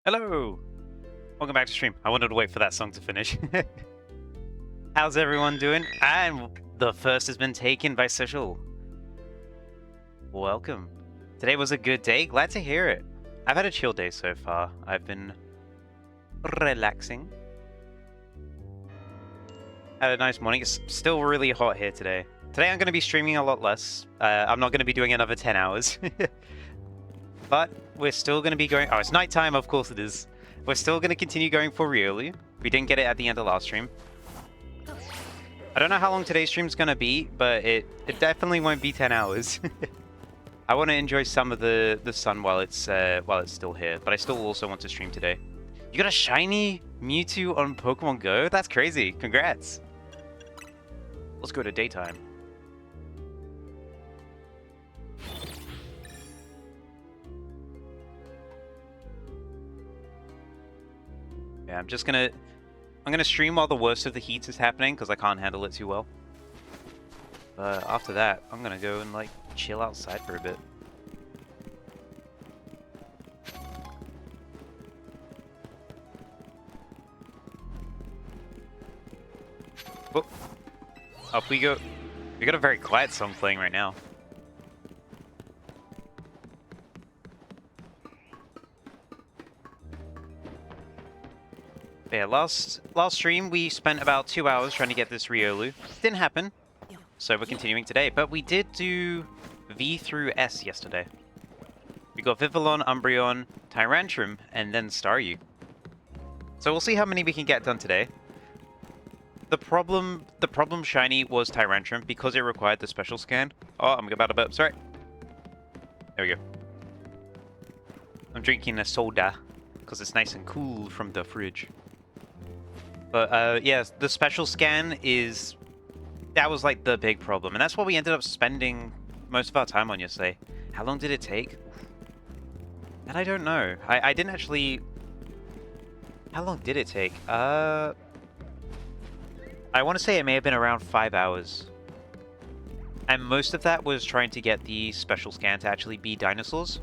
Hello! Welcome back to stream. I wanted to wait for that song to finish. How's everyone doing? And the first has been taken by Social. Welcome. Today was a good day. Glad to hear it. I've had a chill day so far. I've been relaxing. Had a nice morning. It's still really hot here today. Today I'm going to be streaming a lot less. I'm not going to be doing another 10 hours. But we're still going to be going... Oh, it's nighttime, of course it is. We're still going to continue going for Riolu. We didn't get it at the end of last stream. I don't know how long today's stream's going to be, but it definitely won't be 10 hours. I want to enjoy some of the sun while it's still here, but I still also want to stream today. You got a shiny Mewtwo on Pokemon Go? That's crazy. Congrats. Let's go to daytime. Yeah, I'm gonna stream while the worst of the heat is happening because I can't handle it too well. But after that, I'm gonna go and like chill outside for a bit. Oh, up we go. We got a very quiet song playing right now. Yeah, last stream we spent about 2 hours trying to get this Riolu. Didn't happen, so we're continuing today. But we did do V through S yesterday. We got Vivillon, Umbreon, Tyrantrum, and then Staryu. So we'll see how many we can get done today. The problem shiny was Tyrantrum because it required the special scan. Oh, I'm about to burp. Sorry. There we go. I'm drinking a soda because it's nice and cool from the fridge. But yeah, the special scan that was like the big problem, and that's what we ended up spending most of our time on yesterday. How long did it take? And I don't know. I didn't actually... How long did it take? I want to say it may have been around 5 hours. And most of that was trying to get the special scan to actually be dinosaurs.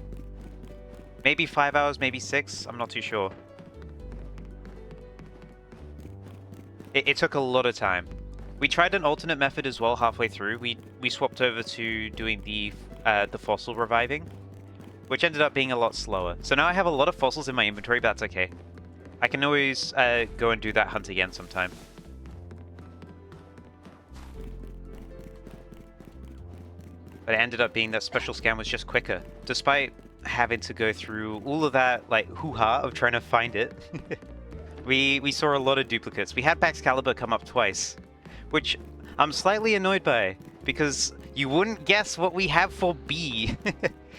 Maybe 5 hours, maybe 6, I'm not too sure. It took a lot of time. We tried an alternate method as well halfway through. We swapped over to doing the fossil reviving, which ended up being a lot slower. So now I have a lot of fossils in my inventory, but that's okay. I can always go and do that hunt again sometime. But it ended up being that special scan was just quicker, despite having to go through all of that like hoo-ha of trying to find it. We saw a lot of duplicates. We had Baxcalibur come up twice, which I'm slightly annoyed by, because you wouldn't guess what we have for B.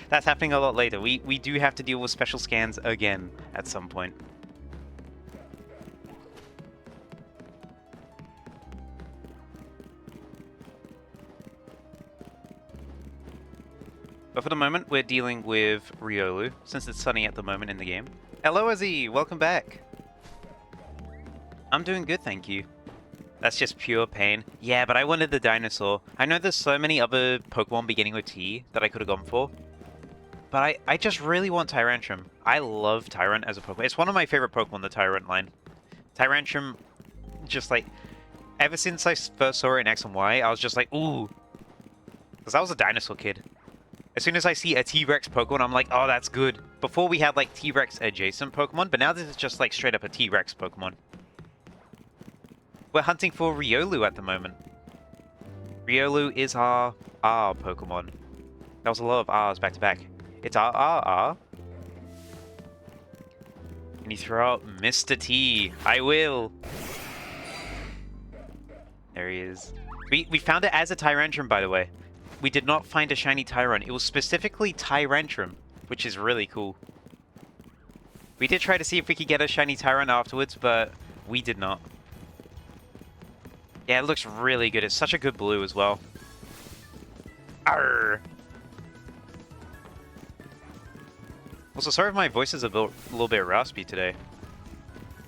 That's happening a lot later. We do have to deal with special scans again at some point. But for the moment, we're dealing with Riolu, since it's sunny at the moment in the game. Hello, Azzy! Welcome back! I'm doing good, thank you. That's just pure pain. Yeah, but I wanted the dinosaur. I know there's so many other Pokemon beginning with T that I could have gone for. But I just really want Tyrantrum. I love Tyrant as a Pokemon. It's one of my favorite Pokemon, the Tyrant line. Tyrantrum, just like... Ever since I first saw it in X and Y, I was just like, ooh. Because I was a dinosaur kid. As soon as I see a T-Rex Pokemon, I'm like, oh, that's good. Before we had like T-Rex adjacent Pokemon, but now this is just like straight up a T-Rex Pokemon. We're hunting for Riolu at the moment. Riolu is our Pokemon. That was a lot of R's back to back. It's R. Can you throw out Mr. T? I will. There he is. We found it as a Tyrantrum, by the way. We did not find a shiny Tyron. It was specifically Tyrantrum, which is really cool. We did try to see if we could get a shiny Tyron afterwards, but we did not. Yeah, it looks really good. It's such a good blue as well. Arr! Also, sorry if my voice is a little bit raspy today.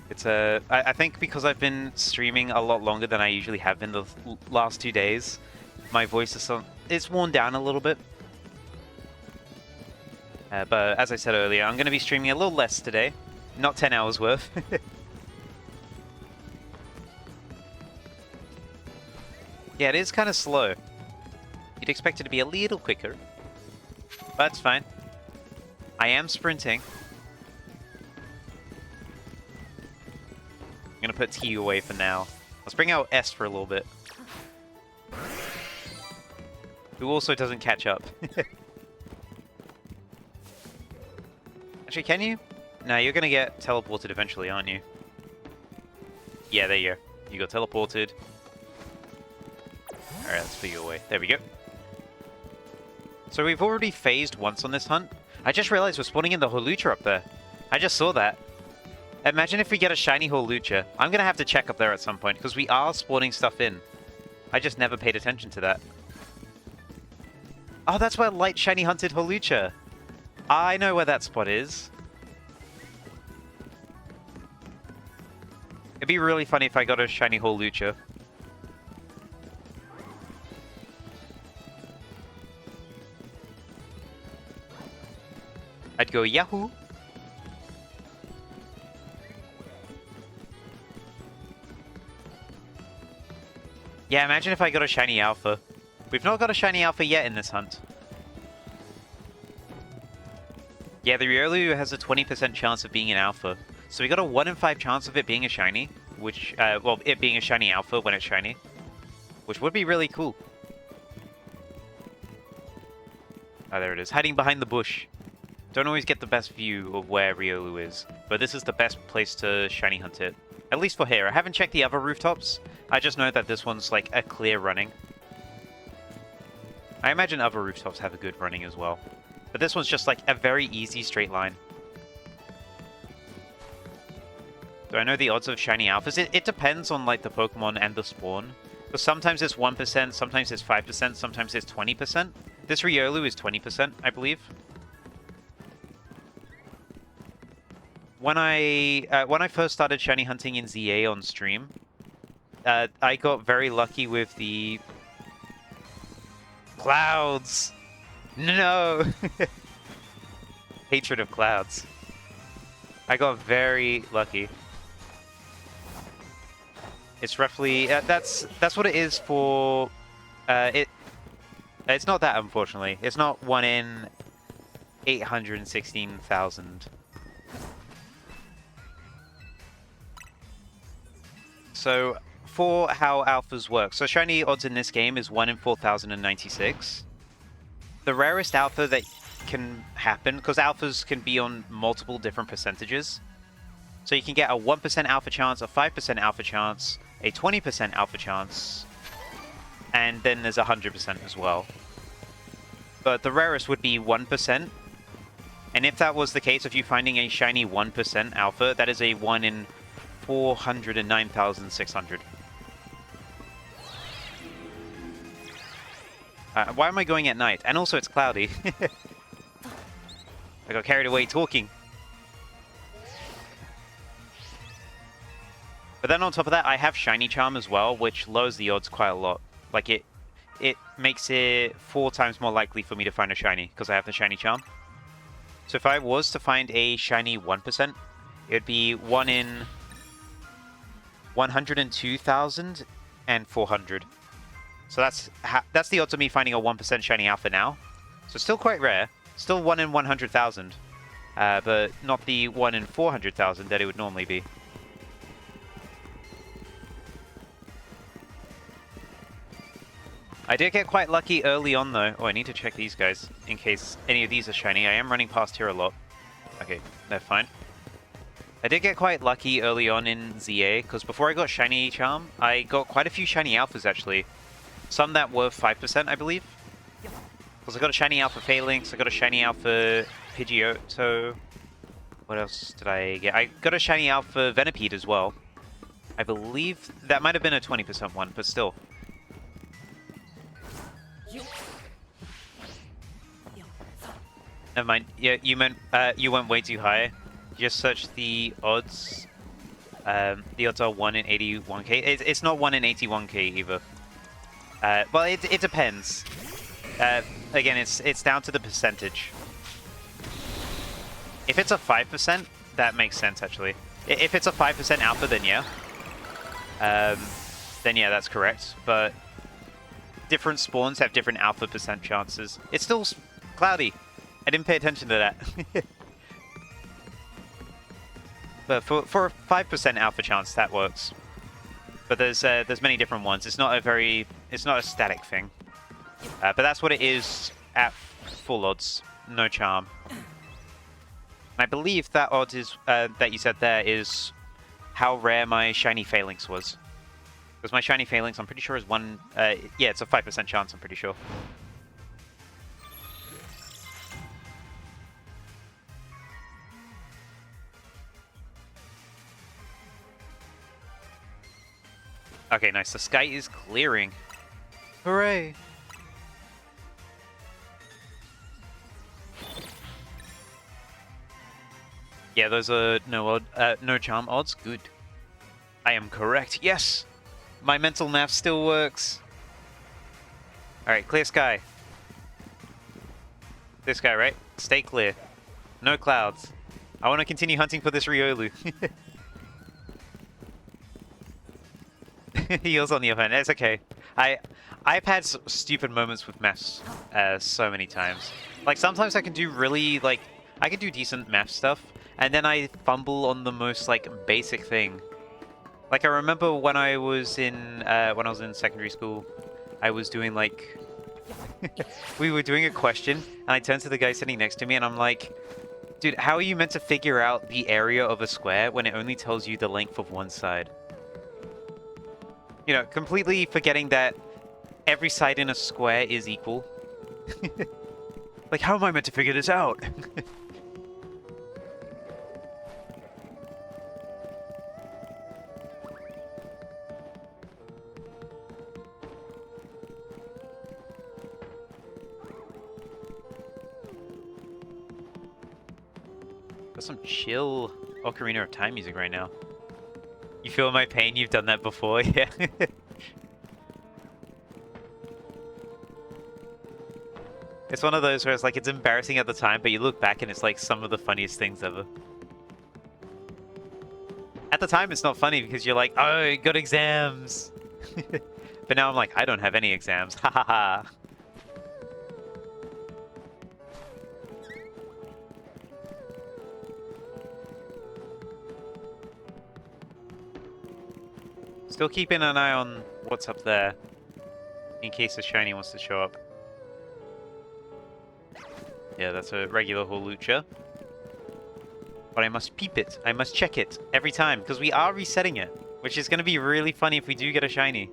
It's I think because I've been streaming a lot longer than I usually have been the last 2 days, my voice is it's worn down a little bit. But as I said earlier, I'm going to be streaming a little less today. Not 10 hours worth. Yeah, it is kind of slow. You'd expect it to be a little quicker. But it's fine. I am sprinting. I'm going to put T away for now. Let's bring out S for a little bit. Who also doesn't catch up. Actually, can you? No, you're going to get teleported eventually, aren't you? Yeah, there you go. You got teleported. Alright, let's put you away. There we go. So we've already phased once on this hunt. I just realized we're spawning in the Holucha up there. I just saw that. Imagine if we get a shiny Holucha. I'm going to have to check up there at some point, because we are spawning stuff in. I just never paid attention to that. Oh, that's where Light Shiny hunted Holucha. I know where that spot is. It'd be really funny if I got a shiny Holucha. I'd go Yahoo! Yeah, imagine if I got a shiny Alpha. We've not got a shiny Alpha yet in this hunt. Yeah, the Riolu has a 20% chance of being an Alpha. So we got a 1 in 5 chance of it being a shiny, which, well, it being a shiny Alpha when it's shiny. Which would be really cool. Oh, there it is. Hiding behind the bush. Don't always get the best view of where Riolu is, but this is the best place to shiny hunt it. At least for here. I haven't checked the other rooftops. I just know that this one's like a clear running. I imagine other rooftops have a good running as well. But this one's just like a very easy straight line. Do I know the odds of shiny alphas? It depends on like the Pokemon and the spawn. But sometimes it's 1%, sometimes it's 5%, sometimes it's 20%. This Riolu is 20%, I believe. When I first started shiny hunting in ZA on stream, I got very lucky with the clouds. No, hatred of clouds. I got very lucky. It's roughly that's what it is for. It's not that, unfortunately. It's not 1 in 816,000. So, for how alphas work, so shiny odds in this game is 1 in 4,096. The rarest alpha that can happen, because alphas can be on multiple different percentages. So you can get a 1% alpha chance, a 5% alpha chance, a 20% alpha chance, and then there's 100% as well. But the rarest would be 1%. And if that was the case, if you're finding a shiny 1% alpha, that is a 1 in 409,600. Why am I going at night? And also it's cloudy. I got carried away talking. But then on top of that, I have Shiny Charm as well, which lowers the odds quite a lot. Like it makes it 4 times more likely for me to find a shiny, because I have the Shiny Charm. So if I was to find a shiny 1%, it would be 1 in 102,400. So that's the odds of me finding a 1% shiny alpha now. So still quite rare. Still 1 in 100,000. But not the 1 in 400,000 that it would normally be. I did get quite lucky early on though. Oh, I need to check these guys in case any of these are shiny. I am running past here a lot. Okay, they're fine. I did get quite lucky early on in ZA, because before I got Shiny Charm, I got quite a few Shiny Alphas actually. Some that were 5%, I believe. Because I got a Shiny Alpha Phalanx, I got a Shiny Alpha Pidgeotto. What else did I get? I got a Shiny Alpha Venipede as well. I believe that might have been a 20% one, but still. Never mind. Yeah, you went way too high. Just search the odds. The odds are 1 in 81k. It's not 1 in 81k either. Well, it depends. Again, it's down to the percentage. If it's a 5%, that makes sense, actually. If it's a 5% alpha, then yeah. Then yeah, that's correct. But different spawns have different alpha percent chances. It's still cloudy. I didn't pay attention to that. But for a 5% alpha chance, that works. But there's many different ones. It's not a static thing. But that's what it is at full odds. No charm. And I believe that odds is that you said there is how rare my shiny phalanx was. Because my shiny phalanx, I'm pretty sure, is one... yeah, it's a 5% chance, I'm pretty sure. Okay, nice. The sky is clearing. Hooray! Yeah, those are no charm odds. Good. I am correct. Yes! My mental math still works. Alright, clear sky. Clear sky, right? Stay clear. No clouds. I want to continue hunting for this Riolu. Heals on the other hand. It's okay. I've had stupid moments with maths so many times. Like, sometimes I can do really, like... I can do decent math stuff, and then I fumble on the most, like, basic thing. Like, I remember when I was in secondary school, I was doing, like... we were doing a question, and I turned to the guy sitting next to me, and I'm like, dude, how are you meant to figure out the area of a square when it only tells you the length of one side? You know, completely forgetting that every side in a square is equal. Like, how am I meant to figure this out? Got some chill Ocarina of Time music right now. You feel my pain? You've done that before, yeah. It's one of those where it's like, it's embarrassing at the time, but you look back and it's like some of the funniest things ever. At the time, it's not funny because you're like, oh, I got exams. But now I'm like, I don't have any exams. Ha ha ha. Still keeping an eye on what's up there, in case a shiny wants to show up. Yeah, that's a regular Hawlucha. But I must peep it. I must check it every time, because we are resetting it, which is going to be really funny if we do get a shiny.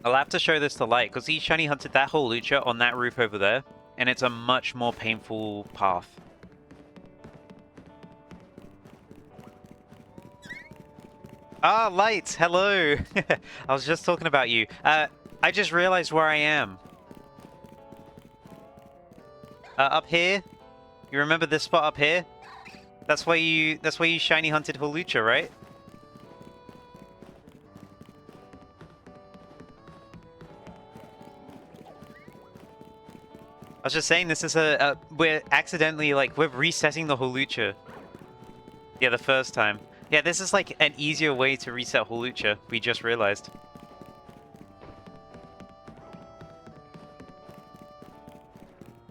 I'll have to show this to Light, because he shiny hunted that Hawlucha on that roof over there, and it's a much more painful path. Ah, Light! Hello! I was just talking about you. I just realized where I am. Up here? You remember this spot up here? That's where you shiny hunted Hawlucha, right? I was just saying, this is we're accidentally, like, we're resetting the Hawlucha. Yeah, the first time. Yeah, this is like an easier way to reset Hawlucha, we just realized.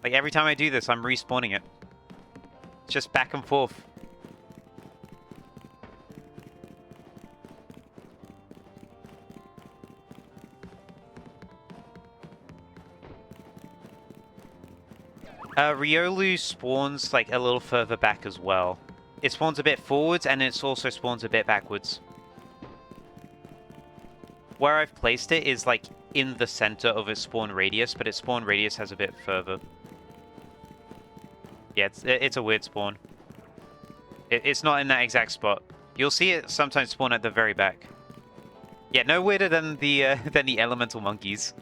Like, every time I do this, I'm respawning it. It's just back and forth. Riolu spawns, like, a little further back as well. It spawns a bit forwards, and it also spawns a bit backwards. Where I've placed it is, like, in the center of its spawn radius, but its spawn radius has a bit further. Yeah, it's a weird spawn. It's not in that exact spot. You'll see it sometimes spawn at the very back. Yeah, no weirder than the elemental monkeys.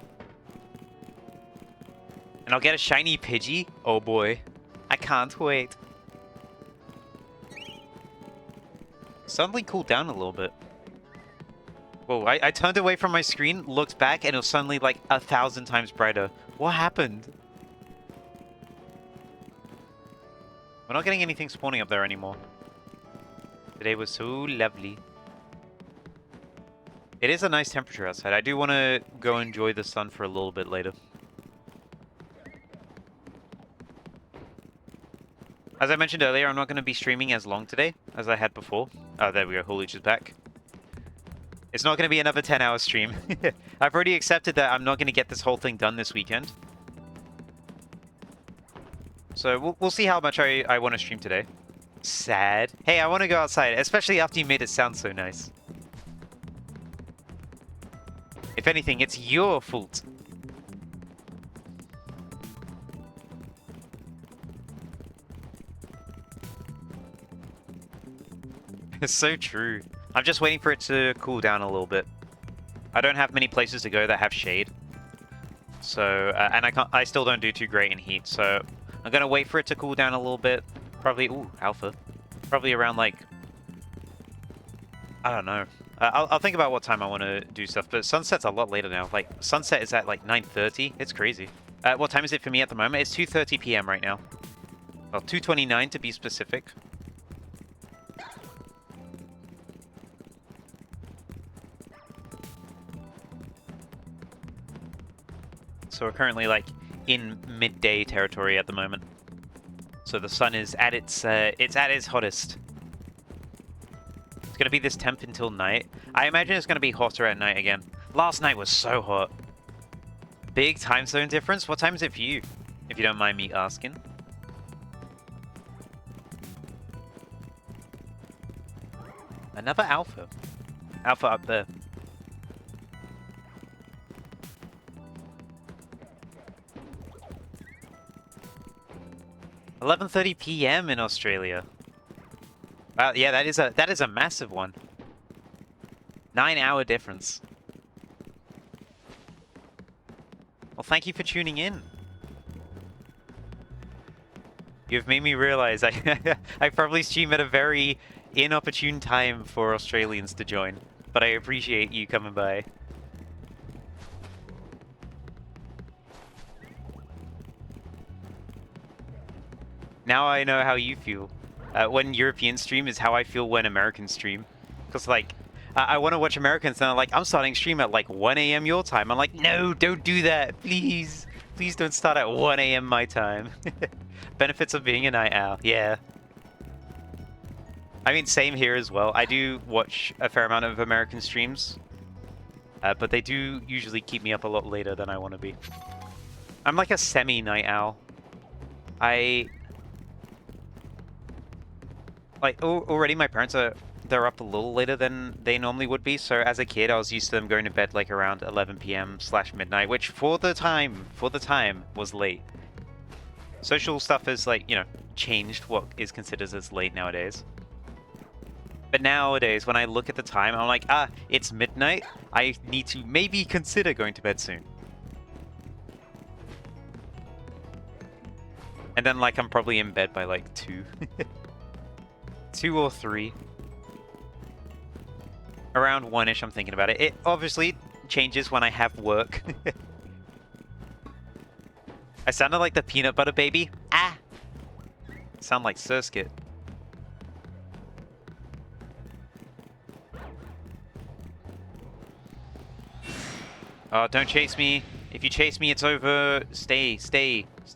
And I'll get a shiny Pidgey. Oh boy. I can't wait. Suddenly cooled down a little bit. Whoa, I turned away from my screen, looked back, and it was suddenly like 1,000 times brighter. What happened? We're not getting anything spawning up there anymore. Today was so lovely. It is a nice temperature outside. I do want to go enjoy the sun for a little bit later. As I mentioned earlier, I'm not going to be streaming as long today as I had before. Oh, there we go. Hoolage is back. It's not going to be another 10-hour stream. I've already accepted that I'm not going to get this whole thing done this weekend. So we'll see how much I want to stream today. Sad. Hey, I want to go outside, especially after you made it sound so nice. If anything, it's your fault. It's so true. I'm just waiting for it to cool down a little bit. I don't have many places to go that have shade. So, and I still don't do too great in heat, so I'm gonna wait for it to cool down a little bit. Probably, ooh, alpha. Probably around like, I don't know. I'll think about what time I want to do stuff, but sunset's a lot later now. Like, sunset is at like 9:30. It's crazy. What time is it for me at the moment? It's 2:30 p.m. right now. Well, 2:29 to be specific. So we're currently like in midday territory at the moment. So the sun is at its hottest. It's gonna be this temp until night. I imagine it's gonna be hotter at night again. Last night was so hot. Big time zone difference. What time is it for you? If you don't mind me asking. Another alpha. Alpha up there. 11:30 p.m. in Australia. Wow, yeah, that is a massive one. 9-hour difference. Well, thank you for tuning in. You've made me realize I probably stream at a very inopportune time for Australians to join, but I appreciate you coming by. Now I know how you feel. When Europeans stream is how I feel when Americans stream. Because, like, I want to watch Americans and they're like, I'm starting stream at, like, 1 a.m. your time. I'm like, no, don't do that, please. Please don't start at 1 a.m. my time. Benefits of being a night owl, yeah. I mean, same here as well. I do watch a fair amount of American streams. But they do usually keep me up a lot later than I want to be. I'm like a semi-night owl. Like, already my parents they're up a little later than they normally would be, so as a kid I was used to them going to bed like around 11 p.m/midnight, which for the time was late. Social stuff has, like, you know, changed what is considered as late nowadays. But nowadays, when I look at the time, I'm like, it's midnight, I need to maybe consider going to bed soon. And then, like, I'm probably in bed by like 2. 2 or 3. Around 1-ish, I'm thinking about it. It obviously changes when I have work. I sounded like the peanut butter baby. Ah! Sound like Surskit. Oh, don't chase me. If you chase me, it's over. Stay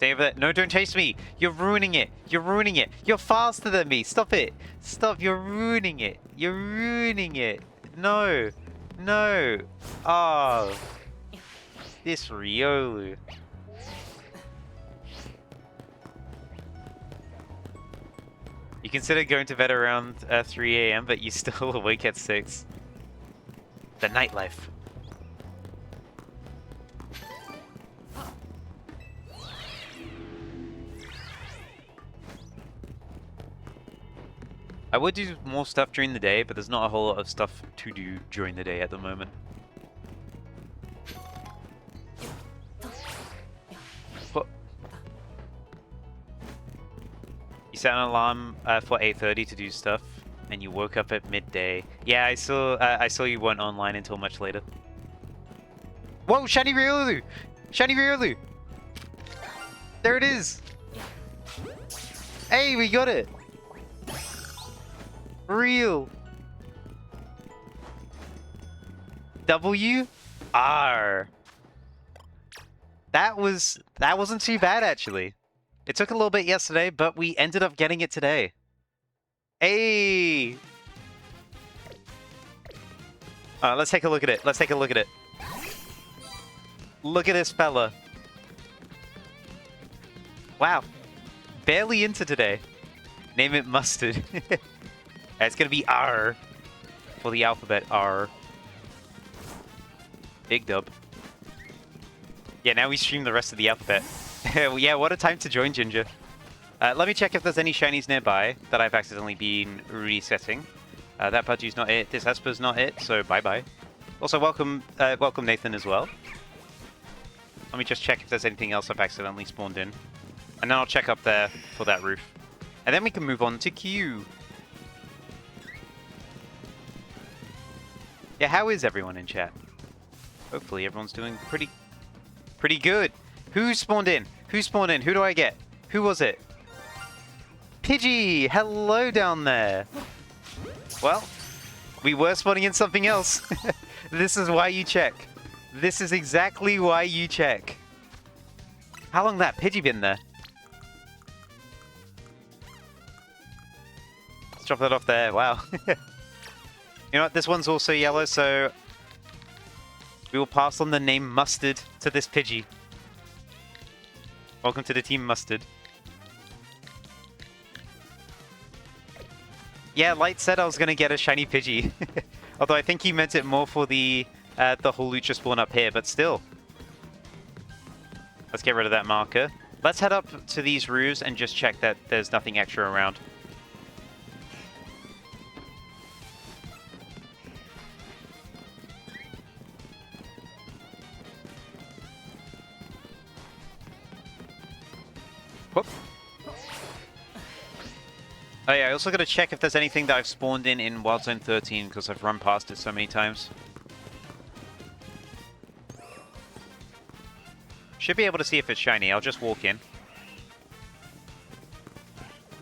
over there. No, don't chase me. You're ruining it. You're ruining it. You're faster than me. Stop it. Stop. You're ruining it. You're ruining it. No. No. Oh. This Riolu. You consider going to bed around 3 a.m., but you're still awake at 6. The nightlife. I would do more stuff during the day, but there's not a whole lot of stuff to do during the day at the moment. But you set an alarm for 8:30 to do stuff, And you woke up at midday. Yeah, I saw you weren't online until much later. Whoa, shiny Riolu! Shiny Riolu! There it is! Hey, we got it! Real! W? R. That wasn't too bad, actually. It took a little bit yesterday, but we ended up getting it today. Hey! Let's take a look at it. Let's take a look at it. Look at this fella. Wow. Barely into today. Name it Mustard. It's gonna be R. For the alphabet R. Big dub. Yeah, now we stream the rest of the alphabet. Yeah, what a time to join, Ginger. Let me check if there's any shinies nearby that I've accidentally been resetting. That Pudgy's not it. This Esper's not it, so bye-bye. Also, welcome Nathan as well. Let me just check if there's anything else I've accidentally spawned in. And then I'll check up there for that roof. And then we can move on to Q. Yeah, how is everyone in chat? Hopefully everyone's doing pretty good. Who spawned in? Who spawned in? Who do I get? Who was it? Pidgey! Hello down there! Well, we were spawning in something else. This is why you check. This is exactly why you check. How long that Pidgey been there? Let's drop that off there. Wow. You know what? This one's also yellow, so we will pass on the name Mustard to this Pidgey. Welcome to the team Mustard. Yeah, Light said I was gonna get a shiny Pidgey. Although I think he meant it more for the whole Lucha spawn up here, but still. Let's get rid of that marker. Let's head up to these roofs and just check that there's nothing extra around. Whoop. Oh yeah, I also got to check if there's anything that I've spawned in Wild Zone 13 because I've run past it so many times. Should be able to see if it's shiny. I'll just walk in.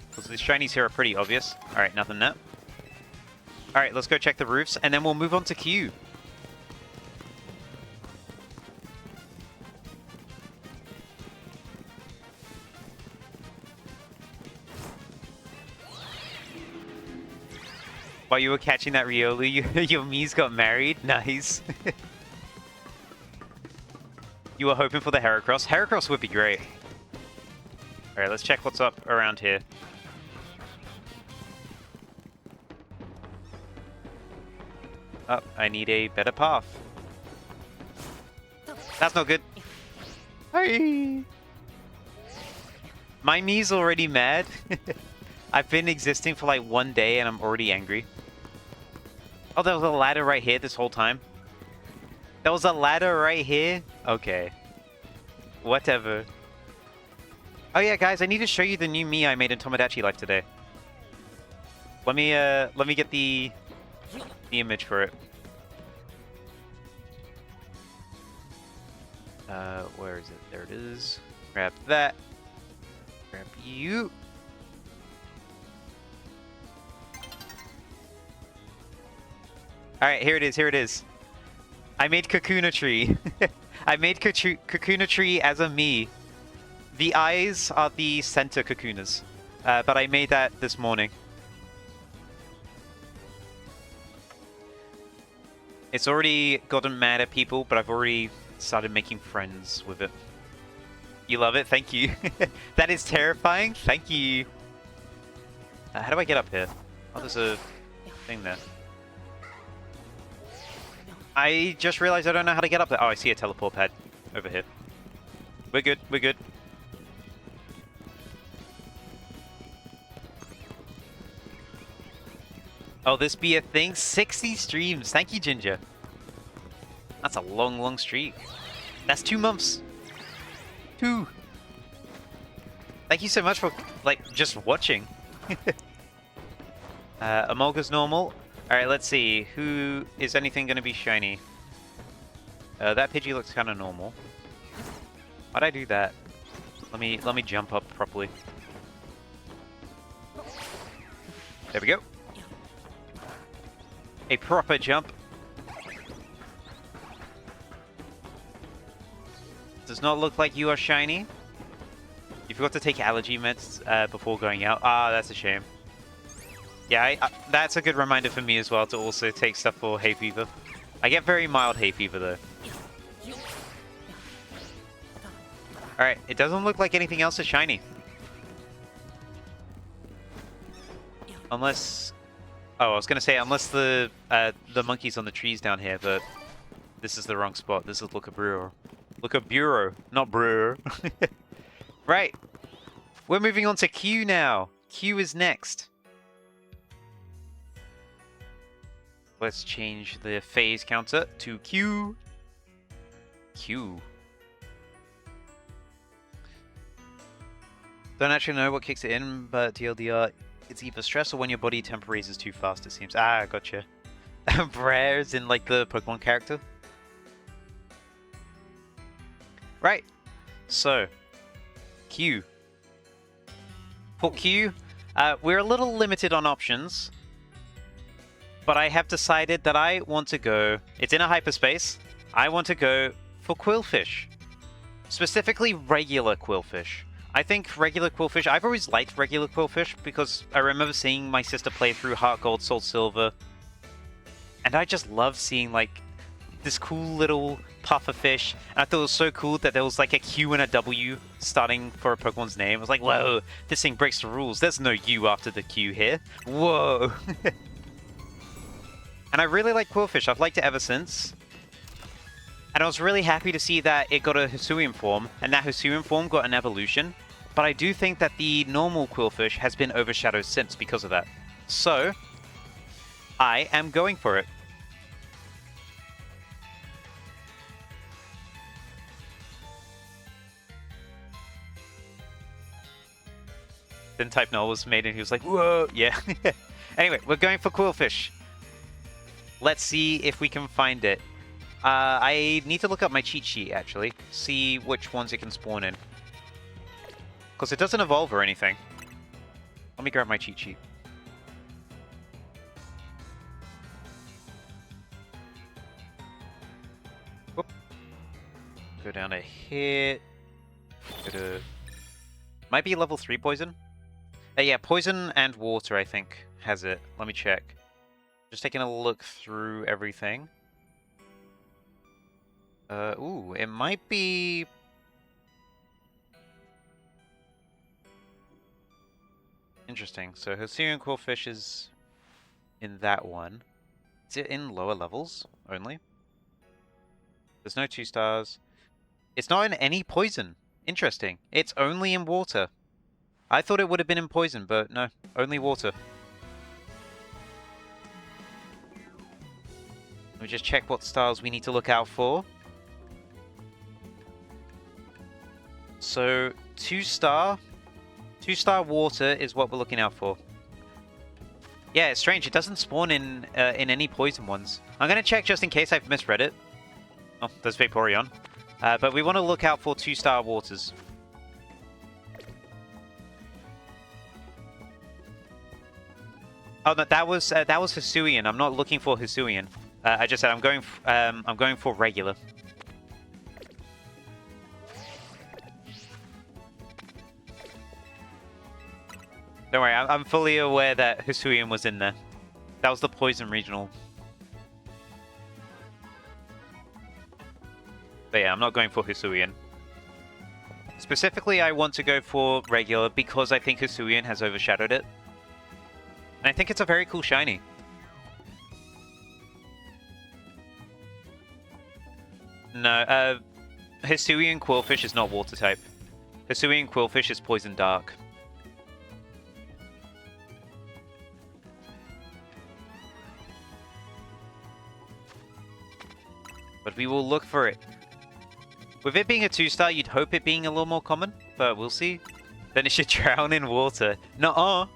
Because the shinies here are pretty obvious. Alright, nothing there. Alright, let's go check the roofs and then we'll move on to Q. While you were catching that Riolu, your Mii's got married. Nice. You were hoping for the Heracross. Heracross would be great. Alright, let's check what's up around here. Oh, I need a better path. That's not good. Hi. My Mii's already mad. I've been existing for like 1 day and I'm already angry. Oh, there was a ladder right here this whole time. There was a ladder right here? Okay. Whatever. Oh yeah, guys, I need to show you the new Mii I made in Tomodachi Life today. Let me get the image for it. Where is it? There it is. Grab that. Grab you. Alright, here it is, here it is. I made Kakuna Tree. I made Kakuna Tree as a Mii. The eyes are the center Kakunas. But I made that this morning. It's already gotten mad at people, but I've already started making friends with it. You love it? Thank you. That is terrifying. Thank you. How do I get up here? Oh, there's a thing there. I just realized I don't know how to get up there. Oh, I see a teleport pad over here. We're good, we're good. Oh, this be a thing? 60 streams. Thank you, Ginger. That's a long, long streak. That's 2 months. 2. Thank you so much for, like, just watching. Emolga's normal. Alright, let's see. Who is anything going to be shiny? That Pidgey looks kind of normal. Why'd I do that? Let me jump up properly. There we go. A proper jump. Does not look like you are shiny. You forgot to take allergy meds before going out. Ah, that's a shame. Yeah, that's a good reminder for me as well to also take stuff for hay fever. I get very mild hay fever though. Alright, it doesn't look like anything else is shiny. Unless... Oh, I was gonna say, unless the monkeys on the trees down here, but this is the wrong spot. This is Lookaburo. Lookaburo, not brewer. Right. We're moving on to Q now. Q is next. Let's change the phase counter to Q. Q. Don't actually know what kicks it in, but TLDR, it's either stress or when your body tempo raises too fast, it seems. Ah, gotcha. Brer is in like the Pokemon character. Right. So, Q. For Q, we're a little limited on options, but I have decided that I want to go... It's in a hyperspace. I want to go for Quillfish. Specifically, regular Quillfish. I think regular Quillfish... I've always liked regular Quillfish because I remember seeing my sister play through Heart Gold, Soul Silver. And I just love seeing, like, this cool little puffer fish. And I thought it was so cool that there was, like, a Q and a W starting for a Pokemon's name. I was like, whoa, this thing breaks the rules. There's no U after the Q here. Whoa. And I really like Quillfish. I've liked it ever since. And I was really happy to see that it got a Hisuian form, and that Hisuian form got an evolution. But I do think that the normal Quillfish has been overshadowed since because of that. So, I am going for it. Then Type Null was made and he was like, whoa, yeah. Anyway, we're going for Quillfish. Let's see if we can find it. I need to look up my cheat sheet, actually. See which ones it can spawn in. Because it doesn't evolve or anything. Let me grab my cheat sheet. Whoop. Go down a hit. Go to... Might be level 3 poison. Yeah, poison and water, I think, has it. Let me check. Just taking a look through everything. Ooh, it might be... Interesting. So Hisuian Quillfish is in that one. Is it in lower levels only? There's no 2 stars. It's not in any poison. Interesting. It's only in water. I thought it would have been in poison, but no. Only water. Let me just check what stars we need to look out for. So, 2-star. 2-star water is what we're looking out for. Yeah, it's strange. It doesn't spawn in any poison ones. I'm going to check just in case I've misread it. Oh, there's Vaporeon. But we want to look out for 2-star waters. Oh no, that was Hisuian. I'm not looking for Hisuian. I just said I'm going for regular. Don't worry, I'm fully aware that Hisuian was in there. That was the poison regional. But yeah, I'm not going for Hisuian. Specifically, I want to go for regular because I think Hisuian has overshadowed it. And I think it's a very cool shiny. No, Hisuian Quillfish is not water type. Hisuian Quillfish is poison dark. But we will look for it. With it being a 2-star, you'd hope it being a little more common, but we'll see. Then it should drown in water. Nuh-uh.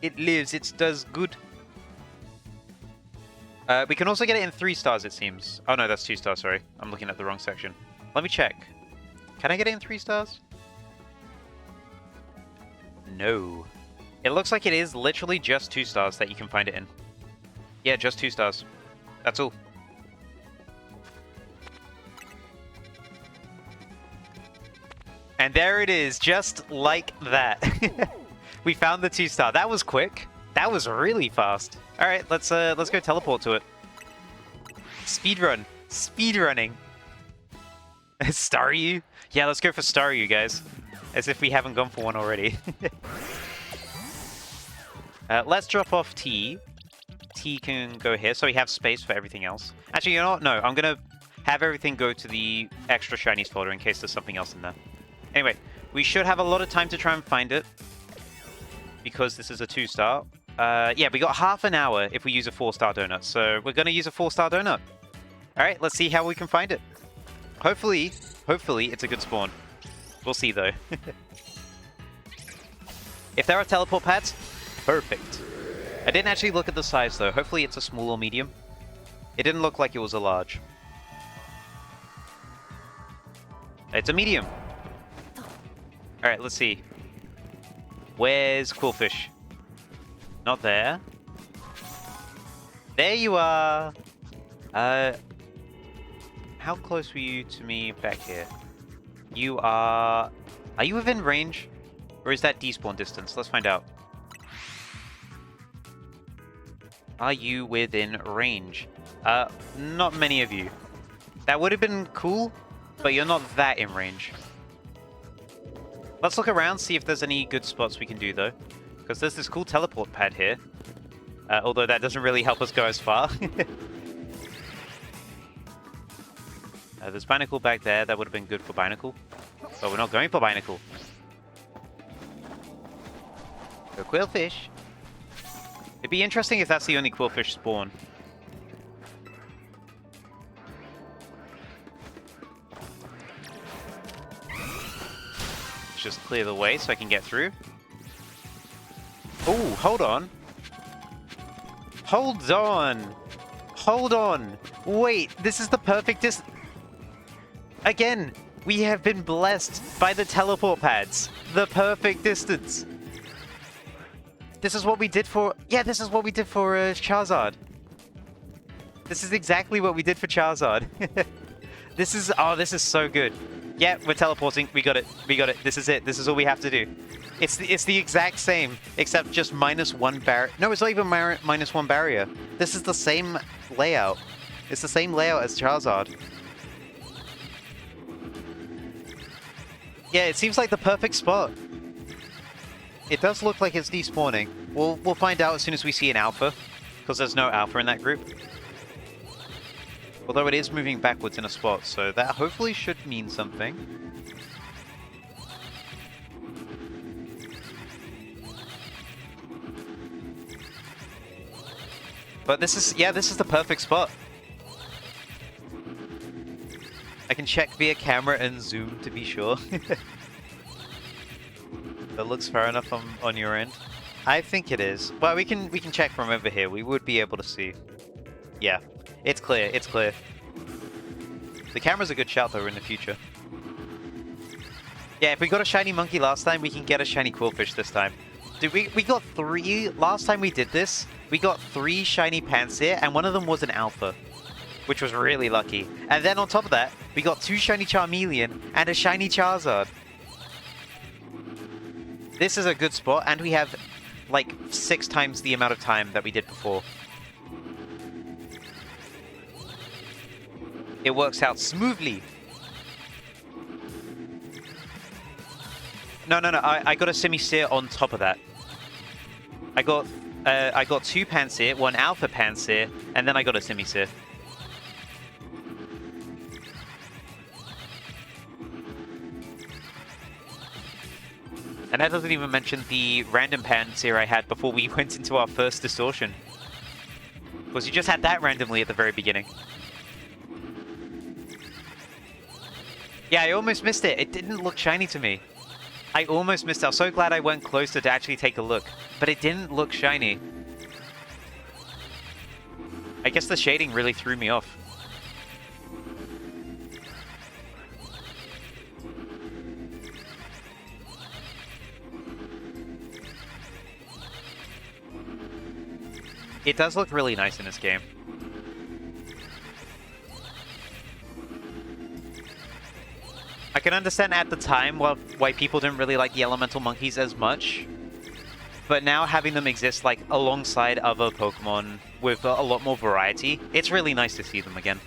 It lives. It does good. We can also get it in 3 stars, it seems. Oh, no, that's 2 stars, sorry. I'm looking at the wrong section. Let me check. Can I get it in 3 stars? No. It looks like it is literally just 2 stars that you can find it in. Yeah, just 2 stars. That's all. And there it is, just like that. We found the 2 star. That was quick. That was really fast. All right, let's go teleport to it. Speedrun. Speedrunning. Staryu? Yeah, let's go for Staryu, guys. As if we haven't gone for one already. Let's drop off T. T can go here, so we have space for everything else. Actually, you know what? No, I'm going to have everything go to the extra shinies folder in case there's something else in there. Anyway, we should have a lot of time to try and find it. Because this is a 2 star. Yeah, we got half an hour if we use a 4-star donut. So we're going to use a 4-star donut. Alright, let's see how we can find it. Hopefully it's a good spawn. We'll see though. If there are teleport pads, perfect. I didn't actually look at the size though. Hopefully it's a small or medium. It didn't look like it was a large. It's a medium. Alright, let's see. Where's Quillfish? Not there. There you are! How close were you to me back here? You are... Are you within range? Or is that despawn distance? Let's find out. Are you within range? Not many of you. That would have been cool, but you're not that in range. Let's look around, see if there's any good spots we can do, though. Because there's this cool teleport pad here. Although that doesn't really help us go as far. There's Binacle back there. That would have been good for Binacle. But we're not going for Binacle. Go Quillfish. It'd be interesting if that's the only Quillfish spawn. Let's just clear the way so I can get through. Oh, hold on. Hold on. Hold on. Wait, this is the perfect distance. Again, we have been blessed by the teleport pads. The perfect distance. This is what we did for... Yeah, this is what we did for Charizard. This is exactly what we did for Charizard. This is... Oh, this is so good. Yeah, we're teleporting. We got it. We got it. This is it. This is all we have to do. It's the exact same, except just -1 barrier. No, it's not even -1 barrier. This is the same layout. It's the same layout as Charizard. Yeah, it seems like the perfect spot. It does look like it's despawning. We'll find out as soon as we see an alpha, because there's no alpha in that group. Although it is moving backwards in a spot, so that hopefully should mean something. But this is, yeah, this is the perfect spot. I can check via camera and zoom to be sure. That looks fair enough on your end. I think it is. Well, we can check from over here. We would be able to see. Yeah, it's clear. It's clear. The camera's a good shout though in the future. Yeah, if we got a shiny monkey last time, we can get a shiny Quillfish this time. Dude, we got 3 last time we did this. We got 3 shiny Pansear, and one of them was an alpha, which was really lucky. And then on top of that, we got 2 shiny Charmeleon and a shiny Charizard. This is a good spot, and we have like 6 times the amount of time that we did before. It works out smoothly. No, I got a Simisear on top of that. I got 2 Pansear, 1 Alpha Pansear, and then I got a Simisear. And that doesn't even mention the random Pansear I had before we went into our first distortion. Because you just had that randomly at the very beginning. Yeah, I almost missed it. It didn't look shiny to me. I almost missed out. So glad I went closer to actually take a look. But it didn't look shiny. I guess the shading really threw me off. It does look really nice in this game. I can understand at the time why people didn't really like the elemental monkeys as much. But now having them exist like alongside other Pokemon with a lot more variety, it's really nice to see them again.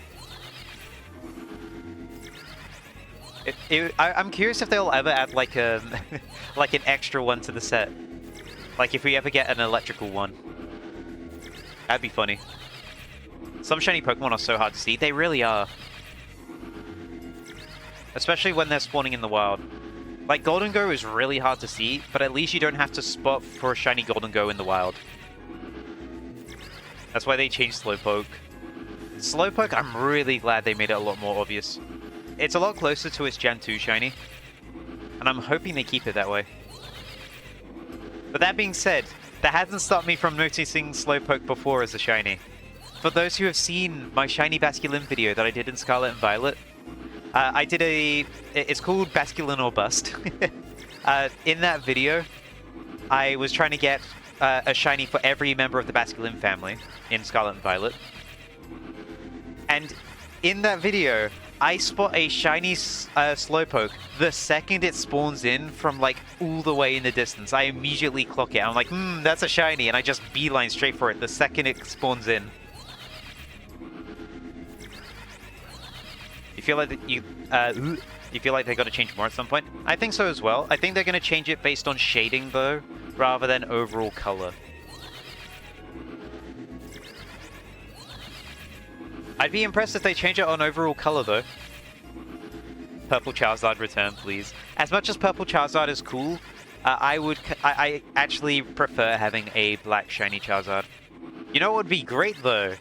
I'm curious if they'll ever add like a like an extra one to the set. Like if we ever get an electrical one. That'd be funny. Some shiny Pokemon are so hard to see. They really are. Especially when they're spawning in the wild. Like, Goldengo is really hard to see, but at least you don't have to spot for a shiny Goldengo in the wild. That's why they changed Slowpoke. Slowpoke, I'm really glad they made it a lot more obvious. It's a lot closer to its Gen 2 shiny. And I'm hoping they keep it that way. But that being said, that hasn't stopped me from noticing Slowpoke before as a shiny. For those who have seen my shiny Basculin video that I did in Scarlet and Violet, I did it's called Basculin or Bust. In that video, I was trying to get a shiny for every member of the Basculin family in Scarlet and Violet. And in that video, I spot a shiny Slowpoke the second it spawns in from like all the way in the distance. I immediately clock it. I'm like, that's a shiny, and I just beeline straight for it the second it spawns in. You feel like you feel like they got to change more at some point? I think so as well. I think they're going to change it based on shading though, rather than overall color. I'd be impressed if they change it on overall color though. Purple Charizard return, please. As much as Purple Charizard is cool, I actually prefer having a black shiny Charizard. You know what would be great though?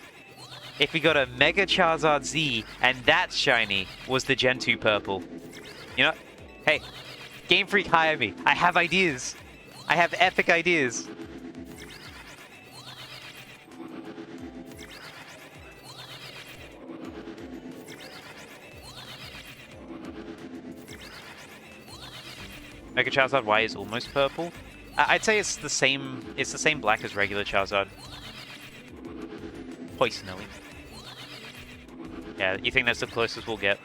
If we got a Mega Charizard Z, and that shiny was the Gen 2 purple. You know, hey, Game Freak hire me. I have ideas. I have epic ideas. Mega Charizard Y is almost purple. I'd say it's the same black as regular Charizard. Poisonally. Yeah, you think that's the closest we'll get?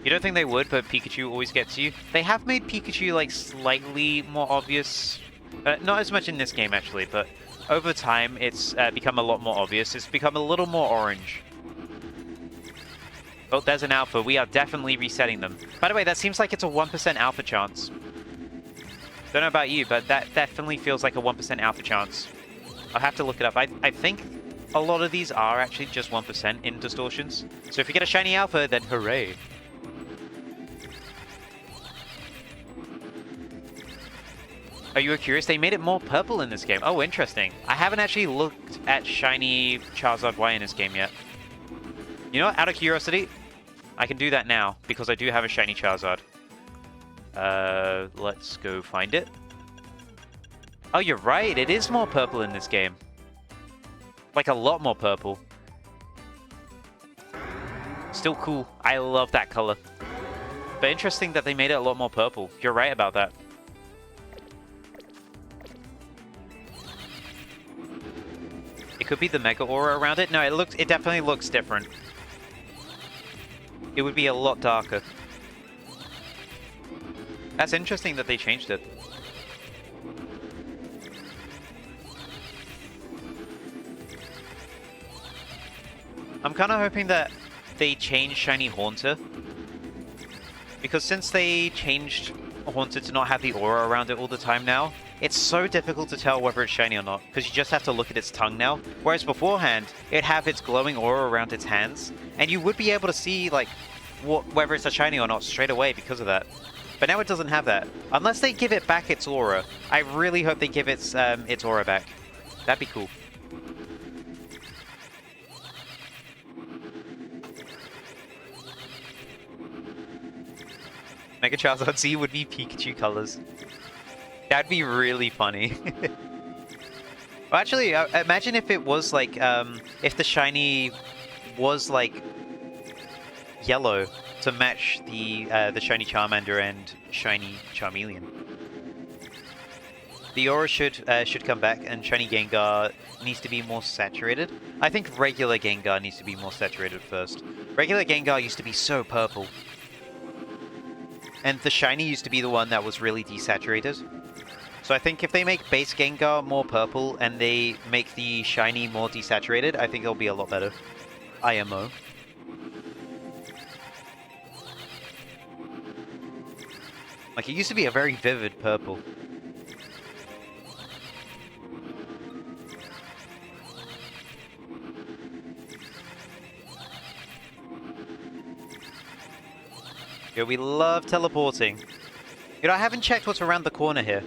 You don't think they would, but Pikachu always gets you? They have made Pikachu, like, slightly more obvious. Not as much in this game, actually, but over time, it's become a lot more obvious. It's become a little more orange. Oh, there's an alpha. We are definitely resetting them. By the way, that seems like it's a 1% alpha chance. Don't know about you, but that definitely feels like a 1% alpha chance. I'll have to look it up. I think a lot of these are actually just 1% in distortions. So if we get a shiny alpha, then hooray. Oh, you were curious? They made it more purple in this game. Oh, interesting. I haven't actually looked at shiny Charizard Y in this game yet. You know what? Out of curiosity, I can do that now, because I do have a shiny Charizard. Let's go find it. Oh, you're right. It is more purple in this game. Like, a lot more purple. Still cool. I love that color. But interesting that they made it a lot more purple. You're right about that. It could be the Mega Aura around it. No, it definitely looks different. It would be a lot darker. That's interesting that they changed it. I'm kind of hoping that they change Shiny Haunter. Because since they changed Haunter to not have the aura around it all the time now, it's so difficult to tell whether it's shiny or not, because you just have to look at its tongue now. Whereas beforehand, it'd have its glowing aura around its hands, and you would be able to see, like, whether it's a shiny or not straight away because of that. But now it doesn't have that. Unless they give it back its aura. I really hope they give its aura back. That'd be cool. Mega Charizard Z would be Pikachu colors. That'd be really funny. Well, actually, imagine if it was like, if the shiny was like yellow to match the shiny Charmander and shiny Charmeleon. The aura should come back, and shiny Gengar needs to be more saturated. I think regular Gengar needs to be more saturated first. Regular Gengar used to be so purple. And the shiny used to be the one that was really desaturated. So I think if they make base Gengar more purple and they make the shiny more desaturated, I think it'll be a lot better. IMO. Like, it used to be a very vivid purple. Yeah, we love teleporting. You know, I haven't checked what's around the corner here.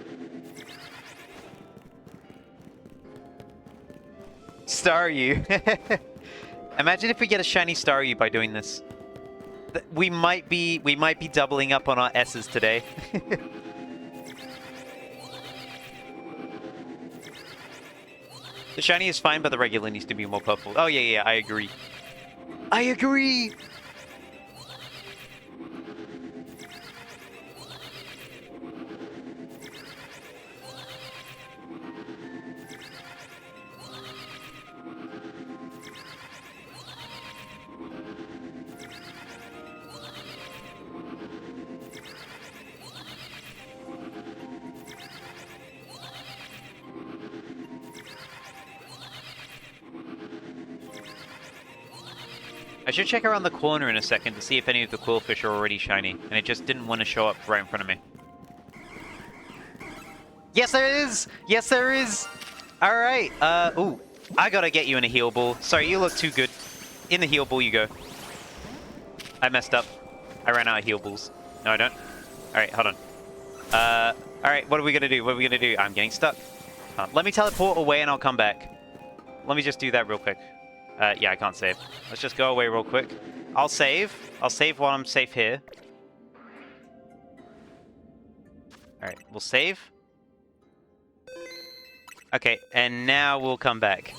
Staryu. Imagine if we get a shiny Staryu by doing this. We might be doubling up on our S's today. The shiny is fine, but the regular needs to be more purple. Oh yeah, I agree. I agree! I should check around the corner in a second to see if any of the Quillfish are already shiny, and it just didn't want to show up right in front of me. Yes, there is! Yes, there is! Alright, ooh. I gotta get you in a heal ball. Sorry, you look too good. In the heal ball you go. I messed up. I ran out of heal balls. No, I don't. Alright, hold on. Alright, what are we gonna do? What are we gonna do? I'm getting stuck. Let me teleport away and I'll come back. Let me just do that real quick. Yeah, I can't save. Let's just go away real quick. I'll save. I'll save while I'm safe here. Alright, we'll save. Okay, and now we'll come back.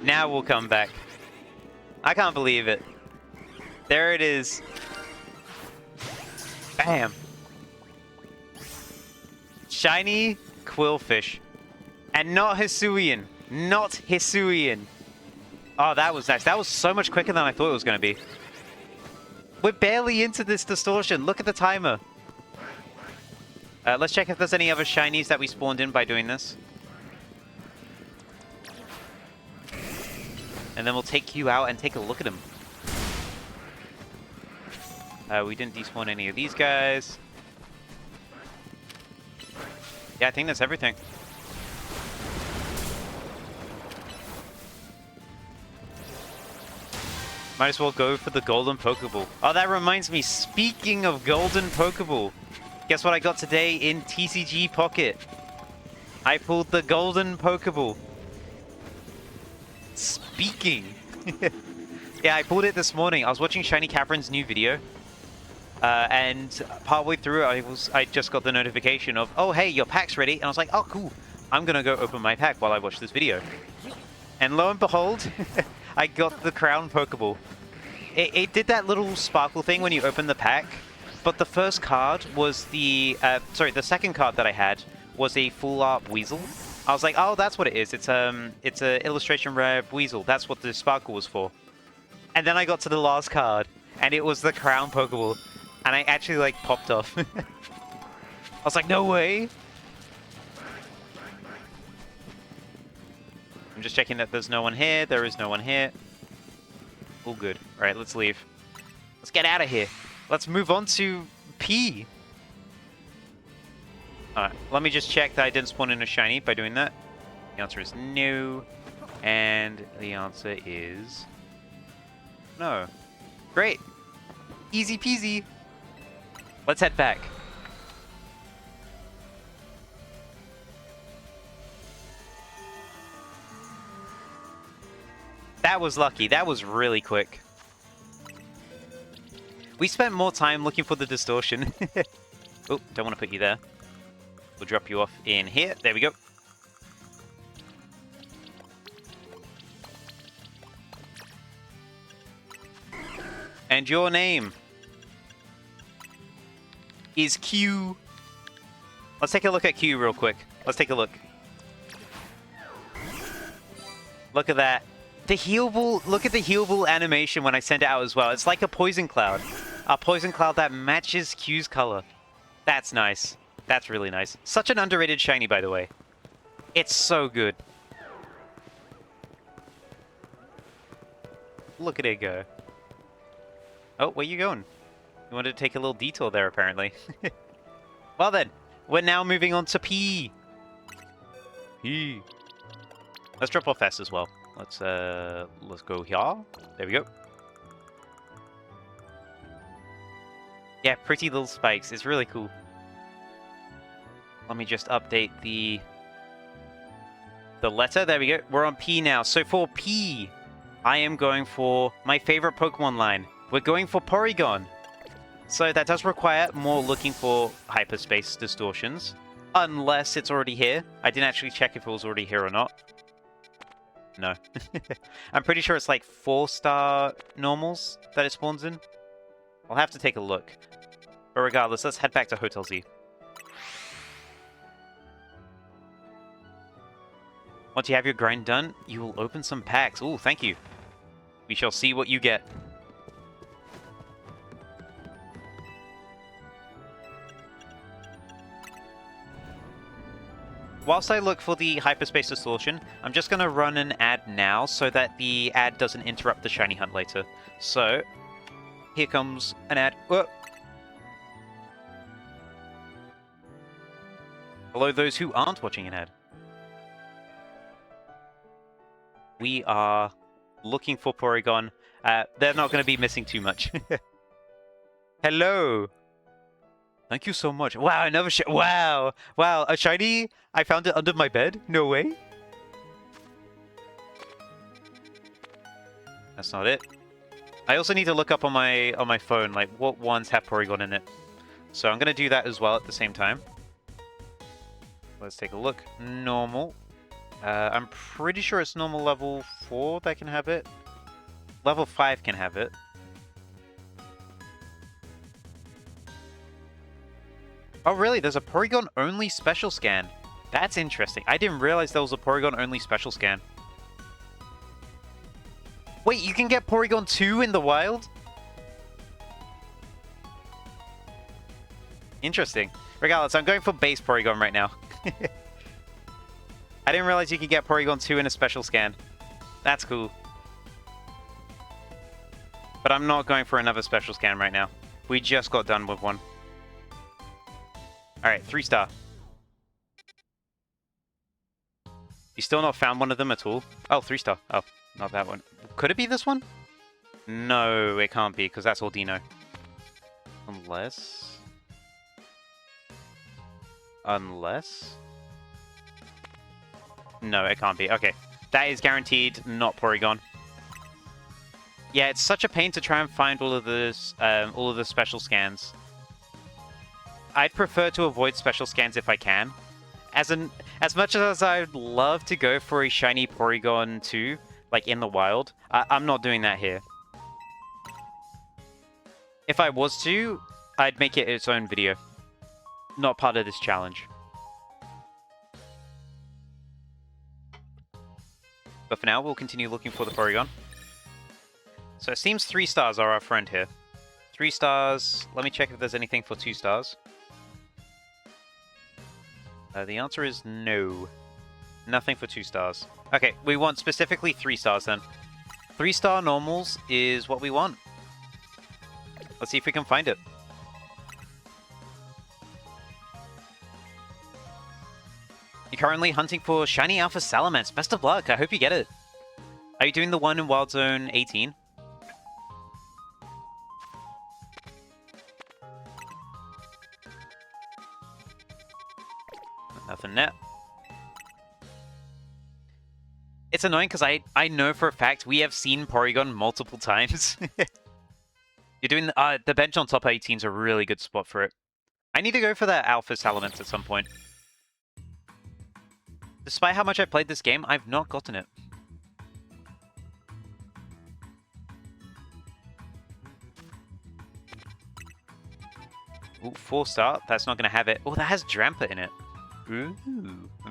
Now we'll come back. I can't believe it. There it is. Bam. Shiny Quillfish. And not Hisuian. Not Hisuian. Oh, that was nice. That was so much quicker than I thought it was going to be. We're barely into this distortion. Look at the timer. Let's check if there's any other shinies that we spawned in by doing this. And then we'll take you out and take a look at him. We didn't despawn any of these guys. Yeah, I think that's everything. Might as well go for the golden Pokeball. Oh, that reminds me, speaking of golden Pokeball, guess what I got today in TCG Pocket? I pulled the golden Pokeball. Speaking. Yeah, I pulled it this morning. I was watching Shiny Catherine's new video. And partway through, I just got the notification of, oh, hey, your pack's ready. And I was like, oh, cool. I'm going to go open my pack while I watch this video. And lo and behold, I got the Crown Pokeball. It did that little sparkle thing when you open the pack, but the first card was the second card that I had was a full art Weasel. I was like, oh, that's what it is. It's a illustration rare Weasel. That's what the sparkle was for. And then I got to the last card, and it was the Crown Pokeball, and I actually like popped off. I was like, no way. I'm just checking that there's no one here. There is no one here. All good. All right, let's leave. Let's get out of here. Let's move on to P. All right, let me just check that I didn't spawn in a shiny by doing that. The answer is no. And the answer is no. Great. Easy peasy. Let's head back. That was lucky. That was really quick. We spent more time looking for the distortion. Oh, don't want to put you there. We'll drop you off in here. There we go. And your name is Q. Let's take a look at Q real quick. Let's take a look. Look at that. The healable, look at the healable animation when I send it out as well. It's like a poison cloud. A poison cloud that matches Q's color. That's nice. That's really nice. Such an underrated shiny, by the way. It's so good. Look at it go. Oh, where you going? You wanted to take a little detour there, apparently. Well then, we're now moving on to P. P. Let's drop off S as well. Let's go here. There we go. Yeah, pretty little spikes. It's really cool. Let me just update the letter. There we go. We're on P now. So for P, I am going for my favorite Pokemon line. We're going for Porygon. So that does require more looking for hyperspace distortions. Unless it's already here. I didn't actually check if it was already here or not. No. I'm pretty sure it's like 4-star normals that it spawns in. I'll have to take a look. But regardless, let's head back to Hotel Z. Once you have your grind done, you will open some packs. Ooh, thank you. We shall see what you get. Whilst I look for the hyperspace distortion, I'm just going to run an ad now so that the ad doesn't interrupt the shiny hunt later. So, here comes an ad. Whoa. Hello those who aren't watching an ad. We are looking for Porygon. They're not going to be missing too much. Hello! Thank you so much. Wow, another wow! Wow, a shiny? I found it under my bed? No way. That's not it. I also need to look up on my phone, like, what ones have Porygon in it. So I'm going to do that as well at the same time. Let's take a look. Normal. I'm pretty sure it's normal level 4 that can have it. Level 5 can have it. Oh really? There's a Porygon-only special scan. That's interesting. I didn't realize there was a Porygon-only special scan. Wait, you can get Porygon 2 in the wild? Interesting. Regardless, I'm going for base Porygon right now. I didn't realize you could get Porygon 2 in a special scan. That's cool. But I'm not going for another special scan right now. We just got done with one. Alright, 3-star. You still not found one of them at all? Oh, 3-star. Oh, not that one. Could it be this one? No, it can't be, because that's all Dino. Unless... No, it can't be. Okay. That is guaranteed not Porygon. Yeah, it's such a pain to try and find all of the special scans. I'd prefer to avoid special scans if I can. As much as I'd love to go for a shiny Porygon 2, like in the wild, I'm not doing that here. If I was to, I'd make it its own video. Not part of this challenge. But for now, we'll continue looking for the Porygon. So it seems 3 stars are our friend here. 3 stars. Let me check if there's anything for 2 stars. The answer is no. Nothing for 2 stars. Okay, we want specifically 3 stars then. 3-star normals is what we want. Let's see if we can find it. You're currently hunting for Shiny Alpha Salamence. Best of luck. I hope you get it. Are you doing the one in Wild Zone 18? Nothing net. It's annoying because I know for a fact we have seen Porygon multiple times. You're doing the bench on top 18 is a really good spot for it. I need to go for that Alpha Salamence at some point. Despite how much I played this game, I've not gotten it. Ooh, 4-star. That's not going to have it. Oh, that has Drampa in it. Ooh,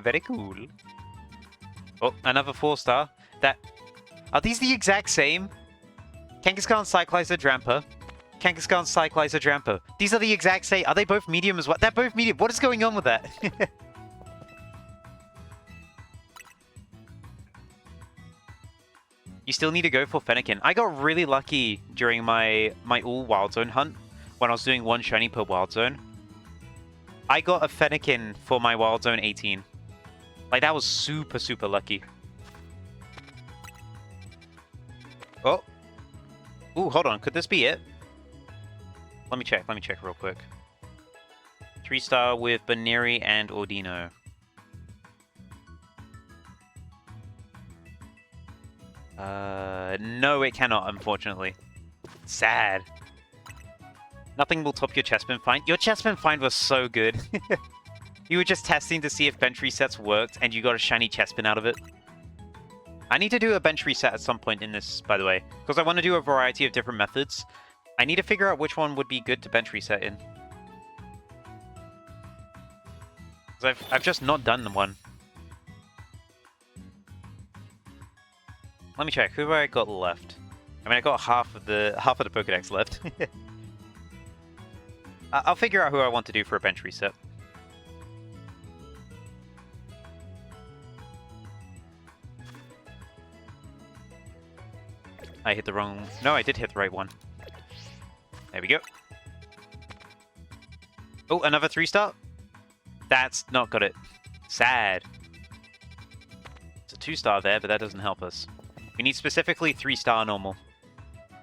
very cool. Oh, another 4-star. That... Are these the exact same? Kangaskhan, Cyclizer, Drampa. Kangaskhan, Cyclizer, Drampa. These are the exact same. Are they both medium as well? They're both medium. What is going on with that? You still need to go for Fennekin. I got really lucky during my all Wild Zone hunt when I was doing 1 shiny per Wild Zone. I got a Fennekin for my Wild Zone 18. Like, that was super, super lucky. Oh. Ooh, hold on. Could this be it? Let me check real quick. 3-star with Baneri and Ordino. No, it cannot, unfortunately. Sad. Nothing will top your Chespin find. Your Chespin find was so good. You were just testing to see if bench resets worked, and you got a shiny Chespin out of it. I need to do a bench reset at some point in this, by the way, because I want to do a variety of different methods. I need to figure out which one would be good to bench reset in. Because I've just not done one. Let me check. Who have I got left? I mean, I got half of the Pokédex left. I'll figure out who I want to do for a bench reset. I hit the wrong... No, I did hit the right one. There we go. Oh, another 3-star? That's not got it. Sad. It's a 2-star there, but that doesn't help us. We need specifically 3-star normal.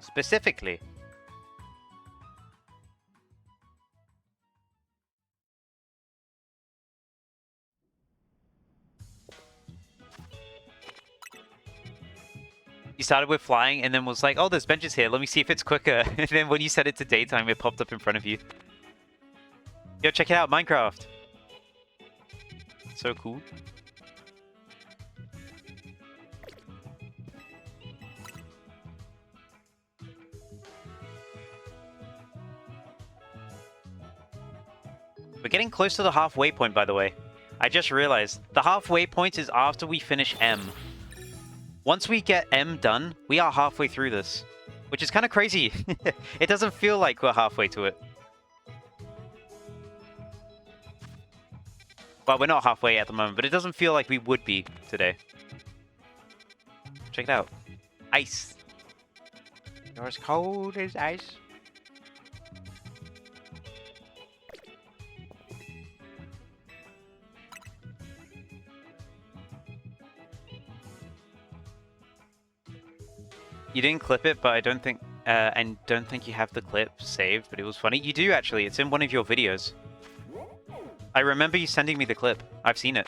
Specifically. You started with flying and then was like, oh, there's benches here. Let me see if it's quicker. And then when you set it to daytime, it popped up in front of you. Yo, check it out, Minecraft. So cool. We're getting close to the halfway point, by the way. I just realized. The halfway point is after we finish M. Once we get M done, we are halfway through this. Which is kind of crazy. It doesn't feel like we're halfway to it. Well, we're not halfway at the moment, but it doesn't feel like we would be today. Check it out. Ice. You're as cold as ice. You didn't clip it, but I don't think, and don't think you have the clip saved, but it was funny. You do, actually. It's in one of your videos. I remember you sending me the clip. I've seen it.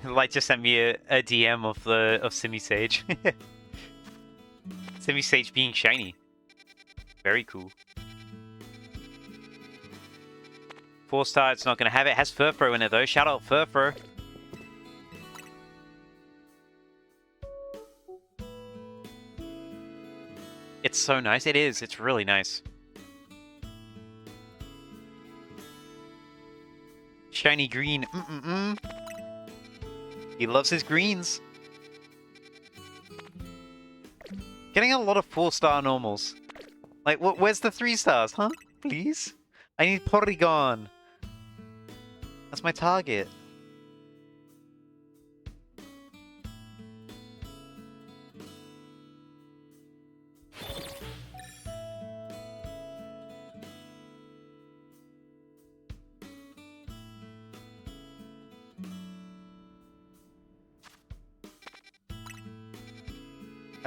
Light just sent me a DM of Simi Sage. Simi Sage being shiny. Very cool. 4-star, it's not going to have it. It has Furfro in it though. Shout out Furfro. It's so nice. It is. It's really nice. Shiny green. He loves his greens. Getting a lot of 4-star normals. Like, where's the 3-stars, huh? Please? I need Porygon. That's my target.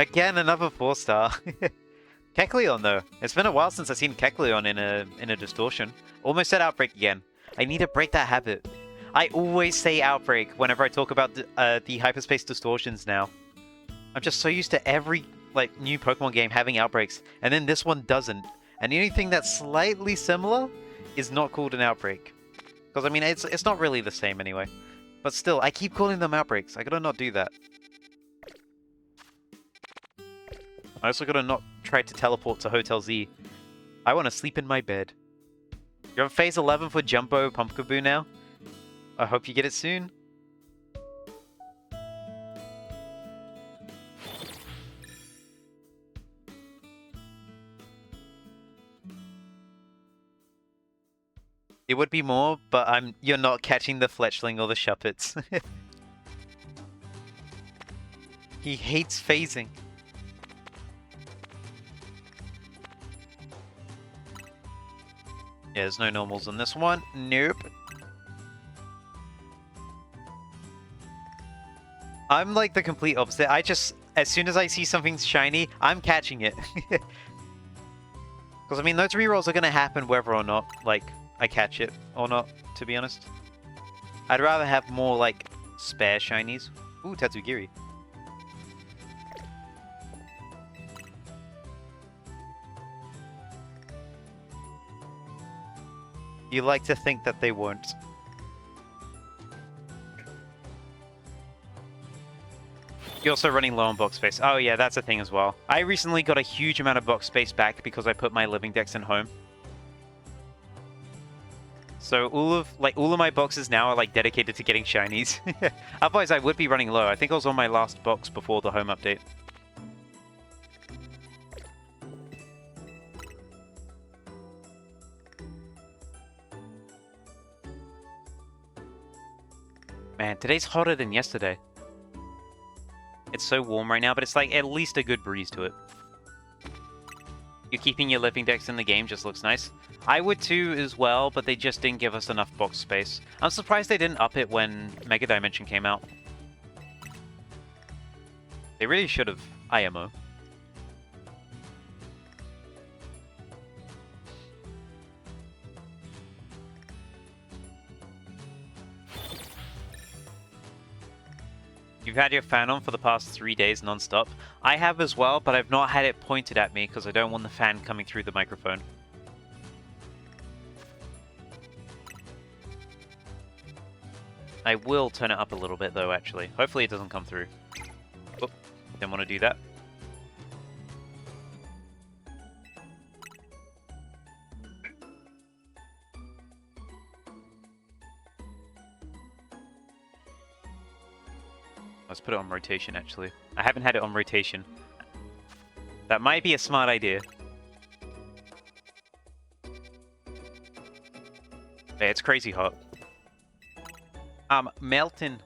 Again, another 4-star. Kecleon, though. It's been a while since I've seen Kecleon in a distortion. Almost said Outbreak again. I need to break that habit. I always say Outbreak whenever I talk about the hyperspace distortions now. I'm just so used to every new Pokemon game having Outbreaks, and then this one doesn't. And anything that's slightly similar is not called an Outbreak. Because, I mean, it's not really the same anyway. But still, I keep calling them Outbreaks. I gotta not do that. I also gotta not try to teleport to Hotel Z. I want to sleep in my bed. You're on Phase 11 for Jumbo Pumpkaboo now. I hope you get it soon. It would be more, but you're not catching the Fletchling or the Shuppets. He hates phasing. Yeah, there's no normals on this one. Nope. I'm like the complete opposite. As soon as I see something shiny, I'm catching it. Because, I mean, those rerolls are going to happen whether or not, I catch it or not, to be honest. I'd rather have more, spare shinies. Ooh, Tatsugiri. You like to think that they won't. You're also running low on box space. Oh yeah, that's a thing as well. I recently got a huge amount of box space back because I put my living decks in home. So all of my boxes now are dedicated to getting shinies. Otherwise I would be running low. I think I was on my last box before the home update. Man, today's hotter than yesterday. It's so warm right now, but it's at least a good breeze to it. You're keeping your living decks in the game, just looks nice. I would too as well, but they just didn't give us enough box space. I'm surprised they didn't up it when Mega Dimension came out. They really should have IMO. You've had your fan on for the past 3 days non-stop. I have as well, but I've not had it pointed at me because I don't want the fan coming through the microphone. I will turn it up a little bit though, actually. Hopefully it doesn't come through. Oop, didn't want to do that. Let's put it on rotation, actually. I haven't had it on rotation. That might be a smart idea. Yeah, it's crazy hot. Melting.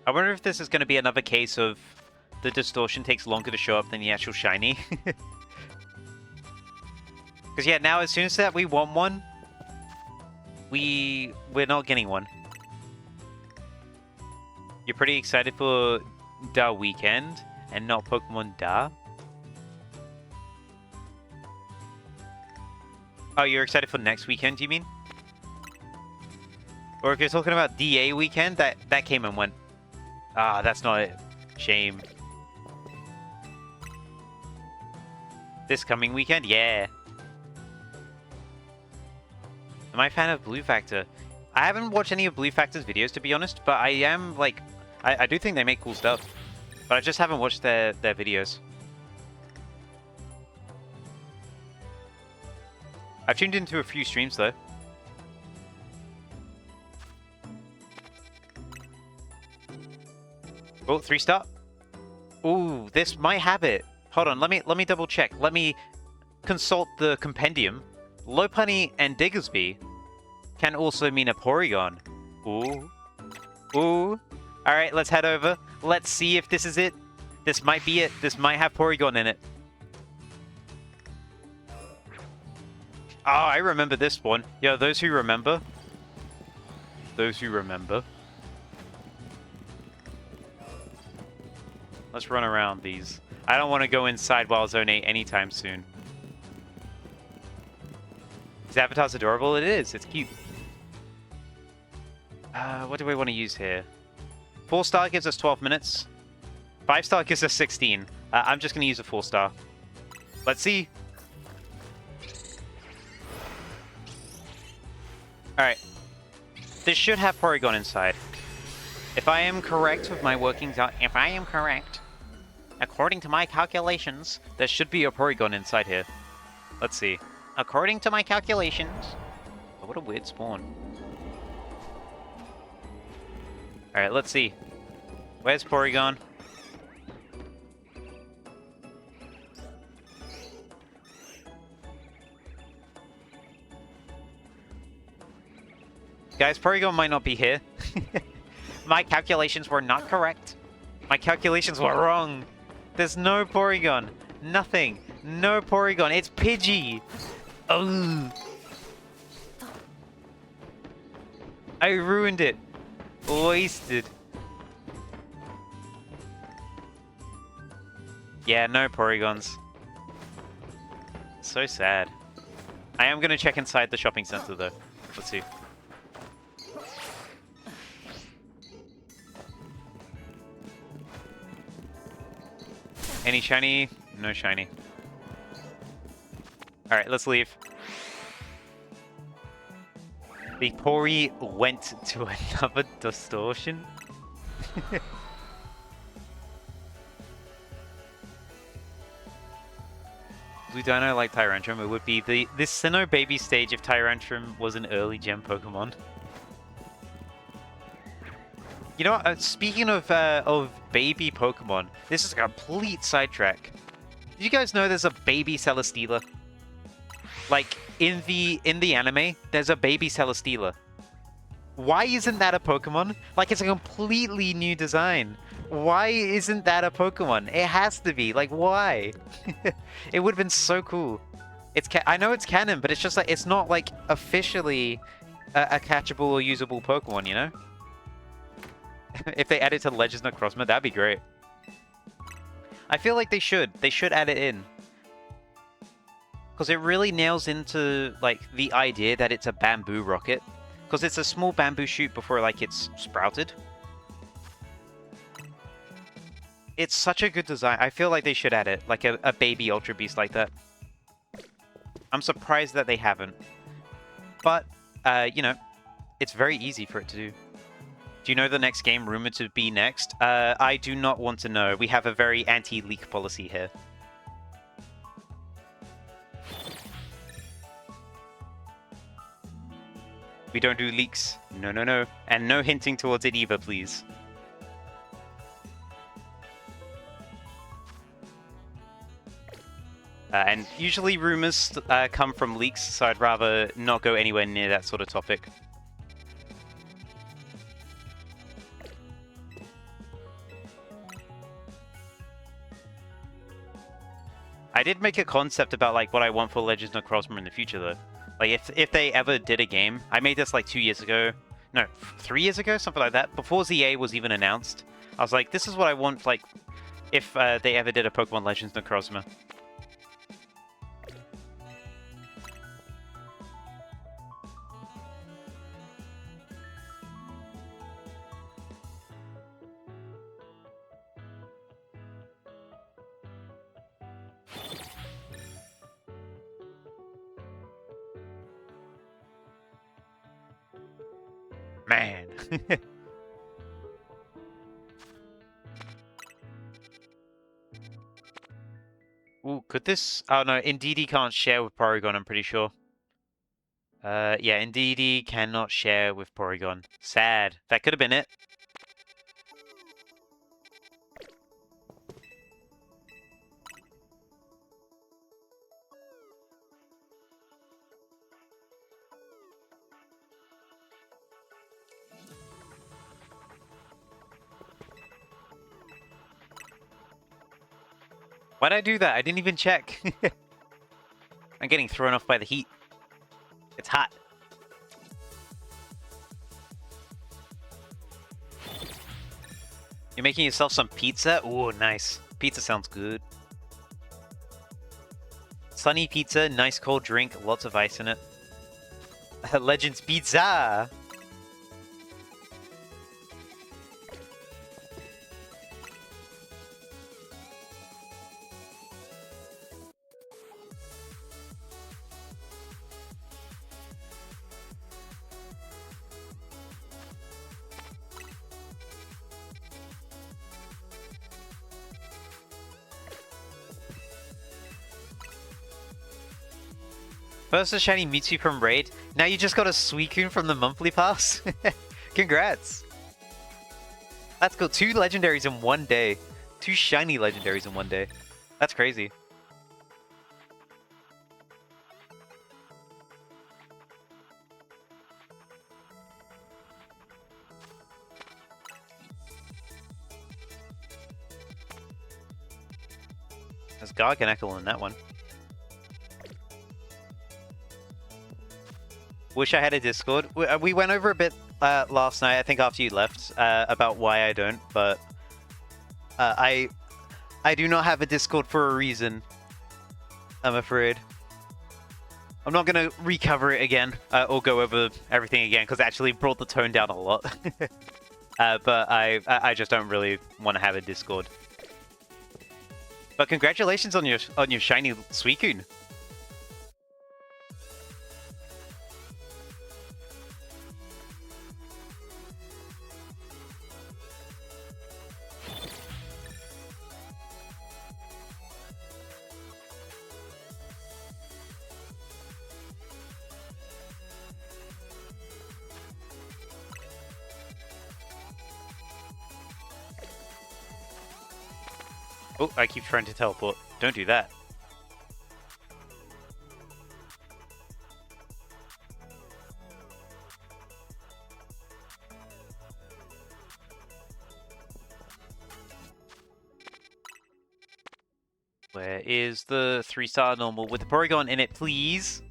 I wonder if this is going to be another case of the distortion takes longer to show up than the actual shiny. Because yeah, now as soon as that we want one, we're not getting one. You're pretty excited for Da Weekend and not Pokemon Da? Oh, you're excited for next weekend, do you mean? Or if you're talking about DA Weekend, that came and went. Ah, that's not it. Shame. This coming weekend? Yeah. Am I a fan of Blue Factor? I haven't watched any of Blue Factor's videos, to be honest, but I am, I do think they make cool stuff. But I just haven't watched their videos. I've tuned into a few streams, though. Oh, 3-star. Ooh, this might have it. Hold on, let me double check. Let me consult the compendium. Lopunny and Diggersby can also mean a Porygon. Ooh. Ooh. Alright, let's head over. Let's see if this is it. This might be it. This might have Porygon in it. Oh, I remember this one. Yeah, those who remember. Those who remember. Let's run around these. I don't want to go inside Wild Zone 8 anytime soon. Is Avatar's adorable? It is. It's cute. What do we want to use here? 4-star gives us 12 minutes. 5-star gives us 16. I'm just going to use a 4-star. Let's see. Alright. This should have Porygon inside. If I am correct with my workings out, if I am correct, according to my calculations, there should be a Porygon inside here. Let's see. According to my calculations... Oh, what a weird spawn. Alright, let's see. Where's Porygon? Guys, Porygon might not be here. My calculations were not correct. My calculations were wrong. There's no Porygon. Nothing. No Porygon. It's Pidgey. Ugh. I ruined it. Wasted. Yeah, no Porygons. So sad. I am going to check inside the shopping center, though. Let's see. Any shiny? No shiny. Alright, let's leave. The Pori went to another distortion? Blue Dino like Tyrantrum. It would be this Sinnoh baby stage if Tyrantrum was an early gen Pokemon. You know what? Speaking of baby Pokemon, this is a complete sidetrack. Did you guys know there's a baby Celesteela? Like, in the anime, there's a baby Celesteela. Why isn't that a Pokemon? Like, it's a completely new design. Why isn't that a Pokemon? It has to be. Like, why? It would have been so cool. I know it's canon, but it's just like, it's not, like, officially a catchable or usable Pokemon, you know? If they add it to Legends of Necrozma, that'd be great. I feel like they should. They should add it in. Because it really nails into, like, the idea that it's a bamboo rocket. Because it's a small bamboo shoot before, like, it's sprouted. It's such a good design. I feel like they should add it. Like a baby Ultra Beast like that. I'm surprised that they haven't. But, you know, it's very easy for it to do. Do you know the next game rumored to be next? I do not want to know. We have a very anti-leak policy here. We don't do leaks. No, no, no. And no hinting towards it either, please. And usually rumors come from leaks, so I'd rather not go anywhere near that sort of topic. I did make a concept about like what I want for Legends of Necrozma in the future, though. Like if they ever did a game, I made this like 2 years ago, no, 3 years ago, something like that. Before ZA was even announced, I was like, this is what I want. Like, if they ever did a Pokemon Legends of Necrozma. Man. Ooh, could this... Oh, no, Indeedee can't share with Porygon, I'm pretty sure. Yeah, Indeedee cannot share with Porygon. Sad. That could have been it. Why'd I do that? I didn't even check. I'm getting thrown off by the heat. It's hot. You're making yourself some pizza? Ooh, nice. Pizza sounds good. Sunny pizza, nice cold drink, lots of ice in it. Legends Pizza! First a shiny Mewtwo from Raid, now you just got a Suicune from the monthly pass? Congrats! That's cool, 2 legendaries in one day. 2 shiny legendaries in one day. That's crazy. There's Garganacl in that one. Wish I had a Discord. We went over a bit last night, I think after you left, about why I don't, but I do not have a Discord for a reason, I'm afraid. I'm not going to recover it again, or go over everything again, because it actually brought the tone down a lot. But I just don't really want to have a Discord. But congratulations on your shiny Suicune. Oh, I keep trying to teleport. Don't do that. Where is the 3-star normal with the Porygon in it, please?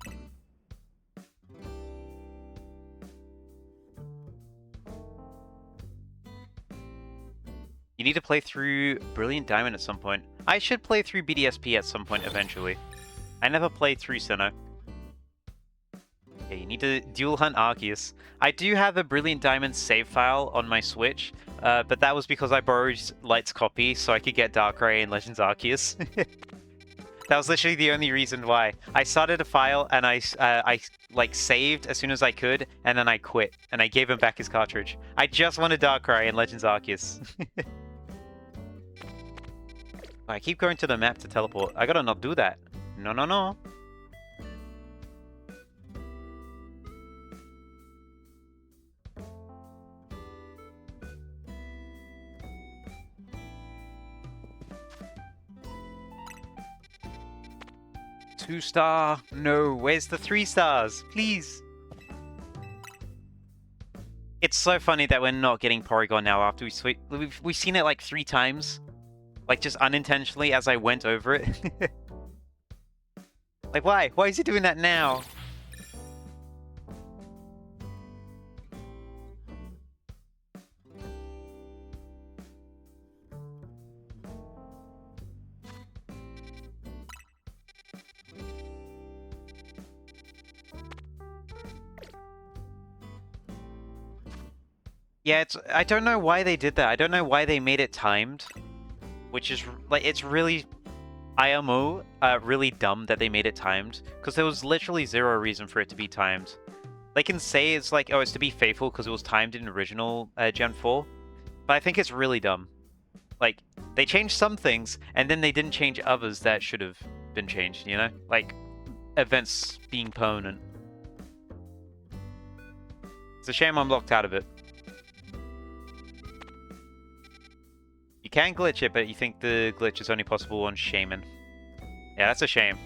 You need to play through Brilliant Diamond at some point. I should play through BDSP at some point eventually. I never played through Sinnoh. Yeah, you need to dual hunt Arceus. I do have a Brilliant Diamond save file on my Switch, but that was because I borrowed Light's copy so I could get Darkrai and Legends Arceus. That was literally the only reason why. I started a file and I like saved as soon as I could, and then I quit and I gave him back his cartridge. I just wanted Darkrai and Legends Arceus. I keep going to the map to teleport. I gotta not do that. No, no, no. Two-star. No, where's the 3 stars? Please. It's so funny that we're not getting Porygon now after we've seen it like 3 times. Like, just unintentionally as I went over it. Like, why? Why is he doing that now? Yeah, I don't know why they did that. I don't know why they made it timed. Which is, like, it's really, IMO, really dumb that they made it timed. Because there was literally 0 reason for it to be timed. They can say it's like, oh, it's to be faithful because it was timed in original Gen 4. But I think it's really dumb. Like, they changed some things, and then they didn't change others that should have been changed, you know? Like, events being permanent. It's a shame I'm locked out of it. You can glitch it, but you think the glitch is only possible on Shaman. Yeah, that's a shame.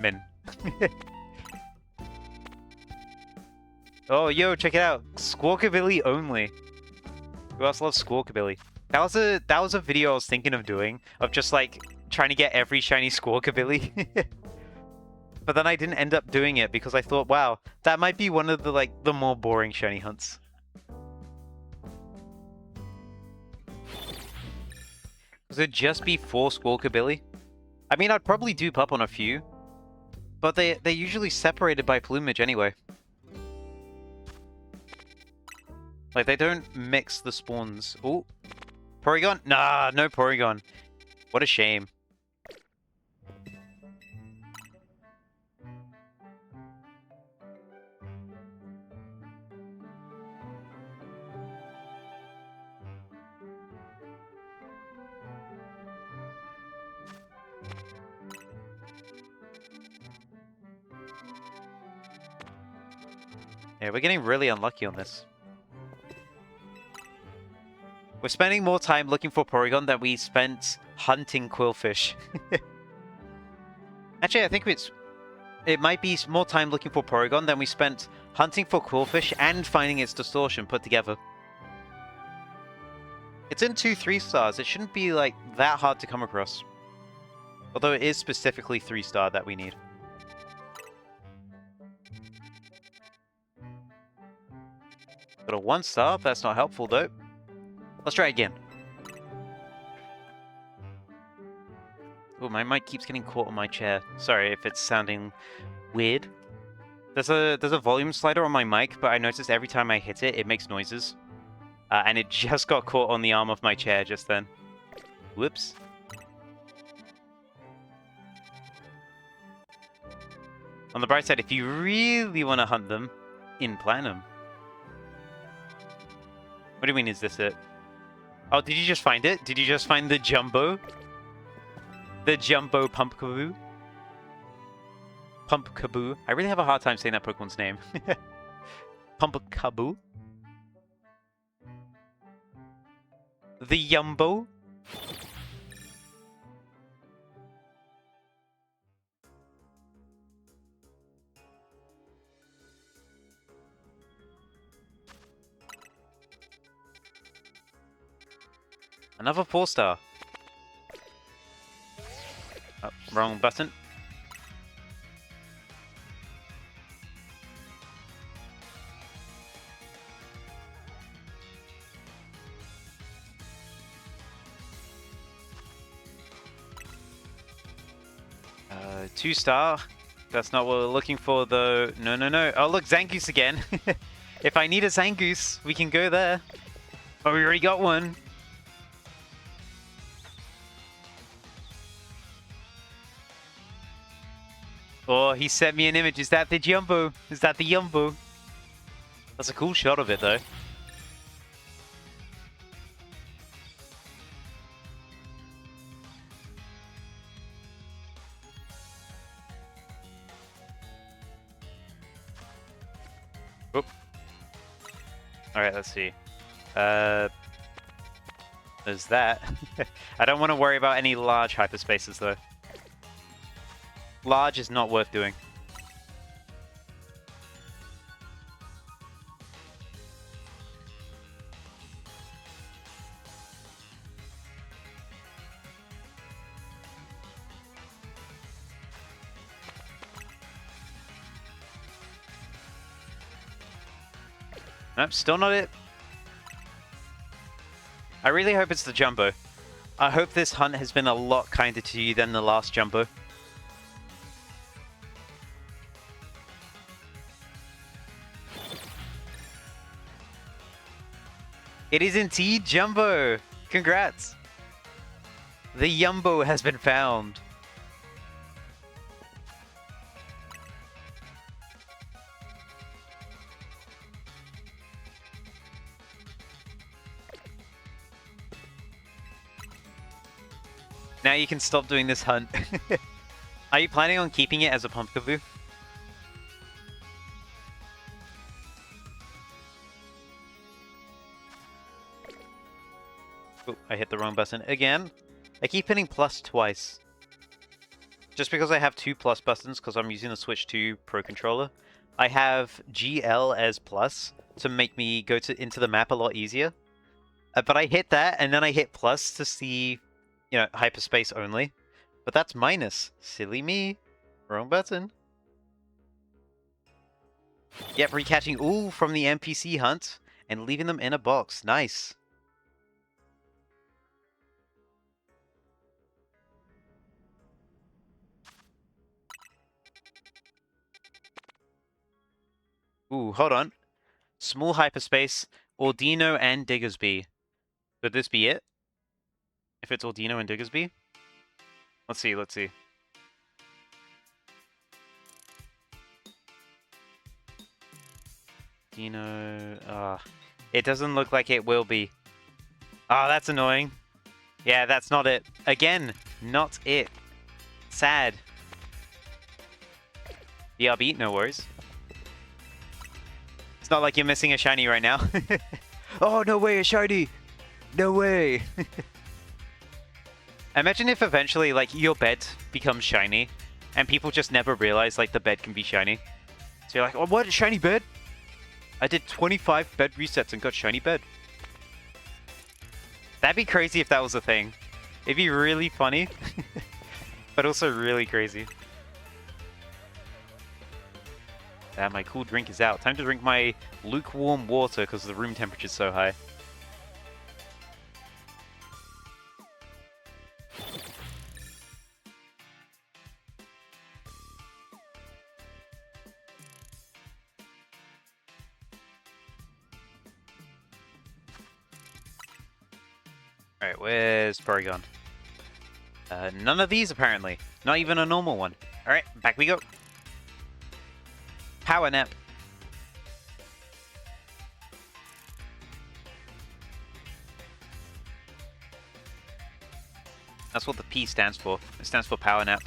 Min. Oh, yo, check it out. Squawkabilly only. Who else loves Squawkabilly? That was a video I was thinking of doing, of just like trying to get every shiny Squawkabilly. But then I didn't end up doing it because I thought, wow, that might be one of the more boring shiny hunts. Would it just be 4 Squawkabilly? I mean, I'd probably dupe up on a few, but they're usually separated by plumage anyway. Like, they don't mix the spawns. Ooh. Porygon? Nah, no Porygon. What a shame. Yeah, we're getting really unlucky on this. We're spending more time looking for Porygon than we spent hunting Quillfish. Actually, I think it might be more time looking for Porygon than we spent hunting for Quillfish and finding its distortion put together. It's in 2 3-stars. It shouldn't be like that hard to come across. Although it is specifically 3-star that we need. Got a 1-star. That's not helpful though. Let's try again. Oh, my mic keeps getting caught on my chair. Sorry if it's sounding weird. There's a volume slider on my mic, but I noticed every time I hit it, it makes noises. And it just got caught on the arm of my chair just then. Whoops. On the bright side, if you really want to hunt them, in Platinum. What do you mean, is this it? Oh, did you just find it? Did you just find the Jumbo? The Jumbo Pumpkaboo? Pumpkaboo. I really have a hard time saying that Pokemon's name. Pumpkaboo? The Yumbo? Another 4-star. Oh, wrong button. Uh, 2-star. That's not what we're looking for, though. No, no, no. Oh, look, Zangoose again. If I need a Zangoose, we can go there. Oh, we already got one. Oh, he sent me an image. Is that the Jumbo? Is that the Yumbo? That's a cool shot of it, though. Oop. Alright, let's see. There's that. I don't want to worry about any large hyperspaces, though. Large is not worth doing. Nope, still not it. I really hope it's the Jumbo. I hope this hunt has been a lot kinder to you than the last Jumbo. It is indeed Jumbo! Congrats! The Yumbo has been found. Now you can stop doing this hunt. Are you planning on keeping it as a Pumpkaboo? Oh, I hit the wrong button again. I keep hitting plus twice. Just because I have 2 plus buttons, because I'm using the Switch 2 Pro Controller. I have GL as plus to make me go into the map a lot easier. But I hit that, and then I hit plus to see, you know, hyperspace only. But that's minus. Silly me. Wrong button. Yep, recatching all from the NPC hunt and leaving them in a box. Nice. Ooh, hold on. Small hyperspace, Ordino and Diggersby. Could this be it? If it's Ordino and Diggersby? Let's see, let's see. Ordino... it doesn't look like it will be. Oh, that's annoying. Yeah, that's not it. Again, not it. Sad. BRB, no worries. It's not like you're missing a shiny right now. Oh, no way, a shiny! No way! Imagine if eventually, like, your bed becomes shiny, and people just never realize, like, the bed can be shiny. So you're like, oh, what? Shiny bed? I did 25 bed resets and got shiny bed. That'd be crazy if that was a thing. It'd be really funny, but also really crazy. My cool drink is out. Time to drink my lukewarm water because the room temperature's so high. Alright, where's Porygon? None of these apparently. Not even a normal one. Alright, back we go. Power nap. That's what the P stands for. It stands for power nap.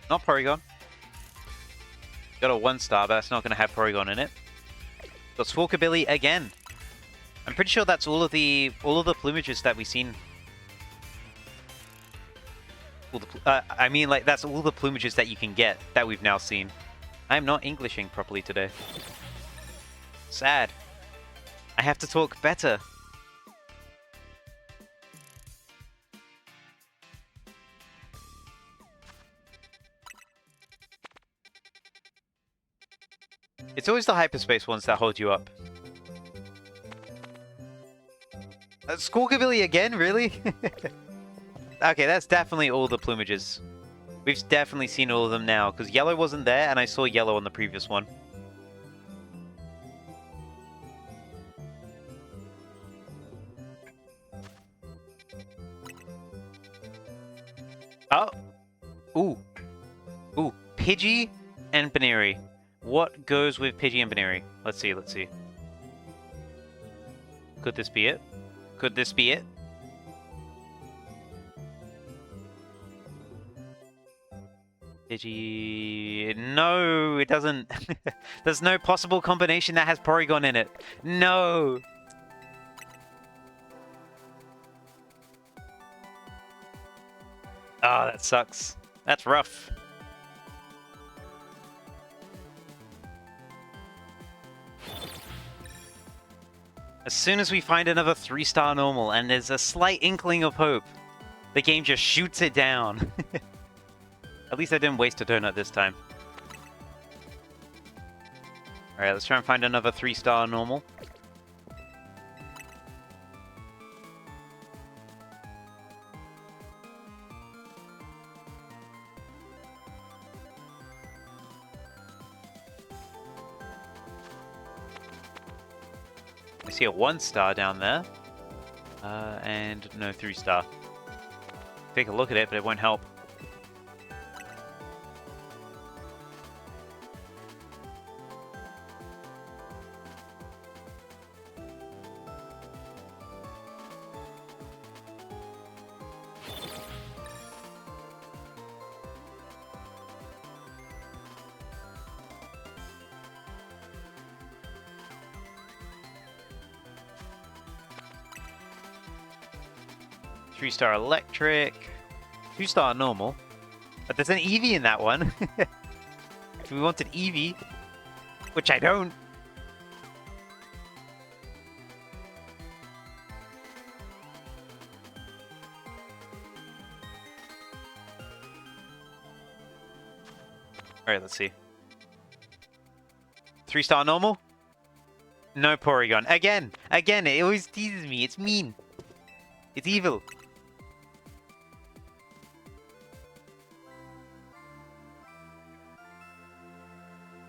Not Porygon. Got a 1-star, but that's not going to have Porygon in it. Got Squawkabilly again. I'm pretty sure that's all of the plumages that we've seen. I mean, like, that's all the plumages that you can get that we've now seen. I'm not Englishing properly today. Sad. I have to talk better. It's always the hyperspace ones that hold you up. Squawkabilly again? Really? Okay, that's definitely all the plumages. We've definitely seen all of them now, because yellow wasn't there, and I saw yellow on the previous one. Oh! Ooh. Ooh, Pidgey and Baneri. What goes with Pidgey and Baneri? Let's see, let's see. Could this be it? Could this be it? Pidgey... No, it doesn't. There's no possible combination that has Porygon in it. No! Oh, that sucks. That's rough. As soon as we find another 3-star normal and there's a slight inkling of hope, the game just shoots it down. At least I didn't waste a donut this time. Alright, let's try and find another 3-star normal. I see a 1-star down there. And no 3-star. Take a look at it, but it won't help. Three-star electric, 2-star normal, but there's an Eevee in that one. If we wanted Eevee, which I don't. Alright, let's see. 3-star normal? No Porygon. Again! Again, it always teases me. It's mean. It's evil.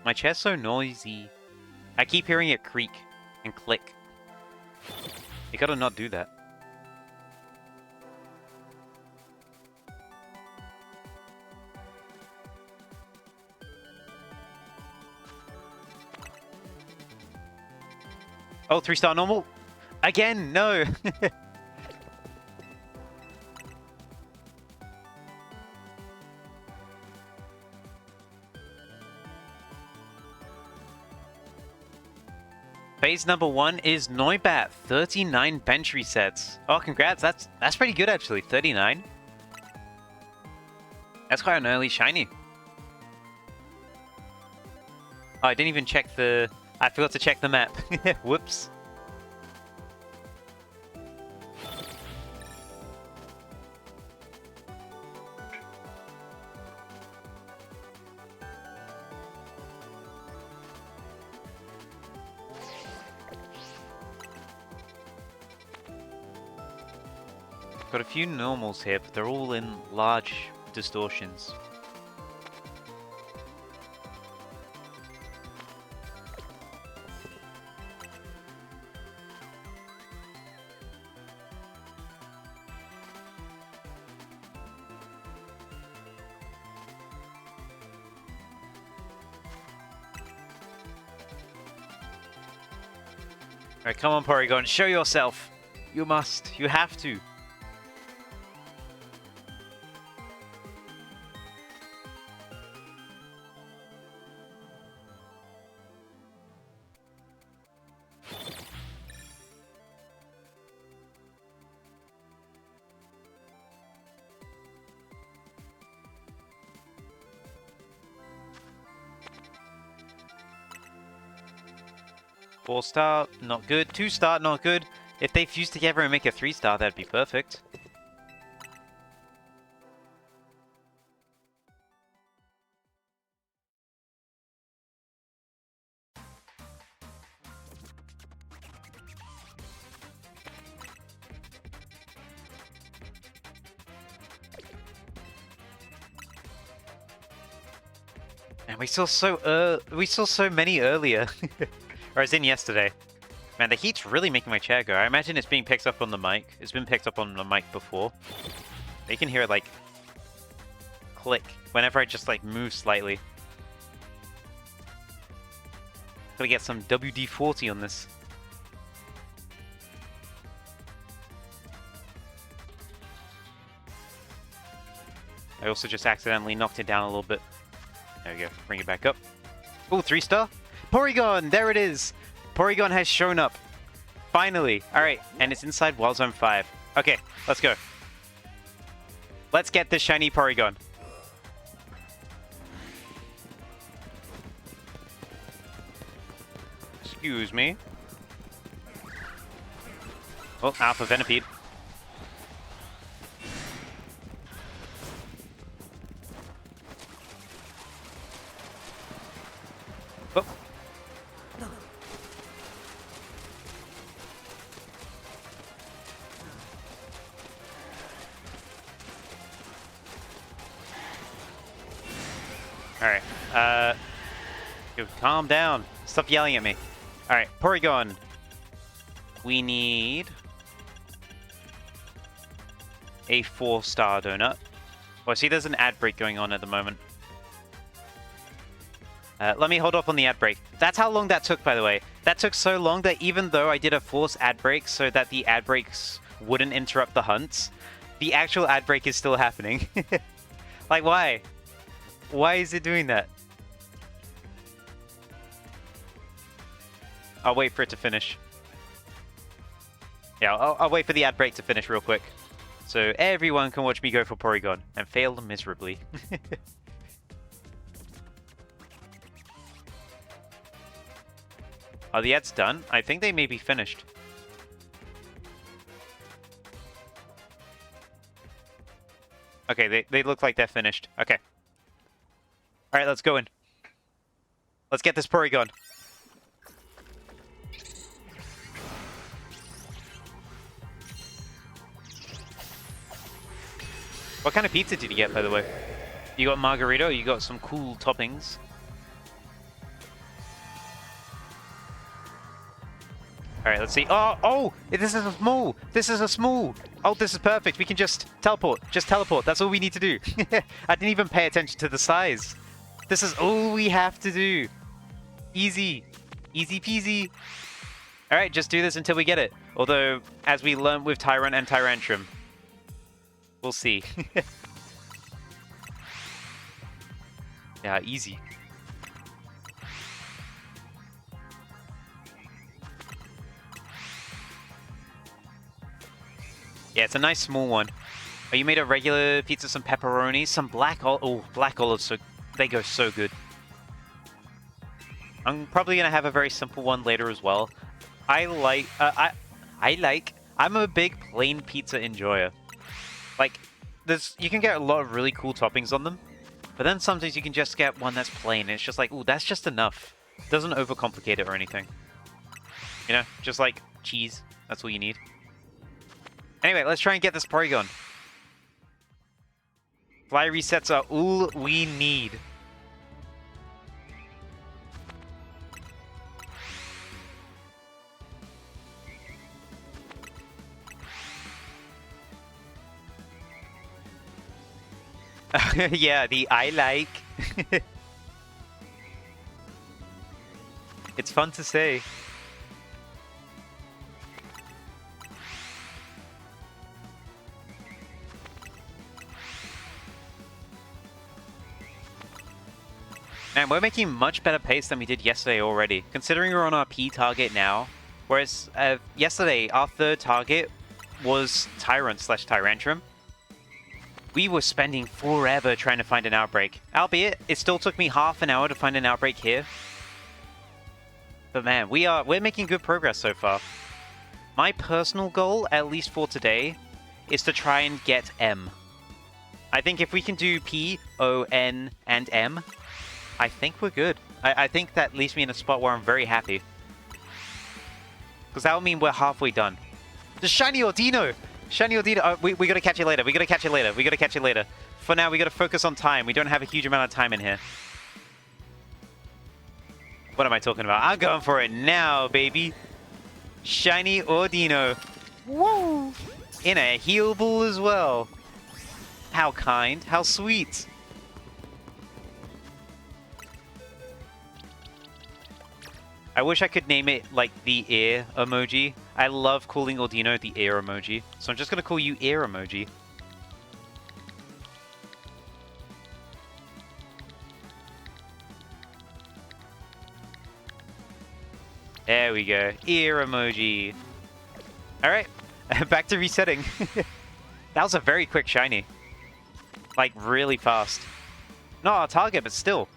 My chair's so noisy. I keep hearing it creak and click. You gotta not do that. Oh, 3-star normal? Again, no! Phase number 1 is Noibat, 39 bench resets. Oh, congrats, that's pretty good actually, 39. That's quite an early shiny. Oh, I didn't even check the... I forgot to check the map. Whoops. Got a few normals here, but they're all in large distortions. Alright, come on, Porygon, show yourself! You must, you have to. Four-star, not good. 2-star, not good. If they fuse together and make a 3-star, that'd be perfect. And we saw so many earlier. Or as in yesterday. Man, the heat's really making my chair go. I imagine it's being picked up on the mic. It's been picked up on the mic before. You can hear it, like, click whenever I just, like, move slightly. Gotta get some WD-40 on this. I also just accidentally knocked it down a little bit. There we go. Bring it back up. Oh, 3-star? Porygon! There it is! Porygon has shown up. Finally. Alright, and it's inside Wild Zone 5. Okay, let's go. Let's get this shiny Porygon. Excuse me. Oh, Alpha Venipede. Oh. Alright, calm down. Stop yelling at me. Alright, Porygon. We need a 4-star donut. Oh, I see there's an ad break going on at the moment. Let me hold off on the ad break. That's how long that took, by the way. That took so long that even though I did a forced ad break so that the ad breaks wouldn't interrupt the hunts, the actual ad break is still happening. Like, why? Why is it doing that? I'll wait for it to finish. Yeah, I'll wait for the ad break to finish real quick. So everyone can watch me go for Porygon and fail miserably. Are the ads done? I think they may be finished. Okay, they look like they're finished. Okay. Alright, let's go in. Let's get this Porygon. What kind of pizza did you get, by the way? You got margarita, or you got some cool toppings? Alright, let's see. Oh! This is a small! This is a small! Oh, this is perfect. We can just teleport. Just teleport. That's all we need to do. I didn't even pay attention to the size. This is all we have to do. Easy. Easy peasy. Alright, just do this until we get it. Although, as we learned with Tyrant and Tyrantrum, we'll see. Yeah, easy. Yeah, it's a nice small one. Oh, you made a regular pizza, some pepperoni, some black olive. Oh, black olives, so they go so good. I'm probably gonna have a very simple one later as well. I'm a big plain pizza enjoyer. Like, you can get a lot of really cool toppings on them, but then sometimes you can just get one that's plain, and it's just like, ooh, that's just enough. Doesn't overcomplicate it or anything. You know, just like cheese. That's all you need. Anyway, let's try and get this Porygon. Fly resets are all we need. Yeah, the I like. It's fun to say. Man, we're making much better pace than we did yesterday already, considering we're on our P target now. Whereas yesterday, our third target was Tyrant/Tyrantrum. We were spending forever trying to find an outbreak. Albeit, it still took me half an hour to find an outbreak here. But man, we're making good progress so far. My personal goal, at least for today, is to try and get M. I think if we can do P, O, N, and M, I think we're good. I think that leaves me in a spot where I'm very happy. Because that would mean we're halfway done. The shiny Ordino! Shiny Ordino! We gotta catch it later. We gotta catch it later. We gotta catch it later. For now, we gotta focus on time. We don't have a huge amount of time in here. What am I talking about? I'm going for it now, baby! Shiny Ordino. Woo! In a heal ball as well. How kind. How sweet. I wish I could name it, like, the ear emoji. I love calling Ordino the ear emoji. So I'm just going to call you ear emoji. There we go. Ear emoji. Alright. Back to resetting. That was a very quick shiny. Like, really fast. Not our target, but still.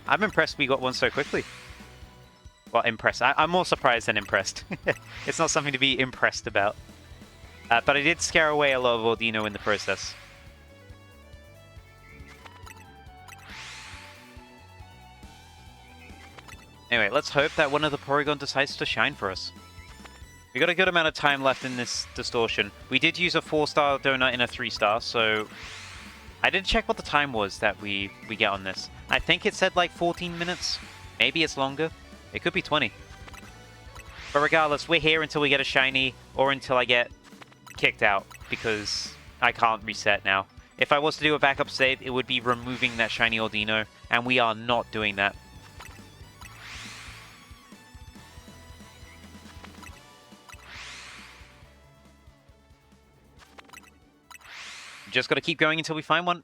I'm impressed we got one so quickly. Well, impressed. I'm more surprised than impressed. It's not something to be impressed about. But I did scare away a lot of Ordino in the process. Anyway, let's hope that one of the Porygon decides to shine for us. We got a good amount of time left in this distortion. We did use a 4-star donut in a 3-star, so I did check what the time was that we get on this. I think it said like 14 minutes. Maybe it's longer. It could be 20. But regardless, we're here until we get a shiny or until I get kicked out because I can't reset now. If I was to do a backup save, it would be removing that shiny Ordino, and we are not doing that. Just gotta keep going until we find one.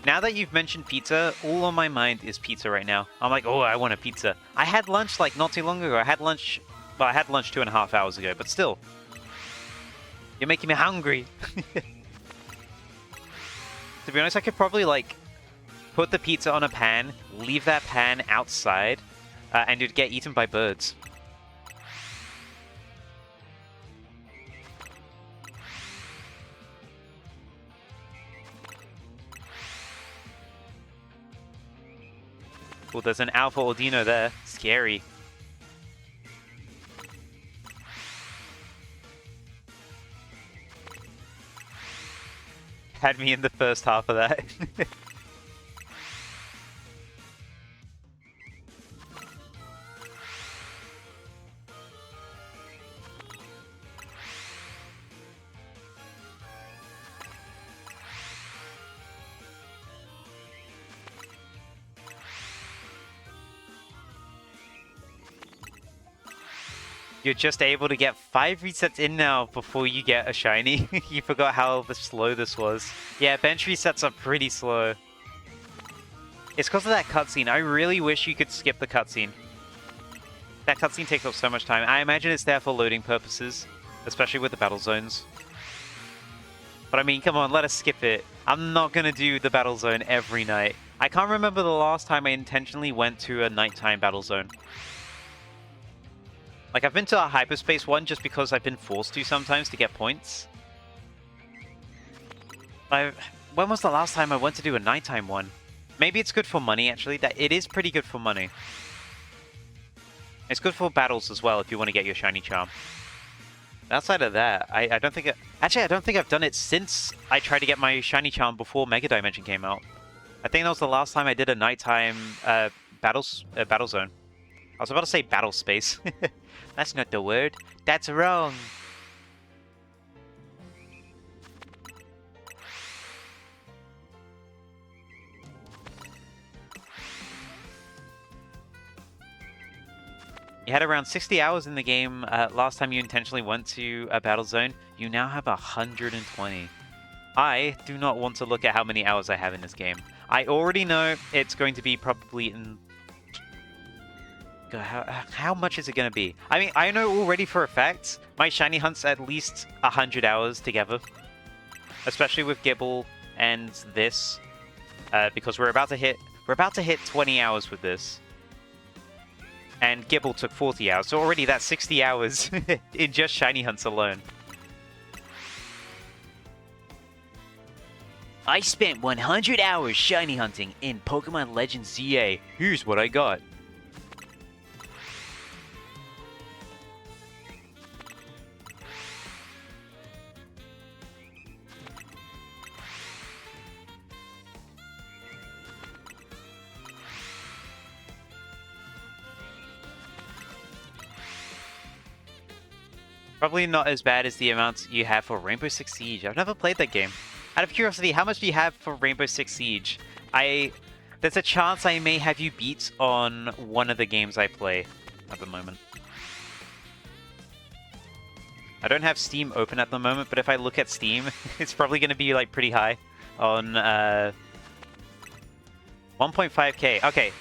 Now that you've mentioned pizza, all on my mind is pizza right now. I'm like, oh, I want a pizza. I had lunch like not too long ago. I had lunch 2.5 hours ago, but still. You're making me hungry. To be honest, I could probably like put the pizza on a pan, leave that pan outside, and it'd get eaten by birds. Oh, there's an Alpha Ordino there. Scary. Had me in the first half of that. You're just able to get 5 resets in now before you get a shiny. You forgot how slow this was. Yeah, bench resets are pretty slow. It's because of that cutscene. I really wish you could skip the cutscene. That cutscene takes up so much time. I imagine it's there for loading purposes, especially with the battle zones. But I mean, come on, let us skip it. I'm not going to do the battle zone every night. I can't remember the last time I intentionally went to a nighttime battle zone. Like, I've been to a hyperspace one just because I've been forced to sometimes to get points. When was the last time I went to do a nighttime one? Maybe it's good for money, actually. It is pretty good for money. It's good for battles as well if you want to get your shiny charm. Outside of that, I don't think... Actually, I don't think I've done it since I tried to get my shiny charm before Mega Dimension came out. I think that was the last time I did a nighttime battle zone. I was about to say battle space. That's not the word. That's wrong. You had around 60 hours in the game last time you intentionally went to a battle zone. You now have 120. I do not want to look at how many hours I have in this game. I already know it's going to be probably in... God, how much is it going to be? I mean, I know already for a fact my shiny hunt's at least 100 hours together. Especially with Gibble and this. Because we're about to hit 20 hours with this. And Gibble took 40 hours, so already that's 60 hours in just shiny hunts alone. I spent 100 hours shiny hunting in Pokemon Legends ZA. Here's what I got. Probably not as bad as the amounts you have for Rainbow Six Siege. I've never played that game. Out of curiosity, how much do you have for Rainbow Six Siege? There's a chance I may have you beat on one of the games I play at the moment. I don't have Steam open at the moment, but if I look at Steam, it's probably going to be like pretty high on 1.5k. Okay.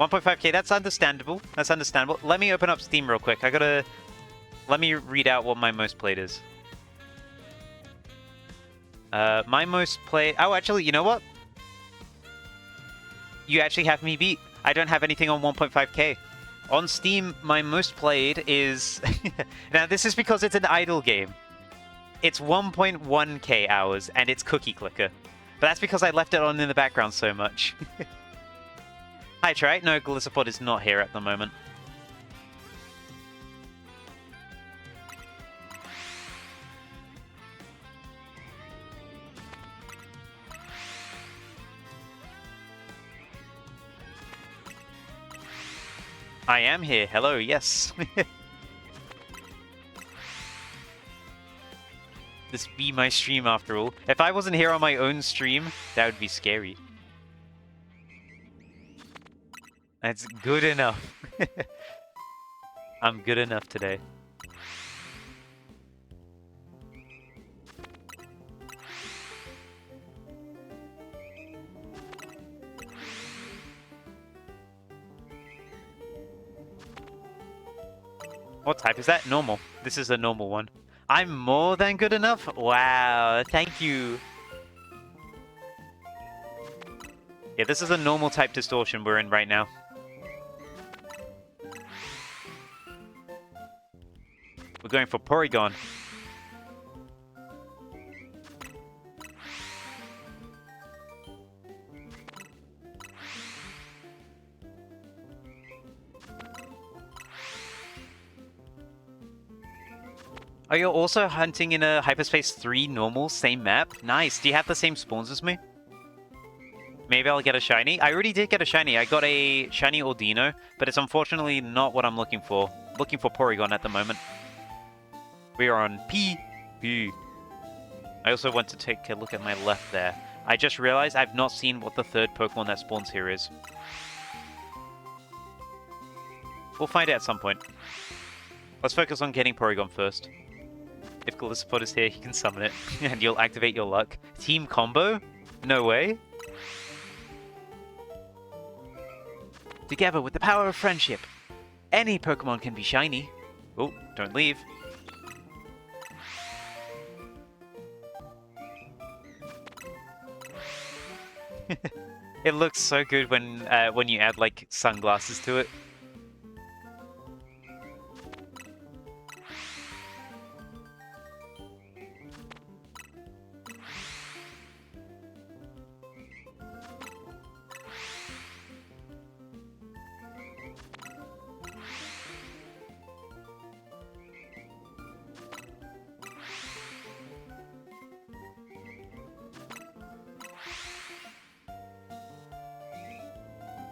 1.5k, that's understandable. That's understandable. Let me open up Steam real quick. Let me read out what my most played is. My most played... Oh, actually, you know what? You actually have me beat. I don't have anything on 1.5k. On Steam, my most played is... Now, this is because it's an idle game. It's 1.1k hours, and it's Cookie Clicker. But that's because I left it on in the background so much. Hi, Trite. No, Glisopod is not here at the moment. I am here. Hello, yes. This be my stream after all. If I wasn't here on my own stream, that would be scary. That's good enough. I'm good enough today. What type is that? Normal. This is a normal one. I'm more than good enough? Wow, thank you. Yeah, this is a normal type distortion we're in right now. We're going for Porygon. Oh, you're also hunting in a Hyperspace 3 normal, same map? Nice. Do you have the same spawns as me? Maybe I'll get a shiny. I already did get a shiny. I got a shiny Ordino, but it's unfortunately not what I'm looking for. Looking for Porygon at the moment. We are on P. I also want to take a look at my left there. I just realized I've not seen what the third Pokemon that spawns here is. We'll find out at some point. Let's focus on getting Porygon first. If Galissapod is here, he can summon it, and you'll activate your luck. Team combo? No way. Together with the power of friendship, any Pokemon can be shiny. Oh, don't leave. It looks so good when you add like sunglasses to it.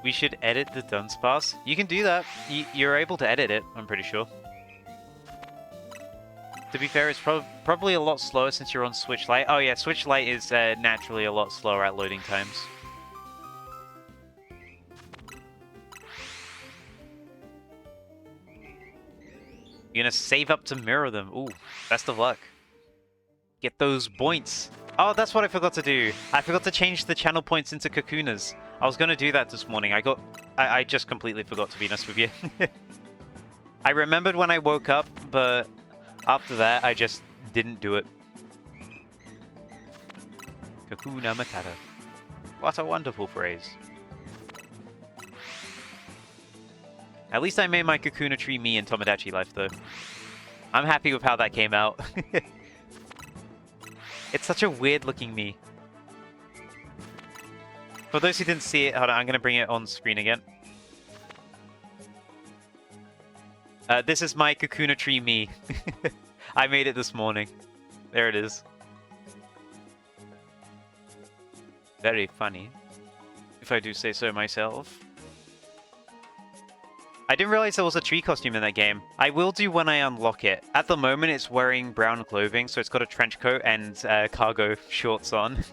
We should edit the Dunsparce. You can do that. You're able to edit it, I'm pretty sure. To be fair, it's probably a lot slower since you're on Switch Lite. Oh yeah, Switch Lite is naturally a lot slower at loading times. You're gonna save up to mirror them. Ooh, best of luck. Get those points. Oh, that's what I forgot to do. I forgot to change the channel points into Kakunas. I was gonna do that this morning. I just completely forgot, to be honest with you. I remembered when I woke up, but after that, I just didn't do it. Kakuna Matata. What a wonderful phrase. At least I made my Kakuna tree me in Tomodachi Life, though. I'm happy with how that came out. It's such a weird-looking me. For those who didn't see it, hold on, I'm going to bring it on screen again. This is my Kakuna tree me. I made it this morning. There it is. Very funny, if I do say so myself. I didn't realize there was a tree costume in that game. I will do when I unlock it. At the moment, it's wearing brown clothing, so it's got a trench coat and cargo shorts on.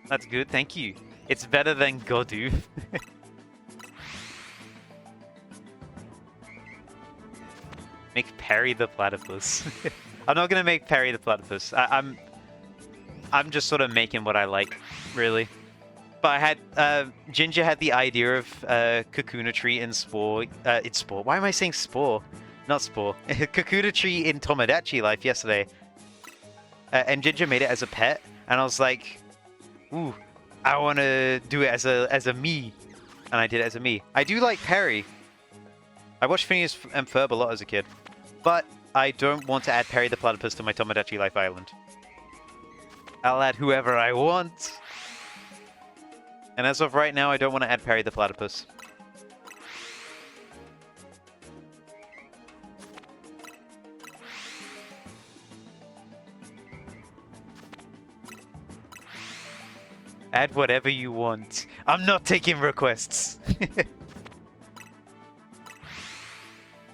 That's good, thank you. It's better than Godu. Make Perry the platypus. I'm not gonna make Perry the platypus. I'm just sort of making what I like, really. But I had Ginger had the idea of Kakuna tree in Spore. It's Spore. Why am I saying Spore? Not Spore. Kakuna tree in Tomodachi Life yesterday. And Ginger made it as a pet, and I was like, ooh, I want to do it as a me, and I did it as a me. I do like Perry. I watched Phineas and Ferb a lot as a kid, but I don't want to add Perry the platypus to my Tomodachi Life island. I'll add whoever I want. And as of right now, I don't want to add Perry the platypus. Add whatever you want. I'm not taking requests.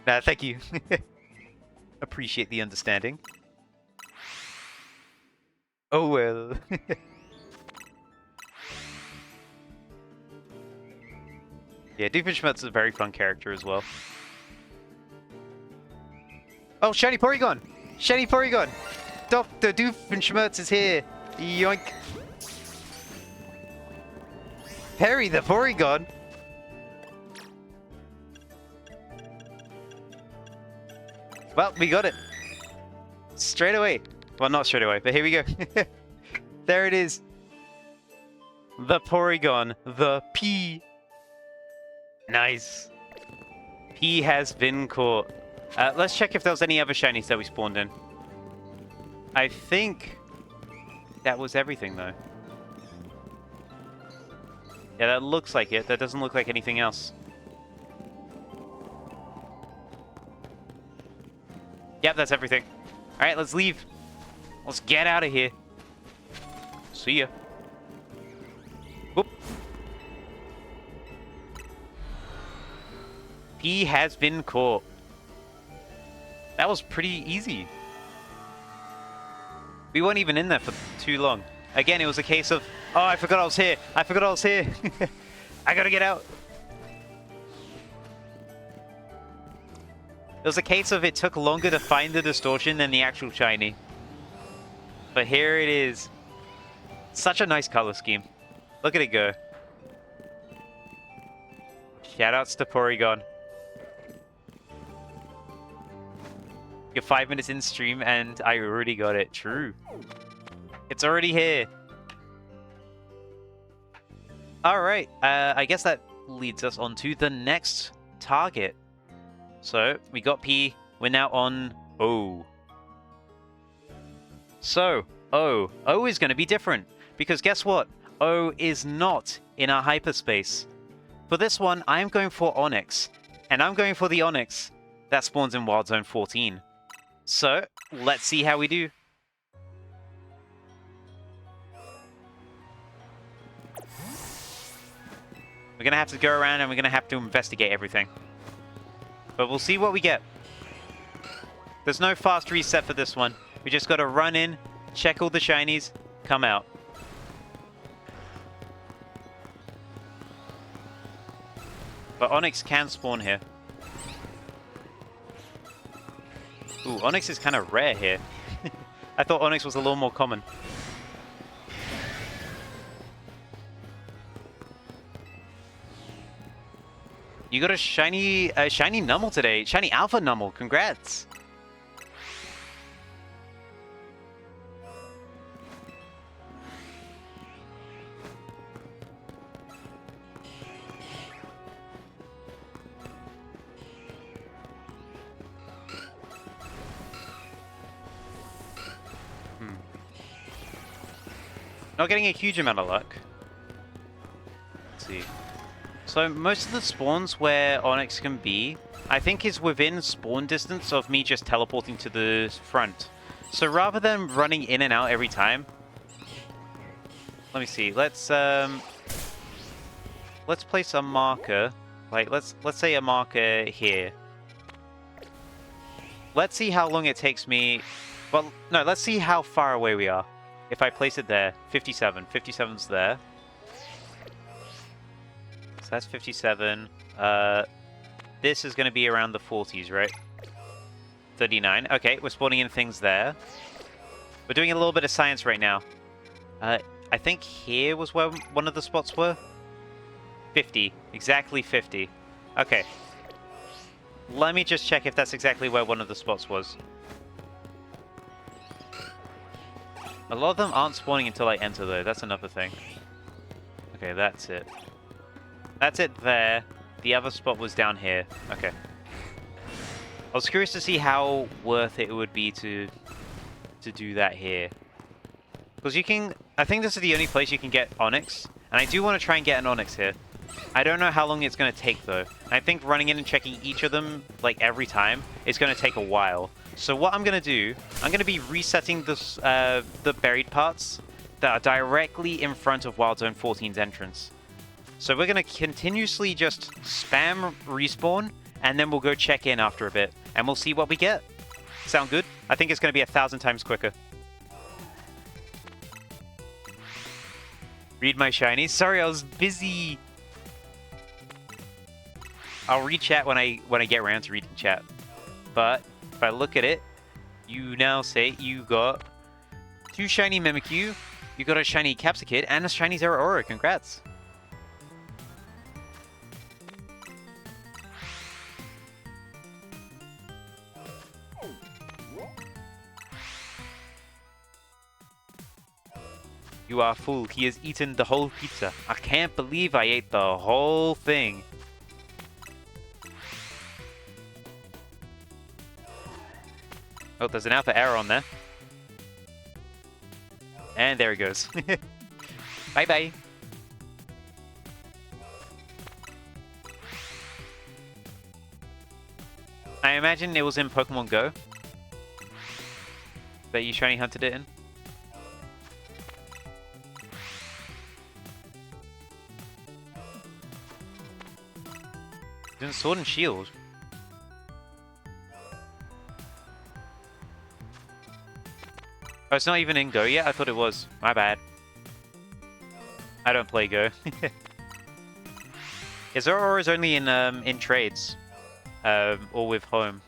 Nah, thank you. Appreciate the understanding. Oh well. Yeah, Doofenshmirtz is a very fun character as well. Oh, Shiny Porygon! Shiny Porygon! Dr. Doofenshmirtz is here! Yoink! Perry the Porygon. Well, we got it. Straight away. Well, not straight away, but here we go. There it is. The Porygon. The P. Nice. P has been caught. Let's check if there was any other shinies that we spawned in. I think that was everything, though. Yeah, that looks like it. That doesn't look like anything else. Yep, that's everything. Alright, let's leave. Let's get out of here. See ya. Whoop. He has been caught. That was pretty easy. We weren't even in there for too long. Again, it was a case of, oh, I forgot I was here. I forgot I was here. I gotta get out. It was a case of it took longer to find the distortion than the actual shiny. But here it is. Such a nice color scheme. Look at it go. Shoutouts to Porygon. You're 5 minutes in stream and I already got it. True. It's already here. Alright, I guess that leads us on to the next target. So, we got P. We're now on O. So, O. O is going to be different. Because guess what? O is not in our hyperspace. For this one, I'm going for Onix. And I'm going for the Onix that spawns in Wild Zone 14. So, let's see how we do. We're going to have to go around and we're going to have to investigate everything. But we'll see what we get. There's no fast reset for this one. We just got to run in, check all the shinies, come out. But Onix can spawn here. Ooh, Onix is kind of rare here. I thought Onix was a little more common. You got a shiny Numel today. Shiny Alpha Numel. Congrats. Not getting a huge amount of luck. Let's see. So most of the spawns where Onix can be, I think is within spawn distance of me just teleporting to the front. So rather than running in and out every time, let me see. Let's place a marker. Like let's say a marker here. Let's see how long it takes me. Well, no, let's see how far away we are. If I place it there, 57. 57's there. So that's 57. This is going to be around the 40s, right? 39. Okay, we're spawning in things there. We're doing a little bit of science right now. I think here was where one of the spots were. 50. Exactly 50. Okay. Let me just check if that's exactly where one of the spots was. A lot of them aren't spawning until I enter, though. That's another thing. Okay, that's it. That's it there. The other spot was down here. Okay. I was curious to see how worth it would be to do that here. Because you can... I think this is the only place you can get Onix. And I do want to try and get an Onix here. I don't know how long it's going to take, though. I think running in and checking each of them, like, every time, is going to take a while. So what I'm going to do, I'm going to be resetting this, the buried parts that are directly in front of Wild Zone 14's entrance. So we're going to continuously just spam respawn, and then we'll go check in after a bit, and we'll see what we get. Sound good? I think it's going to be 1,000 times quicker. Read my shinies. Sorry, I was busy. I'll read chat when I get around to reading chat. But if I look at it, you now say you got 2 shiny Mimikyu, you got a shiny Capsicid, and a shiny Zeraora. Congrats. You are full. He has eaten the whole pizza. I can't believe I ate the whole thing. Oh, there's an alpha error on there. And there he goes. Bye-bye. I imagine it was in Pokemon Go that you shiny hunted it in. It's in Sword and Shield. Oh, it's not even in Go yet? I thought it was. My bad. I don't play Go. Is Zeraora is only in trades, or with home.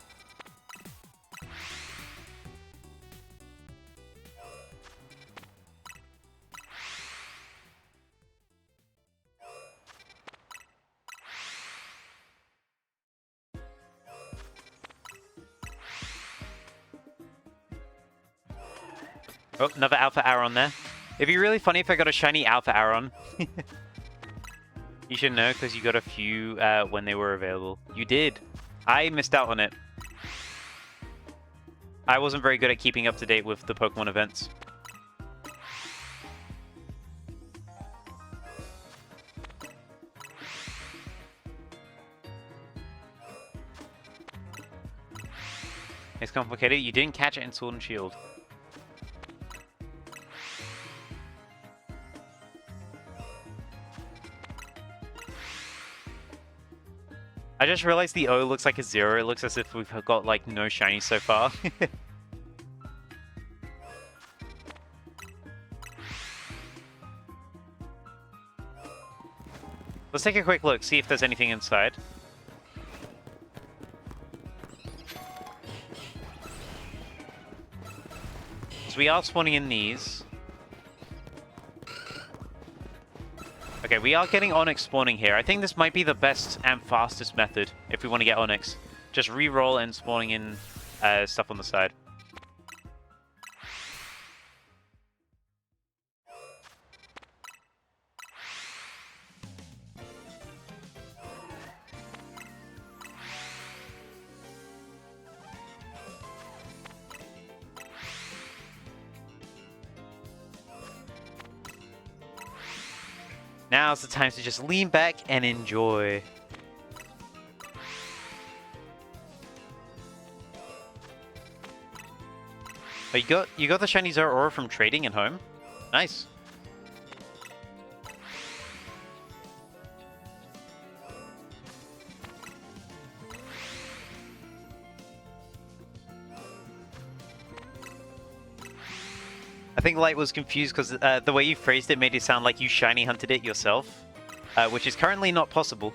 Oh, another Alpha Aron there. It'd be really funny if I got a shiny Alpha Aron. You should know, because you got a few when they were available. You did. I missed out on it. I wasn't very good at keeping up to date with the Pokemon events. It's complicated. You didn't catch it in Sword and Shield. I just realized the O looks like a 0. It looks as if we've got, like, no shinies so far. Let's take a quick look, see if there's anything inside. So we are spawning in these. Okay, we are getting Onyx spawning here. I think this might be the best and fastest method if we want to get Onyx. Just re-roll and spawning in stuff on the side. Now's the time to just lean back and enjoy. Oh, you got the shiny Zeraora from trading at home? Nice. I think Light was confused because the way you phrased it made it sound like you shiny hunted it yourself, which is currently not possible.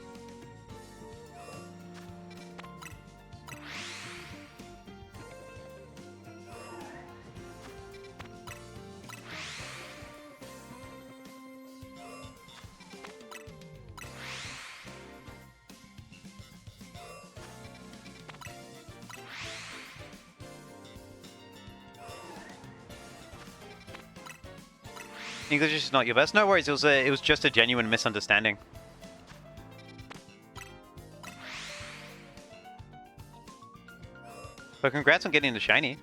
English is not your best. No worries. It was just a genuine misunderstanding. But congrats on getting the shiny.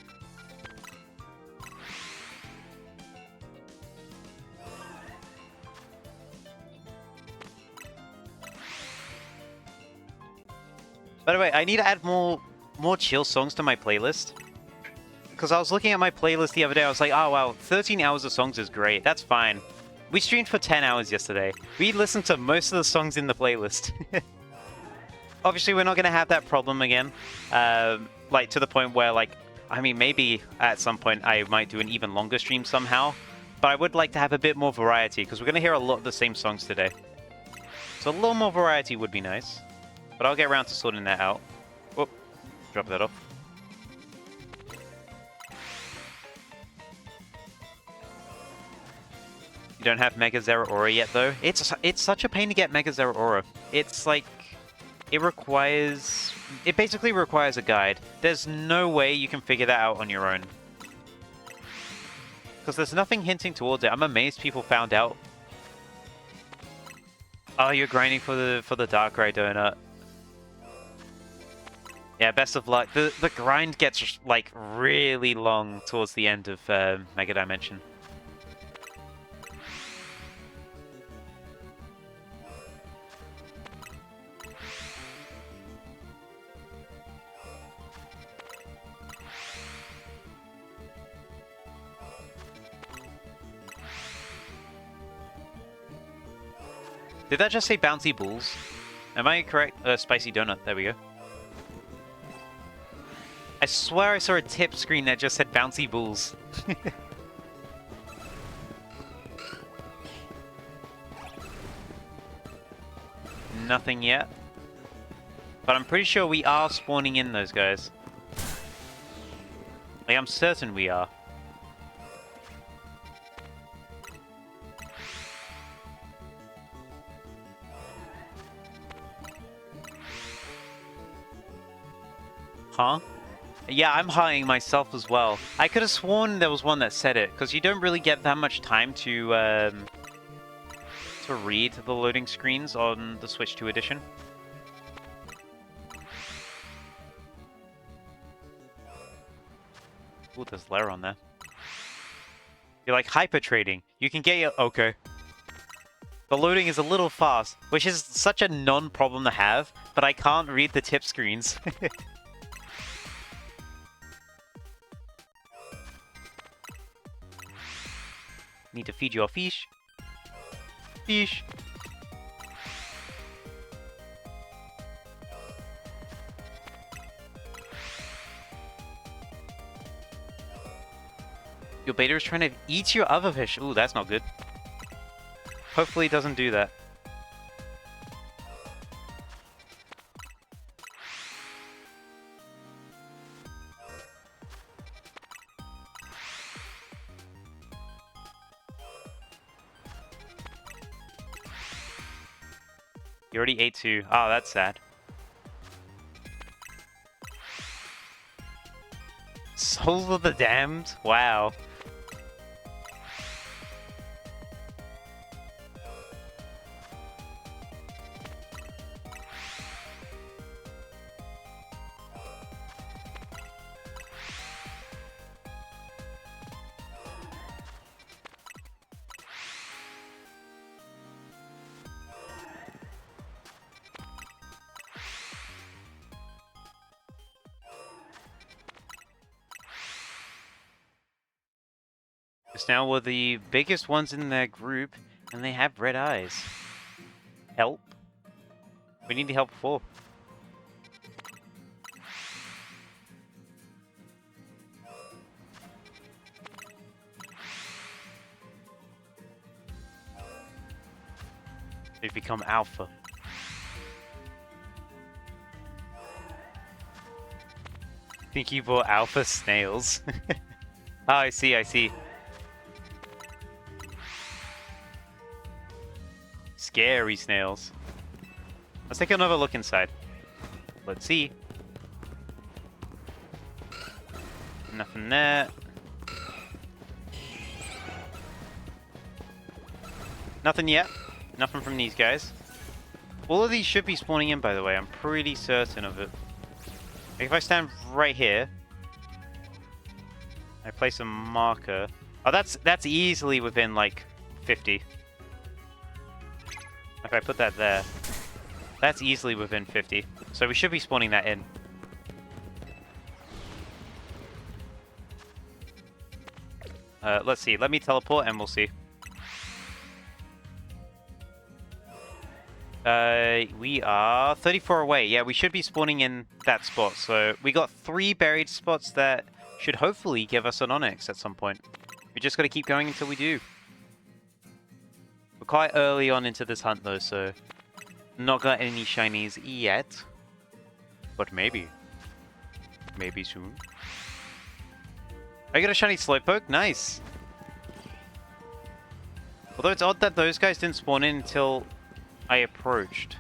By the way, I need to add more chill songs to my playlist. Because I was looking at my playlist the other day, I was like, oh wow, 13 hours of songs is great, that's fine. We streamed for 10 hours yesterday. We listened to most of the songs in the playlist. Obviously, we're not going to have that problem again. Like, to the point where, like, I mean, maybe at some point I might do an even longer stream somehow. But I would like to have a bit more variety, because we're going to hear a lot of the same songs today. So a little more variety would be nice. But I'll get around to sorting that out. Whoop, drop that off. You don't have Mega Zeraora yet, though. It's such a pain to get Mega Zeraora. It's like, it requires it basically requires a guide. There's no way you can figure that out on your own. Because there's nothing hinting towards it. I'm amazed people found out. Oh, you're grinding for the Darkrai donut. Yeah, best of luck. The grind gets like really long towards the end of Mega Dimension. Did that just say bouncy balls? Am I correct? Spicy donut. There we go. I swear I saw a tip screen that just said bouncy balls. Nothing yet. But I'm pretty sure we are spawning in those guys. Like, I'm certain we are. Huh? Yeah, I'm hiding myself as well. I could have sworn there was one that said it, because you don't really get that much time to read the loading screens on the Switch 2 edition. Ooh, there's Lair on there. You're like hyper trading. You can get your... Okay. The loading is a little fast, which is such a non-problem to have, but I can't read the tip screens. Need to feed your fish. Fish. Your beta is trying to eat your other fish. Ooh, that's not good. Hopefully it doesn't do that. You already ate two. Oh, that's sad. Soul of the Damned? Wow. Now we're the biggest ones in their group, and they have red eyes. Help? We need the help before. They've become alpha. Think you bought alpha snails? Oh, I see, I see. Scary snails. Let's take another look inside. Let's see. Nothing there. Nothing yet. Nothing from these guys. All of these should be spawning in, by the way. I'm pretty certain of it. Like if I stand right here, I place a marker. Oh, that's easily within like 50. If I put that there, that's easily within 50. So we should be spawning that in. Let's see. Let me teleport and we'll see. We are 34 away. Yeah, we should be spawning in that spot. So we got 3 buried spots that should hopefully give us an Onyx at some point. We just got to keep going until we do. We're quite early on into this hunt though, so not got any shinies yet. But maybe. Maybe soon. I got a shiny Slowpoke. Nice. Although it's odd that those guys didn't spawn in until I approached.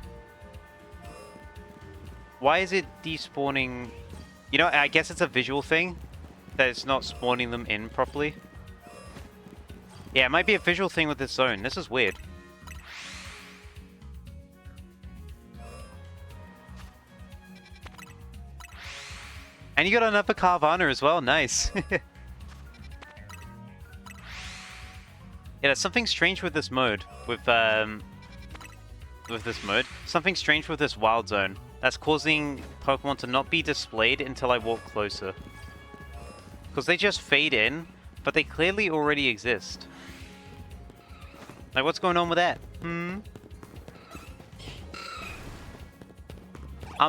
Why is it despawning? You know, I guess it's a visual thing, that it's not spawning them in properly. Yeah, it might be a visual thing with this zone. This is weird. And you got an upper Carvana as well. Nice. Yeah, there's something strange with this mode. With this mode. Something strange with this wild zone. That's causing Pokemon to not be displayed until I walk closer. Because they just fade in, but they clearly already exist. Like, what's going on with that? I'm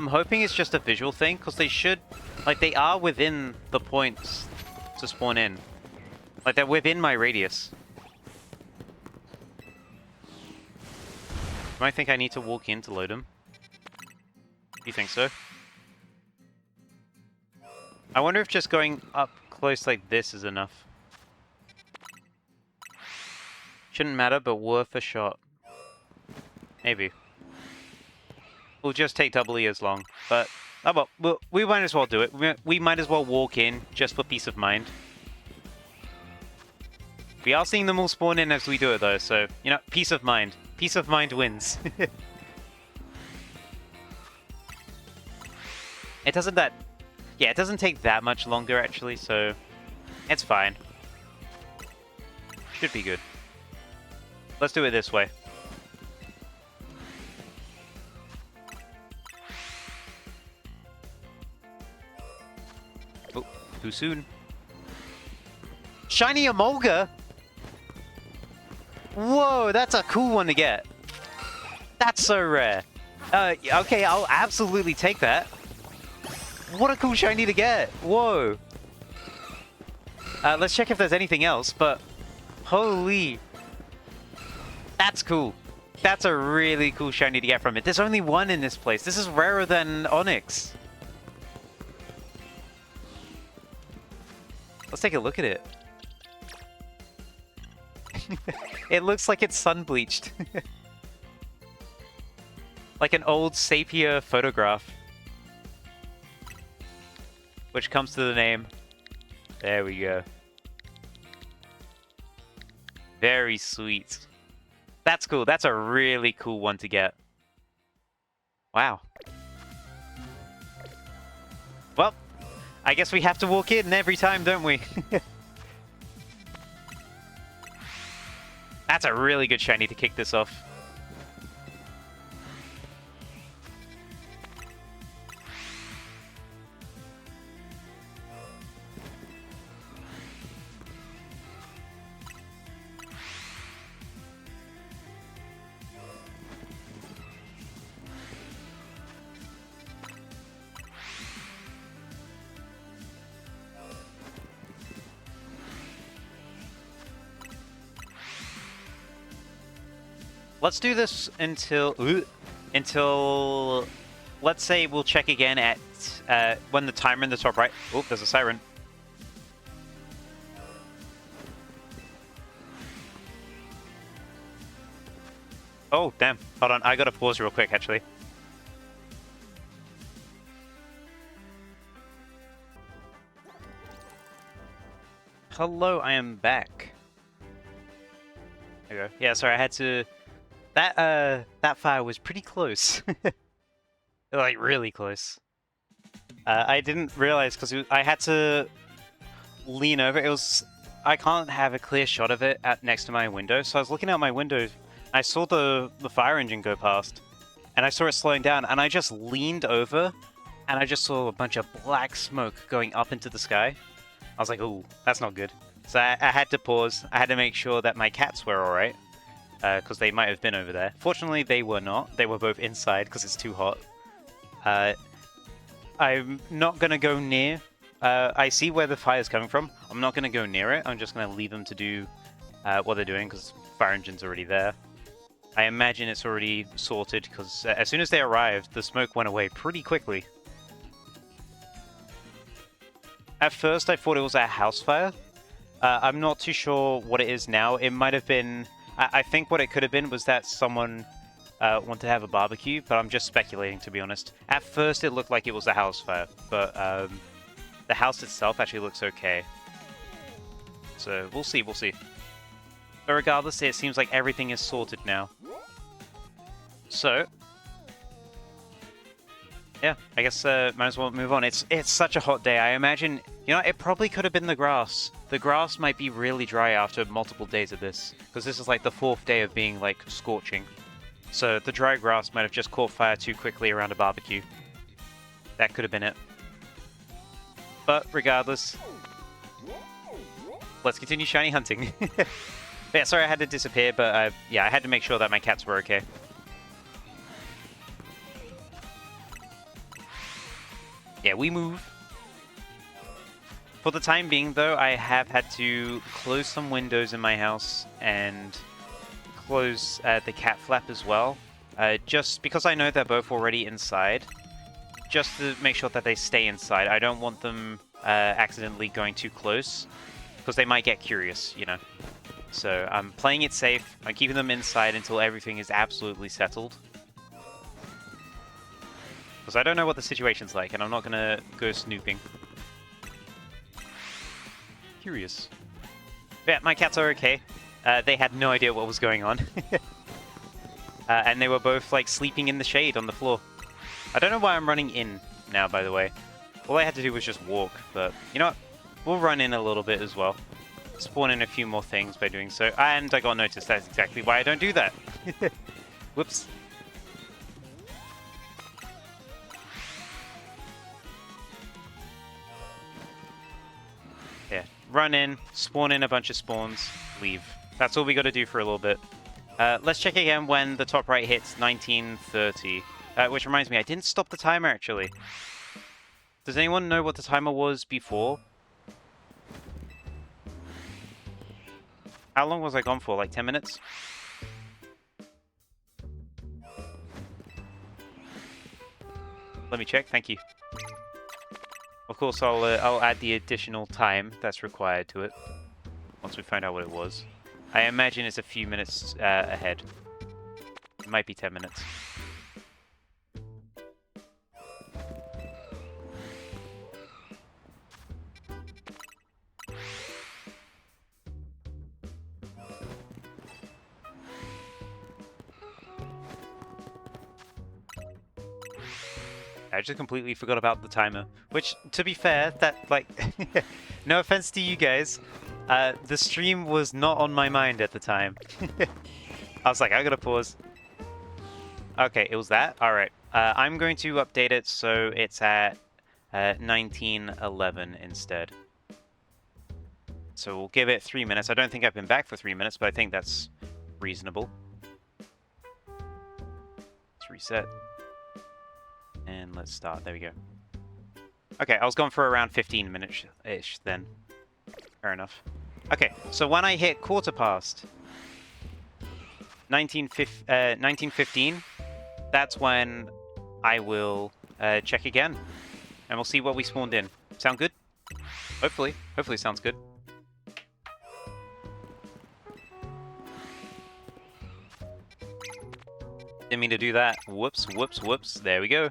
hoping it's just a visual thing, because they should... Like, they are within the points to spawn in. Like, they're within my radius. Do I think I need to walk in to load them? You think so? I wonder if just going up close like this is enough. Shouldn't matter, but worth a shot. Maybe. We'll just take doubly as long, but... Oh well, we might as well do it. We might as well walk in, just for peace of mind. We are seeing them all spawn in as we do it though, so, you know, peace of mind. Peace of mind wins. It doesn't that... Yeah, it doesn't take that much longer actually, so... It's fine. Should be good. Let's do it this way. Oh, too soon. Shiny Emolga? Whoa, that's a cool one to get. That's so rare. Okay, I'll absolutely take that. What a cool shiny to get. Whoa. Let's check if there's anything else, but... Holy... That's cool. That's a really cool shiny to get from it. There's only one in this place. This is rarer than Onyx. Let's take a look at it. It looks like it's sun-bleached. Like an old sepia photograph. Which comes to the name. There we go. Very sweet. That's cool. That's a really cool one to get. Wow. Well, I guess we have to walk in every time, don't we? That's a really good shiny to kick this off. Let's do this until let's say we'll check again at when the timer in the top right. Oh, there's a siren. Oh, damn. Hold on, I gotta pause real quick, actually. Hello, I am back. There we go. Yeah, sorry, I had to... That fire was pretty close. Like, really close. I didn't realize, because I had to lean over. It was... I can't have a clear shot of it next to my window, so I was looking out my window. I saw the fire engine go past, and I saw it slowing down, and I just leaned over, and I just saw a bunch of black smoke going up into the sky. I was like, ooh, that's not good. So I had to pause. I had to make sure that my cats were alright. Because they might have been over there. Fortunately, they were not. They were both inside because it's too hot. I'm not going to go near. I see where the fire's coming from. I'm not going to go near it. I'm just going to leave them to do what they're doing because fire engine's already there. I imagine it's already sorted because as soon as they arrived, the smoke went away pretty quickly. At first, I thought it was a house fire. I'm not too sure what it is now. It might have been... I think what it could have been was that someone want to have a barbecue, but I'm just speculating, to be honest. At first, it looked like it was a house fire, but the house itself actually looks okay. So we'll see, we'll see. But regardless, it seems like everything is sorted now. So, yeah, I guess might as well move on. It's such a hot day. I imagine, you know, it probably could have been the grass. The grass might be really dry after multiple days of this, because this is like the 4th day of being like scorching. So the dry grass might have just caught fire too quickly around a barbecue. That could have been it. But regardless, let's continue shiny hunting. Yeah, sorry I had to disappear, but yeah, I had to make sure that my cats were okay. Yeah, we move. For the time being, though, I have had to close some windows in my house and close the cat flap as well. Just because I know they're both already inside. Just to make sure that they stay inside. I don't want them accidentally going too close, because they might get curious, you know. So I'm playing it safe. I'm keeping them inside until everything is absolutely settled. Because I don't know what the situation's like, and I'm not going to go snooping. Curious. Yeah, my cats are okay. They had no idea what was going on. And they were both, like, sleeping in the shade on the floor. I don't know why I'm running in now, by the way. All I had to do was just walk, but you know what? We'll run in a little bit as well. Spawn in a few more things by doing so. And I got noticed. That's exactly why I don't do that. Whoops. Yeah, run in, spawn in a bunch of spawns, leave. That's all we got to do for a little bit. Let's check again when the top right hits 1930. Which reminds me, I didn't stop the timer, actually. Does anyone know what the timer was before? How long was I gone for? Like 10 minutes? Let me check, thank you. Of course, I'll add the additional time that's required to it once we find out what it was. I imagine it's a few minutes ahead. It might be 10 minutes. I just completely forgot about the timer. Which, to be fair, that, like, no offense to you guys, the stream was not on my mind at the time. I was like, I gotta pause. Okay, it was that? Alright. I'm going to update it so it's at 1911 instead. So we'll give it 3 minutes. I don't think I've been back for 3 minutes, but I think that's reasonable. Let's reset. And let's start. There we go. Okay, I was gone for around 15 minutes-ish then. Fair enough. Okay, so when I hit quarter past 1915, that's when I will check again. And we'll see what we spawned in. Sound good? Hopefully. Hopefully it sounds good. Didn't mean to do that. Whoops, whoops, whoops. There we go.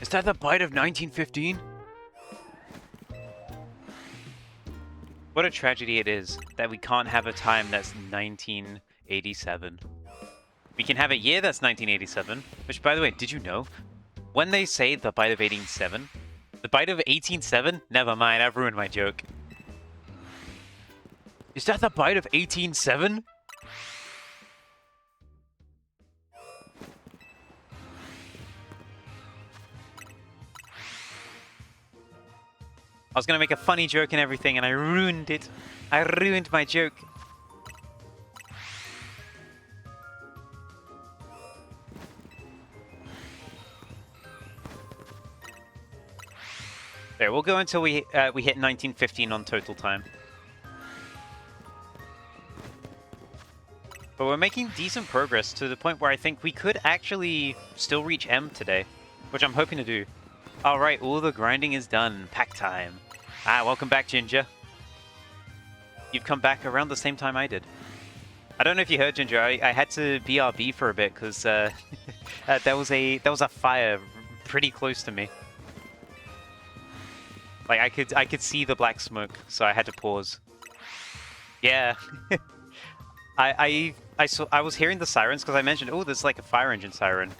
Is that the bite of 1915? What a tragedy it is that we can't have a time that's 1987. We can have a year that's 1987, which, by the way, did you know? When they say the bite of 1807, the bite of 1807? Never mind, I've ruined my joke. Is that the bite of 1807? I was going to make a funny joke and everything, and I ruined it. I ruined my joke. There, we'll go until we hit 1915 on total time. But we're making decent progress to the point where I think we could actually still reach M today, which I'm hoping to do. Alright, all the grinding is done. Pack time. Ah, welcome back, Ginger. You've come back around the same time I did. I don't know if you heard, Ginger. I had to BRB for a bit because there was a fire pretty close to me. Like I could see the black smoke, so I had to pause. Yeah. I was hearing the sirens because I mentioned, oh, there's like a fire engine siren,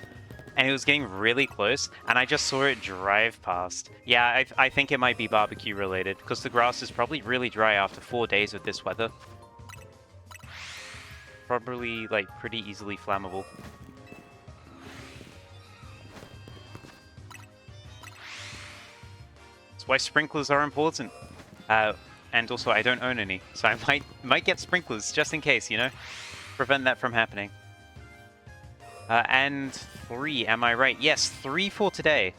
and it was getting really close, and I just saw it drive past. Yeah, I think it might be barbecue related because the grass is probably really dry after 4 days of this weather. Probably like pretty easily flammable. That's why sprinklers are important. And also, I don't own any, so I might get sprinklers just in case, you know, prevent that from happening. And 3, am I right? Yes, 3 for today.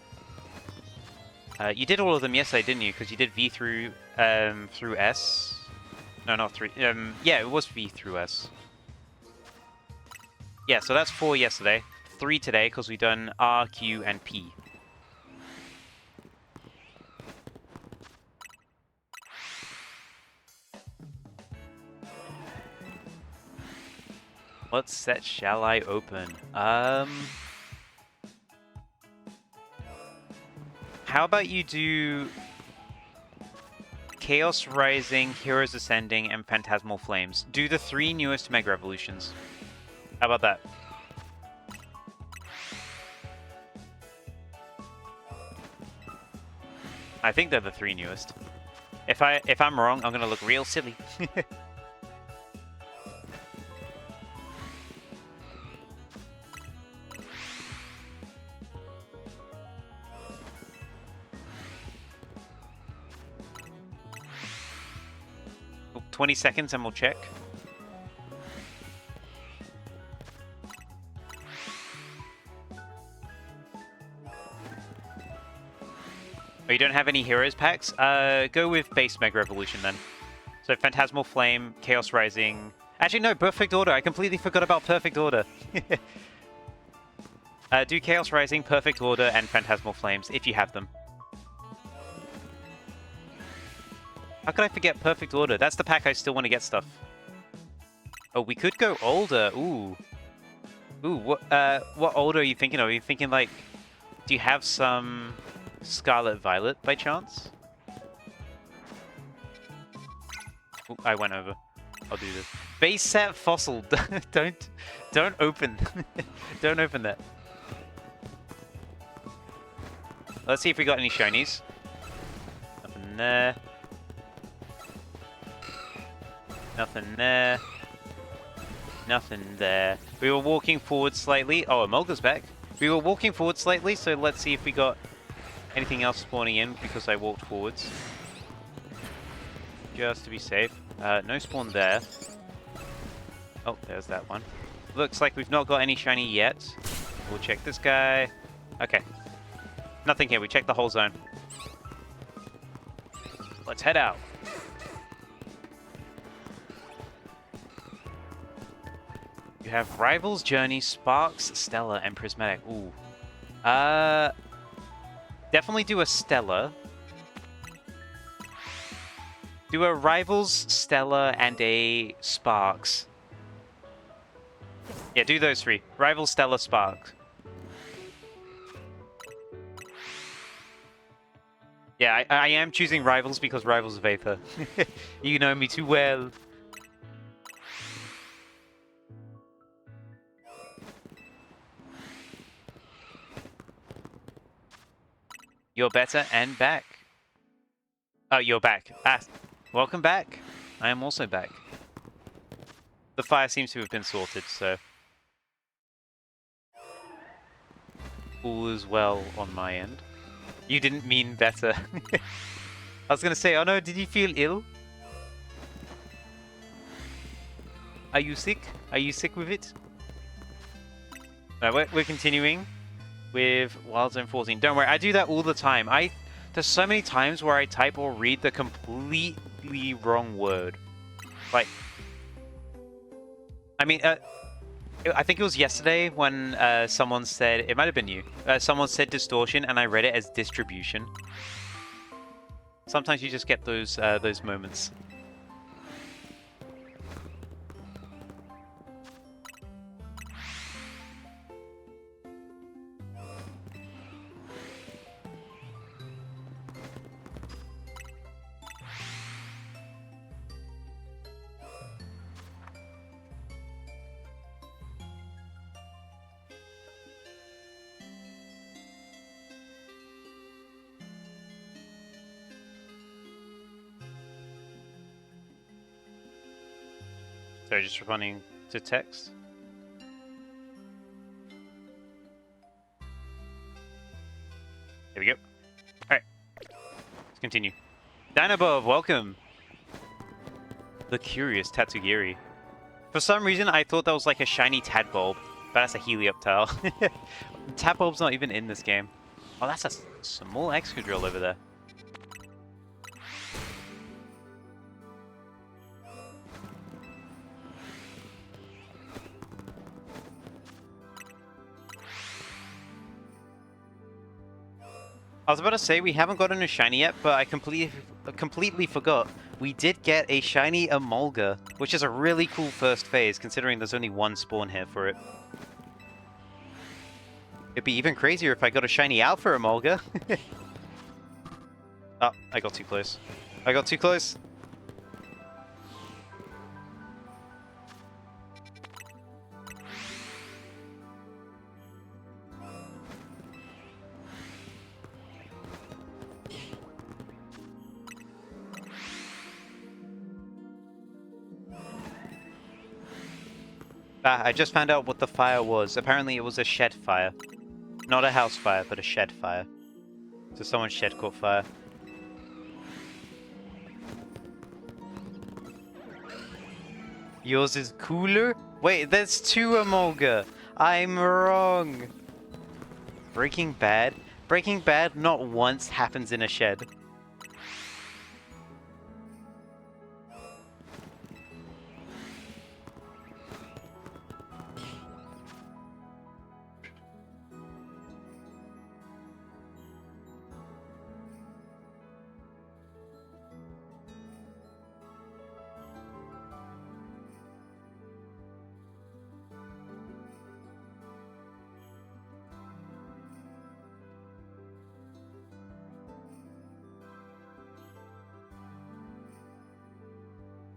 You did all of them yesterday, didn't you? Because you did V through S. No, not 3. Yeah, it was V through S. Yeah, so that's 4 yesterday, 3 today because we've done R, Q, and P. What set shall I open? How about you do Chaos Rising, Heroes Ascending, and Phantasmal Flames. Do the 3 newest Mega Evolutions. How about that? I think they're the 3 newest. If I'm wrong, I'm gonna look real silly. 20 seconds and we'll check. Oh, you don't have any Heroes packs? Go with base Mega Evolution then. So Phantasmal Flame, Chaos Rising... Actually, no, Perfect Order. I completely forgot about Perfect Order. Do Chaos Rising, Perfect Order, and Phantasmal Flames, if you have them. How could I forget Perfect Order? That's the pack I still want to get stuff. Oh, we could go older. Ooh. Ooh, what older are you thinking of? Are you thinking, like... Do you have some Scarlet Violet, by chance? Ooh, I went over. I'll do this. Base set Fossil. Don't open. Don't open that. Let's see if we got any shinies. Nothing there. Nothing there. Nothing there. We were walking forward slightly. Oh, Emolga's back. We were walking forward slightly, so let's see if we got anything else spawning in because I walked forwards. Just to be safe. No spawn there. Oh, there's that one. Looks like we've not got any shiny yet. We'll check this guy. Okay. Nothing here. We checked the whole zone. Let's head out. You have Rivals, Journey, Sparks, Stellar, and Prismatic. Ooh. Definitely do a Stellar. Do a Rivals, Stellar, and a Sparks. Yeah, do those 3. Rivals, Stellar, Sparks. Yeah, I am choosing Rivals because Rivals Vapor. You know me too well. You're better and back. Oh, you're back. Ah, welcome back. I am also back. The fire seems to have been sorted, so... all is well on my end. You didn't mean better. I was gonna say, oh no, did you feel ill? Are you sick? Are you sick with it? No, we're continuing with Wild Zone 14. Don't worry, I do that all the time. There's so many times where I type or read the completely wrong word. Like, I mean, I think it was yesterday when someone said, it might have been you, someone said distortion and I read it as distribution. Sometimes you just get those moments. Sorry, just responding to text. There we go. Alright. Let's continue. Dinobub, welcome! The curious Tatsugiri. For some reason, I thought that was like a shiny Tadbulb, but that's a Helioptile. Tadbulb's not even in this game. Oh, that's a small Excadrill over there. I was about to say we haven't gotten a shiny yet, but I completely forgot. We did get a shiny Emolga, which is a really cool first phase, considering there's only one spawn here for it. It'd be even crazier if I got a shiny Alpha Emolga. Oh, I got too close. I got too close. I just found out what the fire was. Apparently it was a shed fire. Not a house fire, but a shed fire. So someone's shed caught fire. Yours is cooler? Wait, there's two Emolga! I'm wrong! Breaking Bad? Breaking Bad not once happens in a shed.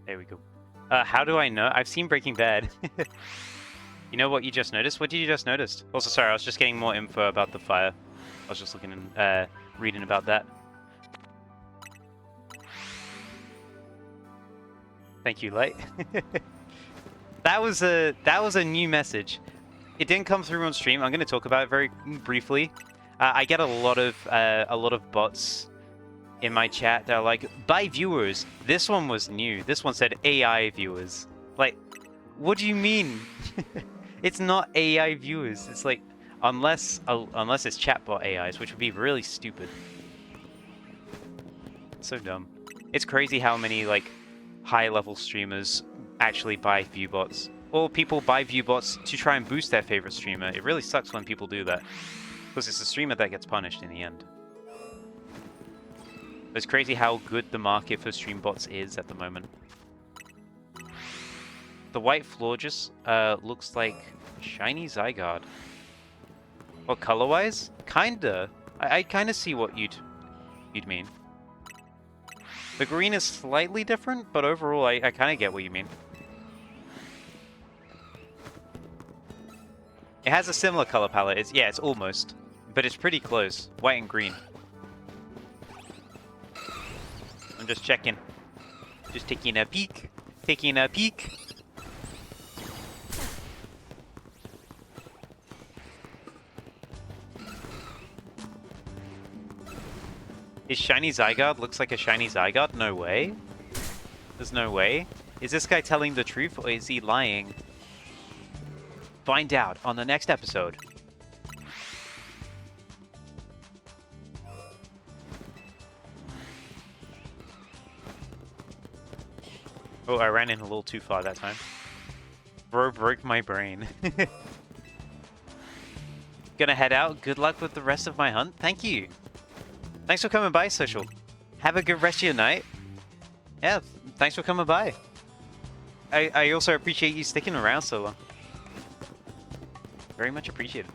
There we go. How do I know? I've seen Breaking Bad. You know what you just noticed? What did you just notice? Also, sorry, I was just getting more info about the fire. I was just looking and reading about that. Thank you, Light. That was a new message. It didn't come through on stream. I'm going to talk about it very briefly. I get a lot of bots in my chat that are like, by viewers. This one was new. This one said AI viewers. Like, what do you mean? It's not AI viewers. It's like, unless it's chatbot AIs, which would be really stupid. So dumb. It's crazy how many like high-level streamers actually buy viewbots. Or people buy viewbots to try and boost their favorite streamer. It really sucks when people do that. Because it's the streamer that gets punished in the end. It's crazy how good the market for stream bots is at the moment. The white Florges looks like shiny Zygarde. Well, color-wise? Kinda. I kinda see what you'd mean. The green is slightly different, but overall I kinda get what you mean. It has a similar color palette. It's almost. But it's pretty close. White and green. I'm just checking. Just taking a peek. Taking a peek. Is shiny Zygarde looks like a shiny Zygarde? No way. There's no way. Is this guy telling the truth or is he lying? Find out on the next episode. Oh, I ran in a little too far that time. Bro broke my brain. Gonna head out. Good luck with the rest of my hunt. Thank you. Thanks for coming by, Social. Have a good rest of your night. Yeah, thanks for coming by. I also appreciate you sticking around so long. Very much appreciated.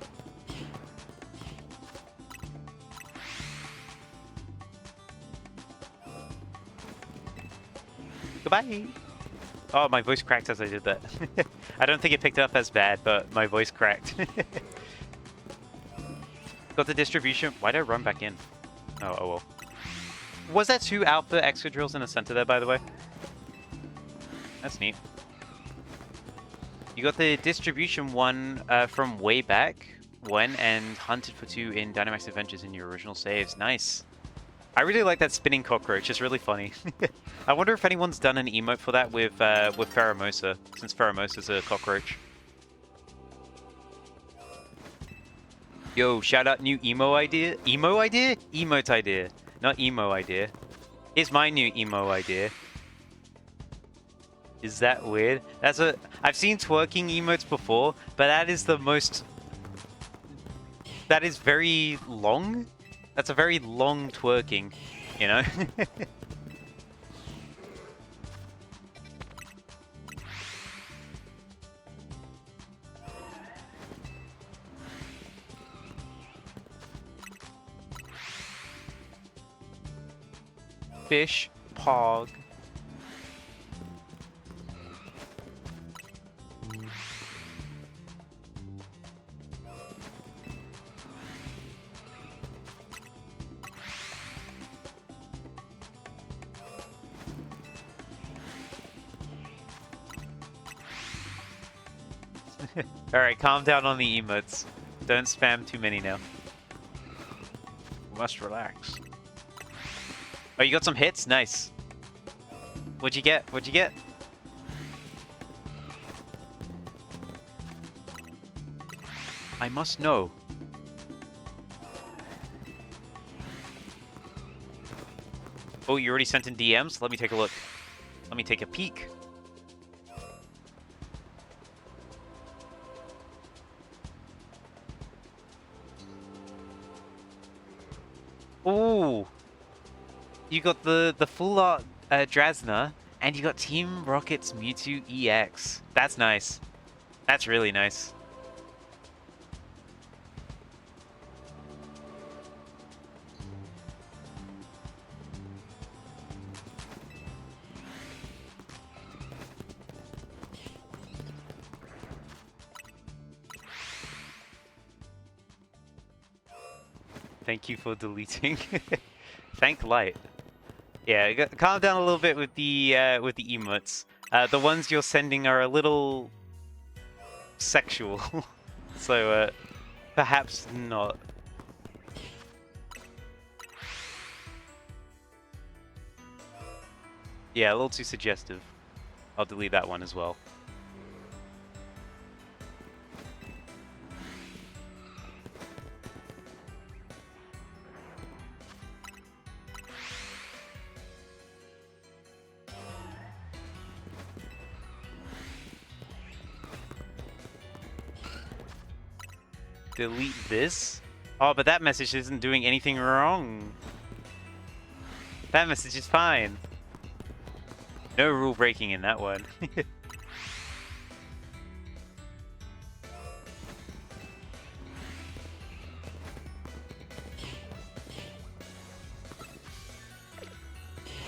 Goodbye! Oh, my voice cracked as I did that. I don't think it picked up as bad, but my voice cracked. Got the distribution. Why did I run back in? Oh well. Was that 2 Alpha Excadrills in the center there, by the way? That's neat. You got the distribution one from way back when and hunted for 2 in Dynamax Adventures in your original saves. Nice. I really like that spinning cockroach. It's really funny. I wonder if anyone's done an emote for that with Pheromosa, since Pheromosa's a cockroach. Yo, shout out new emo idea. Emo idea? Emote idea. Not emo idea. Here's my new emo idea. Is that weird? I've seen twerking emotes before, but that is the most... That is very long. That's a very long twerking, you know? Fish, pog. Alright, calm down on the emotes. Don't spam too many now. We must relax. Oh, you got some hits? Nice. What'd you get? What'd you get? I must know. Oh, you already sent in DMs? Let me take a look. Let me take a peek. Ooh. You got the full art Drasna, and you got Team Rocket's Mewtwo EX. That's nice. That's really nice. Thank you for deleting. Thank light. Yeah, calm down a little bit with the emotes. The ones you're sending are a little sexual, so perhaps not. Yeah, a little too suggestive. I'll delete that one as well. Delete this? Oh, but that message isn't doing anything wrong. That message is fine. No rule breaking in that one. You're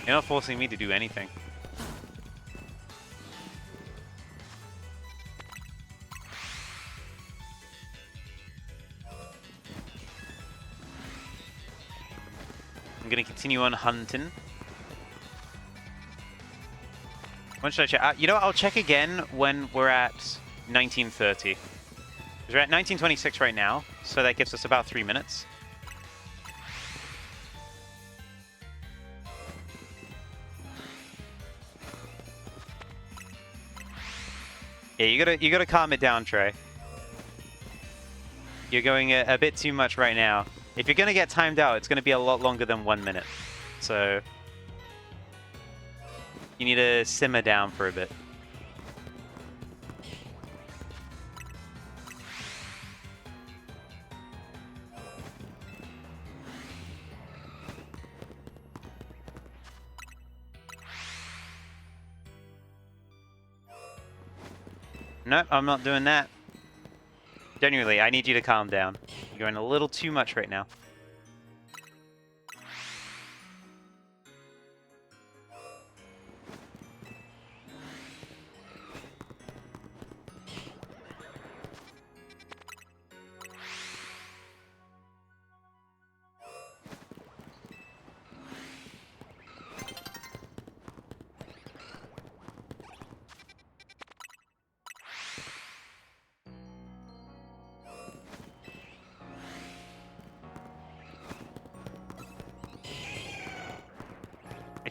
not forcing me to do anything. I'm gonna continue on hunting. When should I check? You know what? I'll check again when we're at 1930. We're at 1926 right now, so that gives us about 3 minutes. Yeah, you gotta calm it down, Trey. You're going a bit too much right now. If you're gonna get timed out, it's gonna be a lot longer than 1 minute. So you need to simmer down for a bit. Nope, I'm not doing that. Genuinely, I need you to calm down. You're going a little too much right now.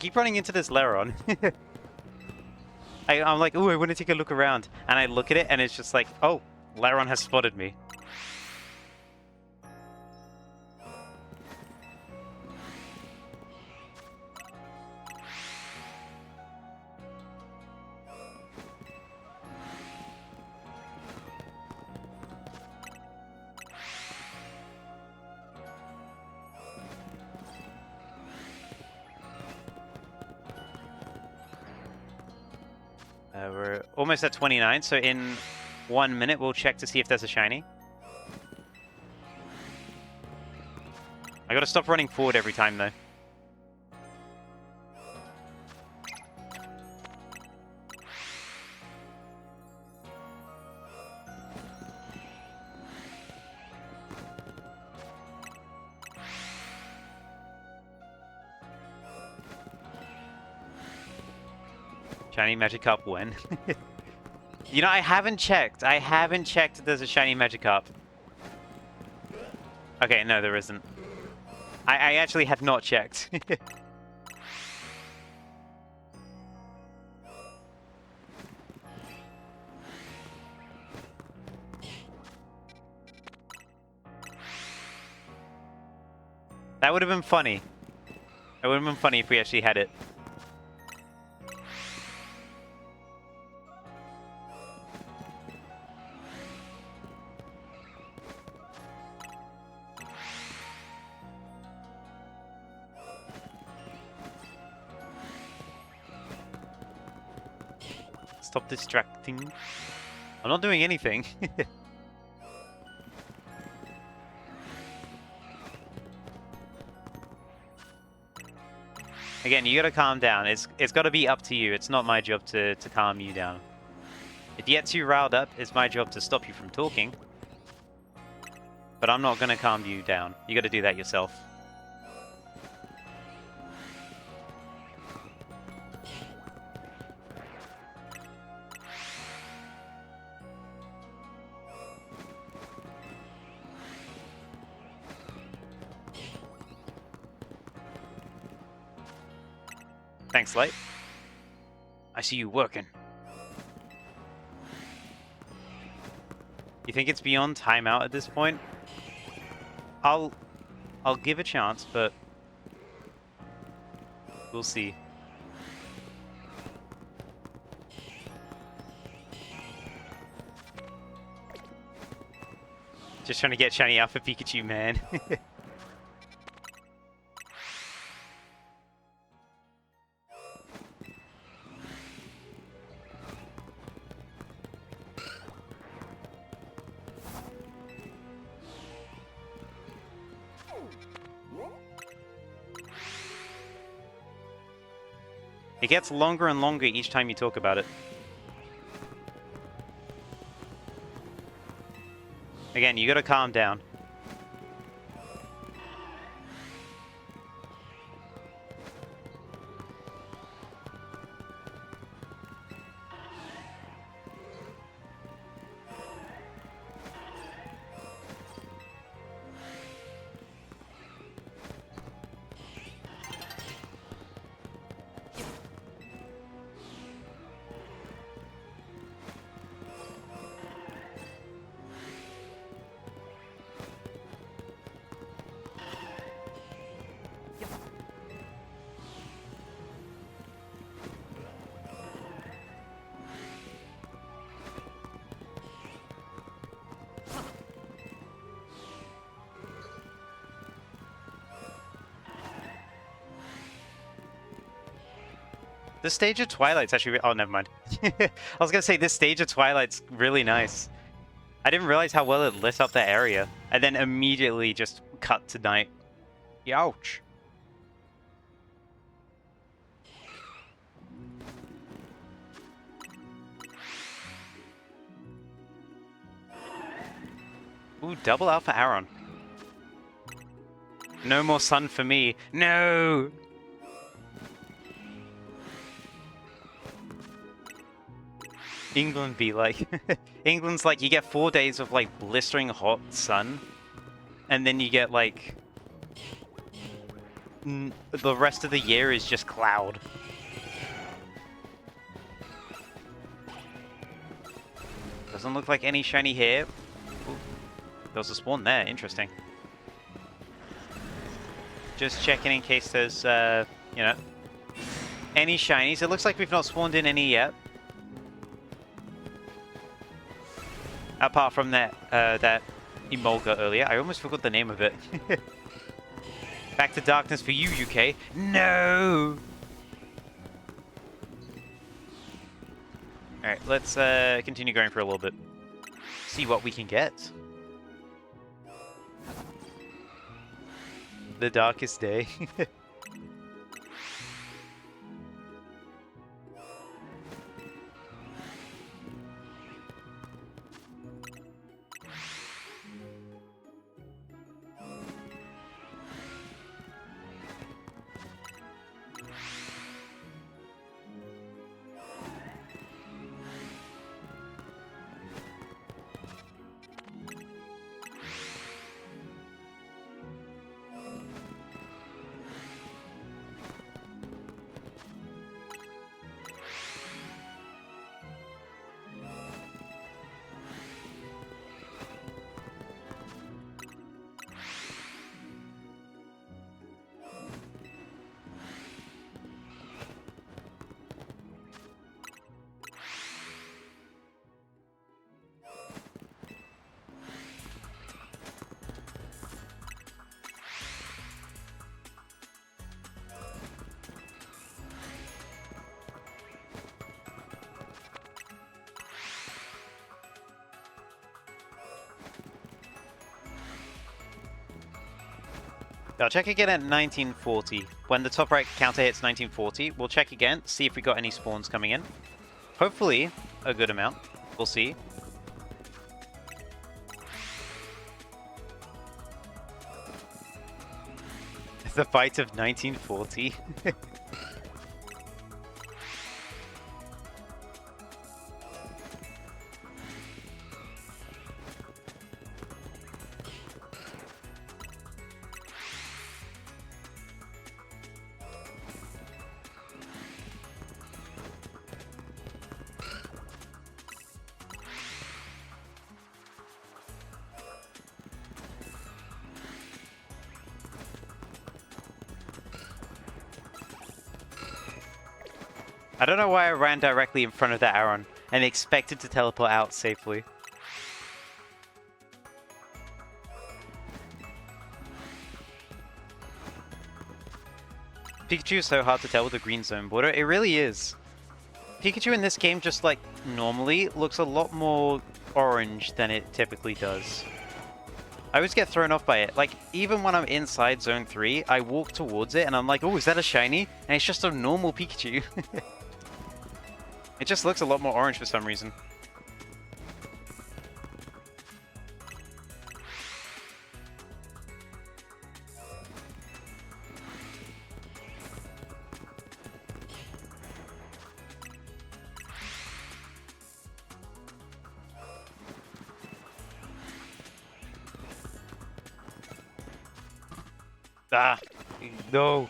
keep running into this Laron. I'm like, ooh, I want to take a look around. And I look at it, and it's just like, oh, Laron has spotted me. We're almost at 29, so in 1 minute we'll check to see if there's a shiny. I gotta stop running forward every time though. Shiny Magikarp when? You know, I haven't checked. I haven't checked if there's a shiny Magikarp. Okay, no, there isn't. I actually had not checked. That would have been funny. It would have been funny if we actually had it. Stop distracting. I'm not doing anything. Again, you gotta calm down. It's gotta be up to you. It's not my job to calm you down. If you get too riled up, it's my job to stop you from talking. But I'm not gonna calm you down. You gotta do that yourself. Thanks, Light. I see you working. You think it's beyond timeout at this point? I'll give a chance, but we'll see. Just trying to get shiny Alpha Pikachu, man. It gets longer and longer each time you talk about it. Again, you gotta calm down. This stage of Twilight's actually... Oh, never mind. I was gonna say, this stage of Twilight's really nice. I didn't realize how well it lit up the area. And then immediately just cut to night. Youch. Ooh, double Alpha Aron. No more sun for me. No! England be like... England's like, you get 4 days of like blistering hot sun. And then you get like... the rest of the year is just cloud. Doesn't look like any shiny here. Ooh, there was a spawn there. Interesting. Just checking in case there's, you know, any shinies. It looks like we've not spawned in any yet. Apart from that, that Emolga earlier. I almost forgot the name of it. Back to darkness for you, UK. No! Alright, let's continue going for a little bit. See what we can get. The darkest day. I'll check again at 1940. When the top right counter hits 1940, we'll check again, see if we got any spawns coming in. Hopefully, a good amount. We'll see. The fight of 1940. I don't know why I ran directly in front of that Aron and expected to teleport out safely. Pikachu is so hard to tell with the green zone border. It really is. Pikachu in this game, just like normally, looks a lot more orange than it typically does. I always get thrown off by it. Like, even when I'm inside Zone 3, I walk towards it and I'm like, oh, is that a shiny? And it's just a normal Pikachu. It just looks a lot more orange for some reason. Ah, no.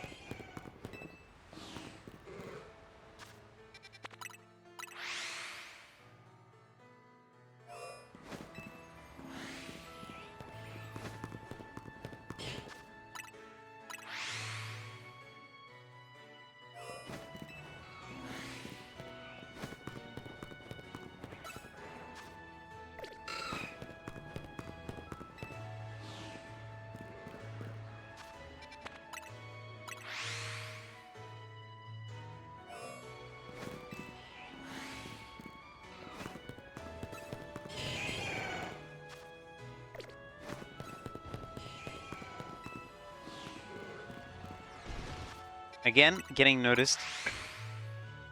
Again, getting noticed.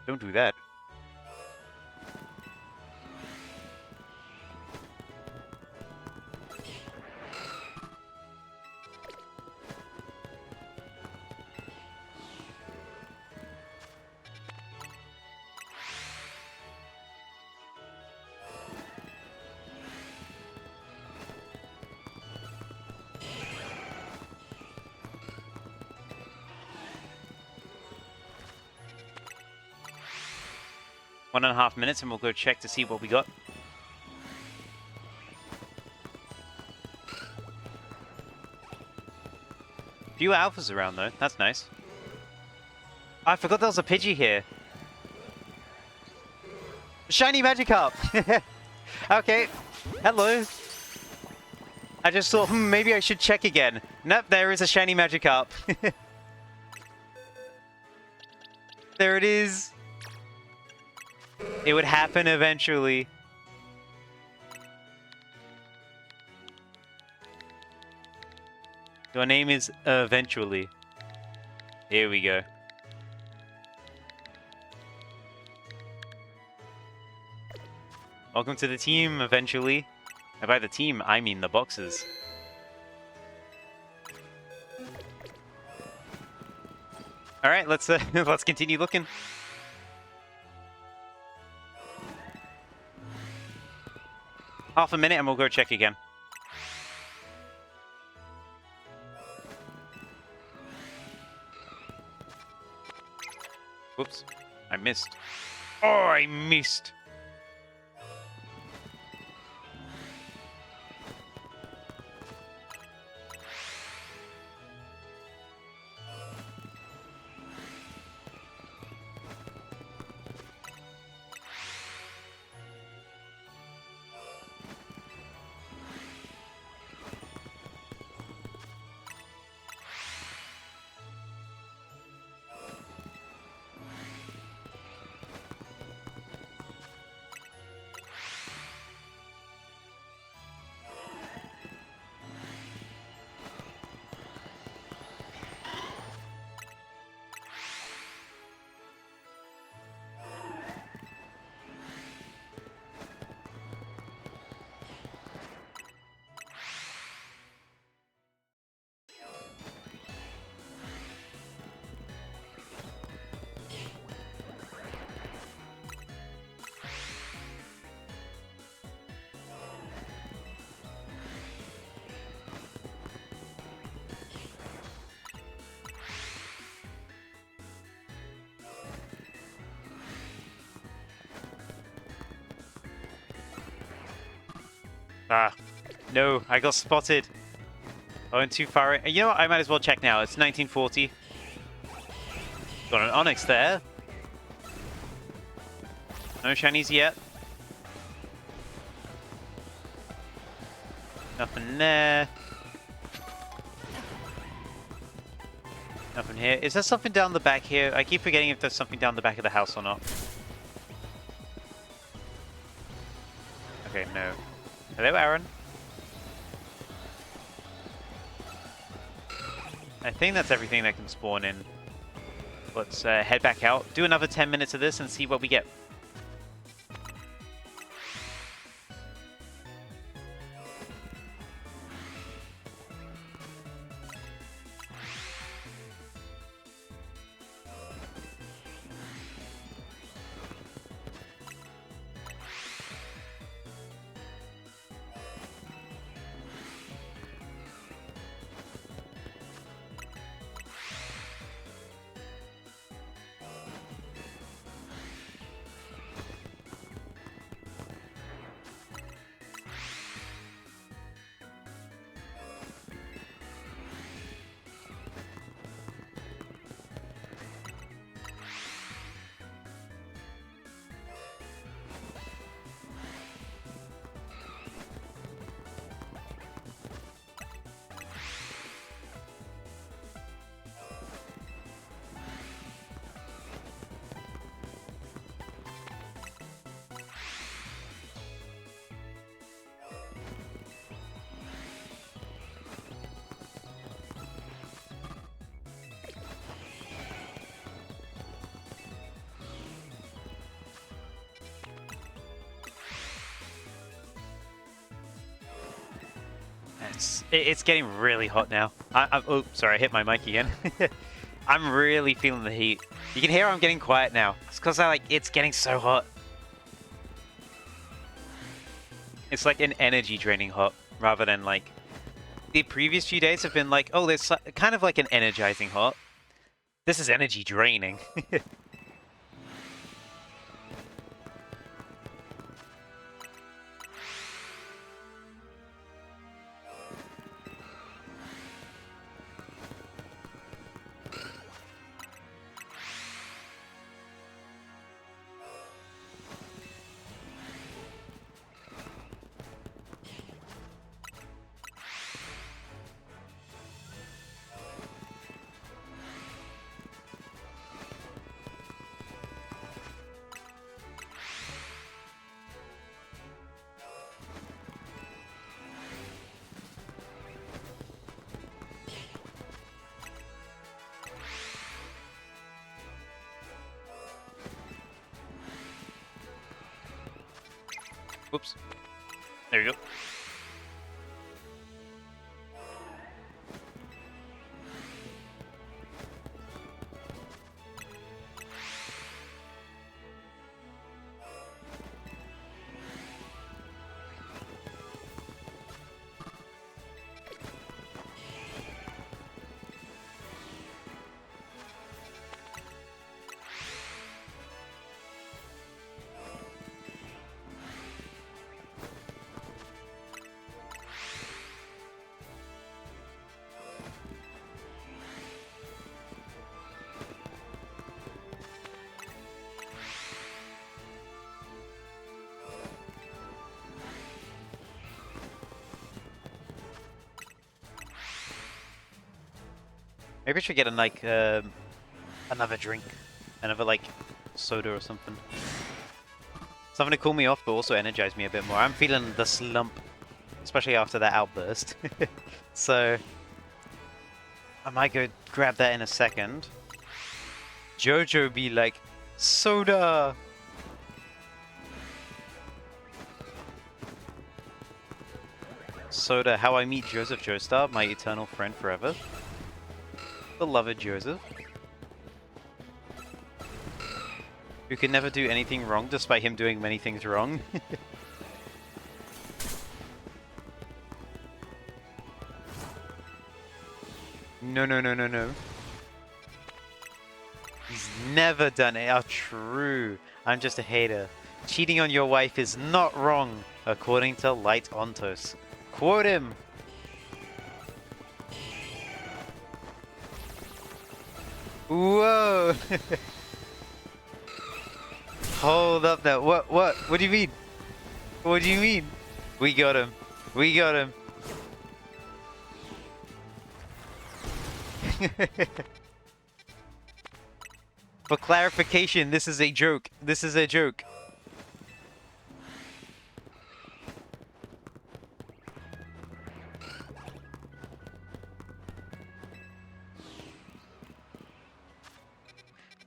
Don't do that. 1.5 minutes and we'll go check to see what we got. Few alphas around though, that's nice. I forgot there was a Pidgey here. Shiny Magikarp! Okay, hello. I just thought, maybe I should check again. Nope, there is a shiny Magikarp. There it is. It would happen eventually. Your name is Eventually. Here we go. Welcome to the team, Eventually. And by the team, I mean the boxes. All right, let's let's continue looking. Half a minute, and we'll go check again. Whoops, I missed. Oh, I missed. Ah, no, I got spotted. I went too far in. You know what? I might as well check now. It's 1940. Got an Onyx there. No shinies yet. Nothing there. Nothing here. Is there something down the back here? I keep forgetting if there's something down the back of the house or not. Okay, no. Hello, Aaron. I think that's everything that can spawn in. Let's head back out, do another 10 minutes of this and see what we get. It's getting really hot now. Oh, sorry, I hit my mic again. I'm really feeling the heat. You can hear I'm getting quiet now. It's because it's getting so hot. It's like an energy draining hot, rather than like the previous few days have been like, oh, there's kind of like an energizing hot. This is energy draining. Whoops. There you go. Maybe I should get another drink, another like soda or something. Something to cool me off, but also energize me a bit more. I'm feeling the slump, especially after that outburst. So I might go grab that in a second. Jojo be like, soda! Soda, how I meet Joseph Joestar, my eternal friend forever. Beloved Joseph. Who can never do anything wrong despite him doing many things wrong. No, no, no, no, no. He's never done it. Oh, true. I'm just a hater. Cheating on your wife is not wrong, according to Light Ontos. Quote him! Whoa! Hold up now. What? What do you mean? What do you mean? We got him. We got him. For clarification, this is a joke. This is a joke.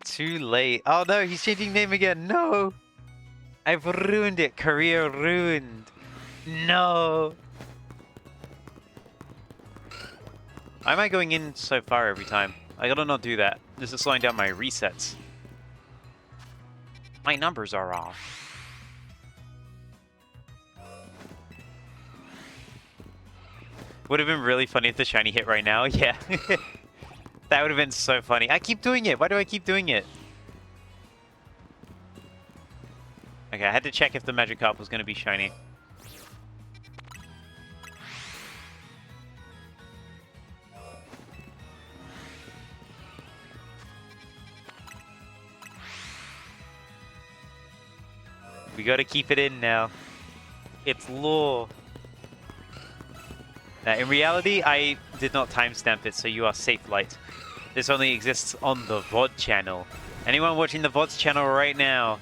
Too late. Oh no, he's changing name again. No! I've ruined it. Career ruined. No! Why am I going in so far every time? I gotta not do that. This is slowing down my resets. My numbers are off. Would have been really funny if the shiny hit right now. Yeah. That would have been so funny. I keep doing it. Why do I keep doing it? Okay, I had to check if the Magikarp was going to be shiny. We gotta keep it in now. It's law. Now, in reality, I did not timestamp it, so you are safe, Light. This only exists on the VOD channel. Anyone watching the VODs channel right now,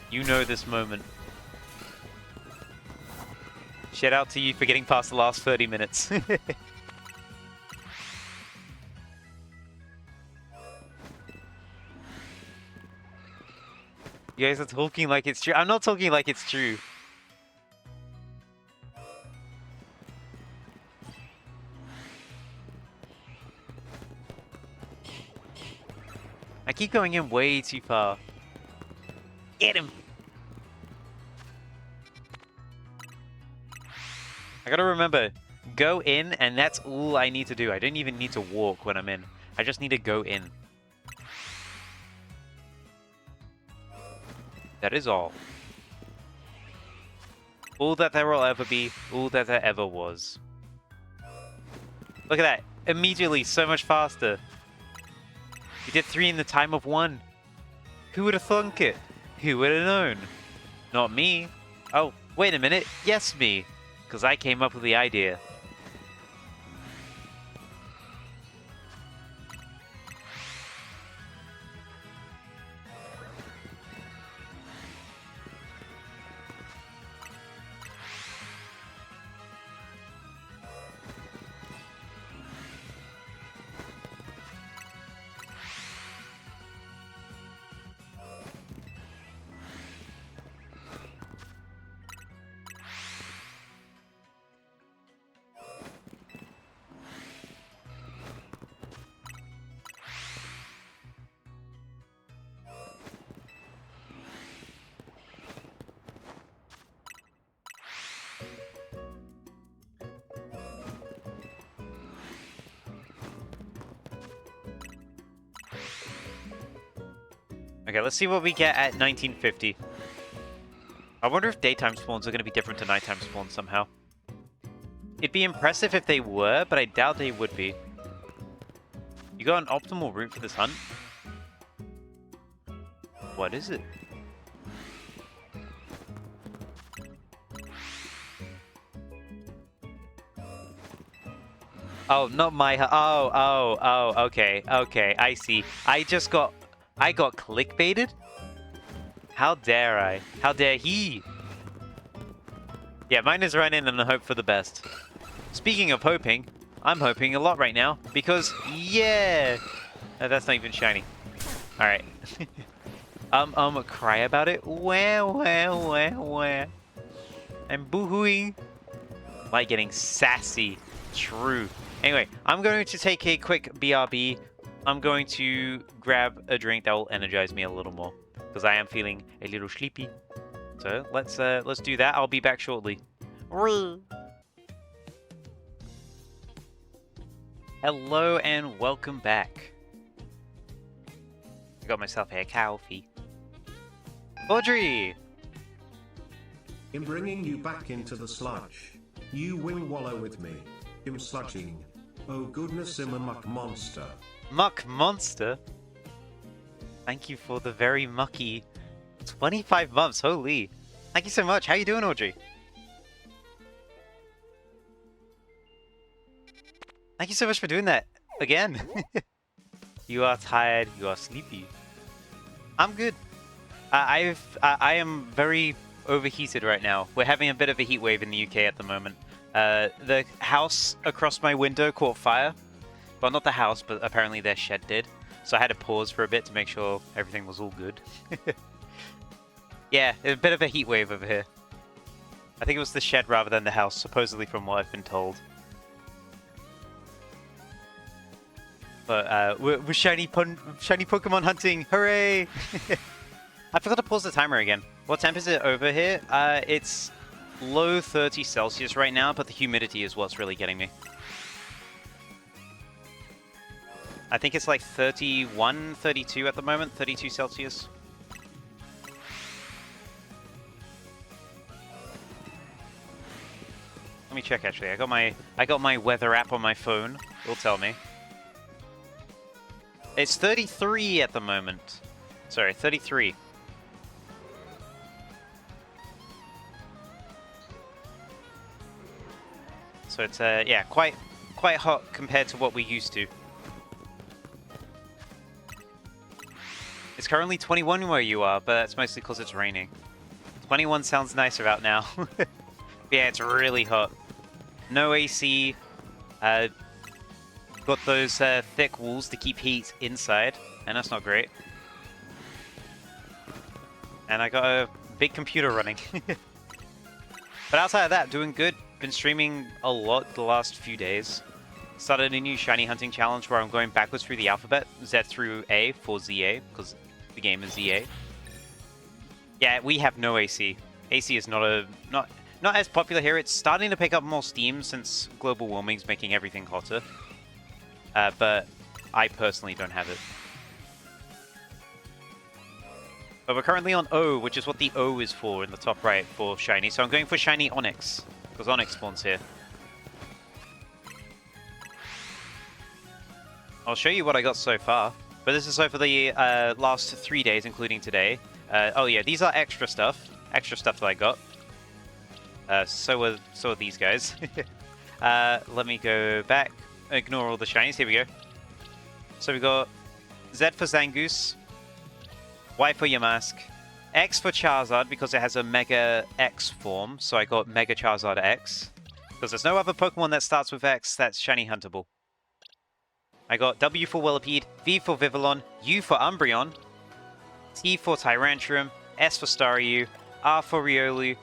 you know this moment. Shout out to you for getting past the last 30 minutes. You guys are talking like it's true. I'm not talking like it's true. I keep going in way too far. Get him! I gotta remember, go in and that's all I need to do. I don't even need to walk when I'm in. I just need to go in. That is all. All that there will ever be, all that there ever was. Look at that. Immediately, so much faster. We did 3 in the time of 1. Who would have thunk it? Who would have known? Not me. Oh, wait a minute. Yes, me. Because I came up with the idea. Okay, let's see what we get at 1950. I wonder if daytime spawns are going to be different to nighttime spawns somehow. It'd be impressive if they were, but I doubt they would be. You got an optimal route for this hunt? What is it? Oh, not my... Oh, okay, I see. I got clickbaited? How dare I? How dare he? Yeah, mine is run in and hope for the best. Speaking of hoping, I'm hoping a lot right now, because, yeah! That's not even shiny. Alright. Cry about it? Where? I'm boohooing. Like getting sassy. True. Anyway, I'm going to take a quick BRB. I'm going to grab a drink that will energize me a little more, because I am feeling a little sleepy. So let's do that. I'll be back shortly. Hello and welcome back. I got myself a coffee. Audrey! In bringing you back into the sludge, you will wallow with me. I'm sludging. Oh goodness, I'm a muck monster. Muck monster? Thank you for the very mucky 25 months, holy. Thank you so much. How you doing, Audrey? Thank you so much for doing that again. You are tired, you are sleepy. I'm good. I am very overheated right now. We're having a bit of a heat wave in the UK at the moment. The house across my window caught fire. Well, not the house, but apparently their shed did. So I had to pause for a bit to make sure everything was all good. Yeah, a bit of a heat wave over here. I think it was the shed rather than the house, supposedly from what I've been told. But we're shiny Pokemon hunting! Hooray! I forgot to pause the timer again. What temp is it over here? It's low 30 Celsius right now, but the humidity is what's really getting me. I think it's like 31, 32 at the moment, 32 Celsius. Let me check actually. I got my weather app on my phone. It'll tell me. It's 33 at the moment. Sorry, 33. So it's yeah, quite hot compared to what we used to. It's currently 21 where you are, but that's mostly because it's raining. 21 sounds nicer out now. Yeah, it's really hot. No AC. Got those thick walls to keep heat inside, and that's not great. And I got a big computer running. But outside of that, doing good. Been streaming a lot the last few days. Started a new shiny hunting challenge where I'm going backwards through the alphabet, Z through A for ZA, because the game is ZA. Yeah, we have no AC. AC is not as popular here. It's starting to pick up more steam since global warming's making everything hotter. But I personally don't have it. But we're currently on O, which is what the O is for in the top right for shiny. So I'm going for shiny Onyx, because Onyx spawns here. I'll show you what I got so far. But this is so for the last 3 days, including today. Oh yeah, these are extra stuff. Extra stuff that I got. So are these guys. Let me go back. Ignore all the shinies. Here we go. So we got Z for Zangoose. Y for Yamask. X for Charizard because it has a Mega X form. So I got Mega Charizard X. Because there's no other Pokemon that starts with X that's shiny huntable. I got W for Whirlipede, V for Vivillon, U for Umbreon, T for Tyrantrum, S for Staryu, R for Riolu,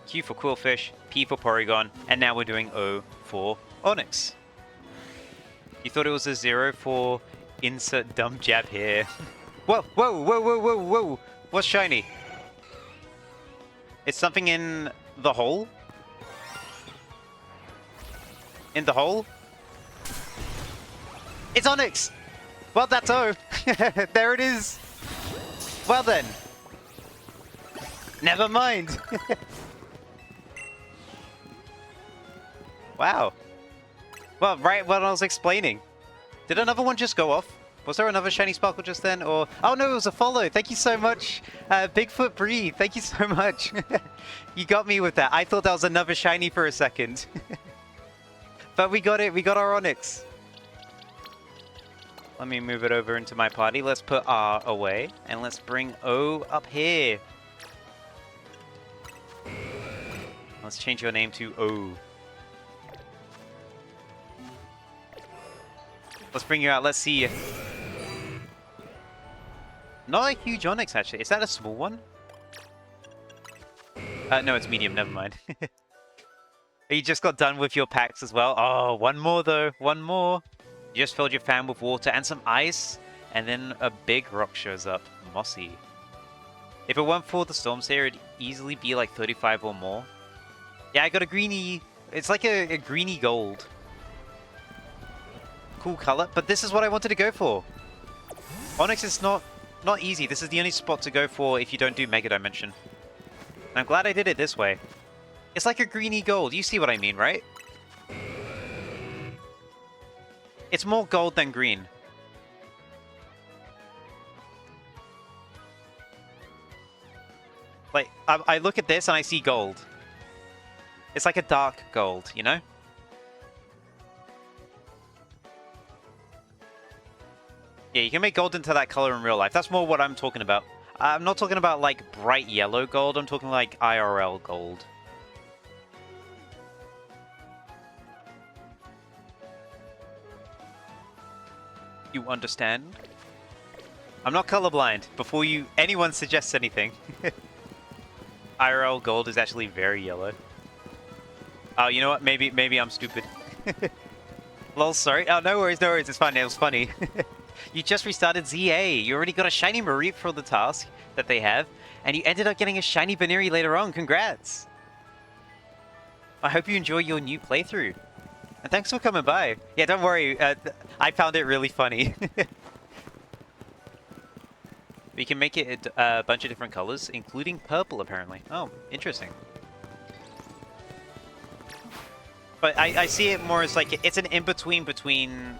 Q for Quillfish, P for Porygon, and now we're doing O for Onyx. You thought it was a 0 for insert dumb jab here. Whoa, whoa, whoa, whoa, whoa, whoa! What's shiny? It's something in the hole? In the hole? It's Onyx! Well, that's O! There it is! Well then. Never mind. Wow. Well, right when I was explaining. Did another one just go off? Was there another shiny sparkle just then? Or oh no, it was a follow. Thank you so much, Bigfoot Breathe. Thank you so much. You got me with that. I thought that was another shiny for a second. But we got it. We got our Onyx. Let me move it over into my party. Let's put R away. And let's bring O up here. Let's change your name to O. Let's bring you out. Let's see. Not a huge Onyx, actually. Is that a small one? No, it's medium. Never mind. You just got done with your packs as well. Oh, one more, though. One more. You just filled your fan with water and some ice. And then a big rock shows up. Mossy. If it weren't for the storms here, it'd easily be like 35 or more. Yeah, I got a greeny... It's like a greeny gold. Cool color, but this is what I wanted to go for. Onyx is not easy. This is the only spot to go for if you don't do Mega Dimension. And I'm glad I did it this way. It's like a greeny gold. You see what I mean, right? It's more gold than green. Like, I look at this and I see gold. It's like a dark gold, you know? Yeah, you can make gold into that color in real life. That's more what I'm talking about. I'm not talking about, like, bright yellow gold. I'm talking, like, IRL gold. You understand? I'm not colorblind, before anyone suggests anything. IRL gold is actually very yellow. Oh, you know what? Maybe I'm stupid. Lol, sorry. Oh, no worries, no worries. It's fine. It was funny. You just restarted ZA. You already got a shiny Marie for the task that they have, and you ended up getting a shiny Baneri later on. Congrats! I hope you enjoy your new playthrough. And thanks for coming by. Yeah, don't worry. I found it really funny. We can make it a bunch of different colors, including purple, apparently. Oh, interesting. But I see it more as like, it's an in-between between...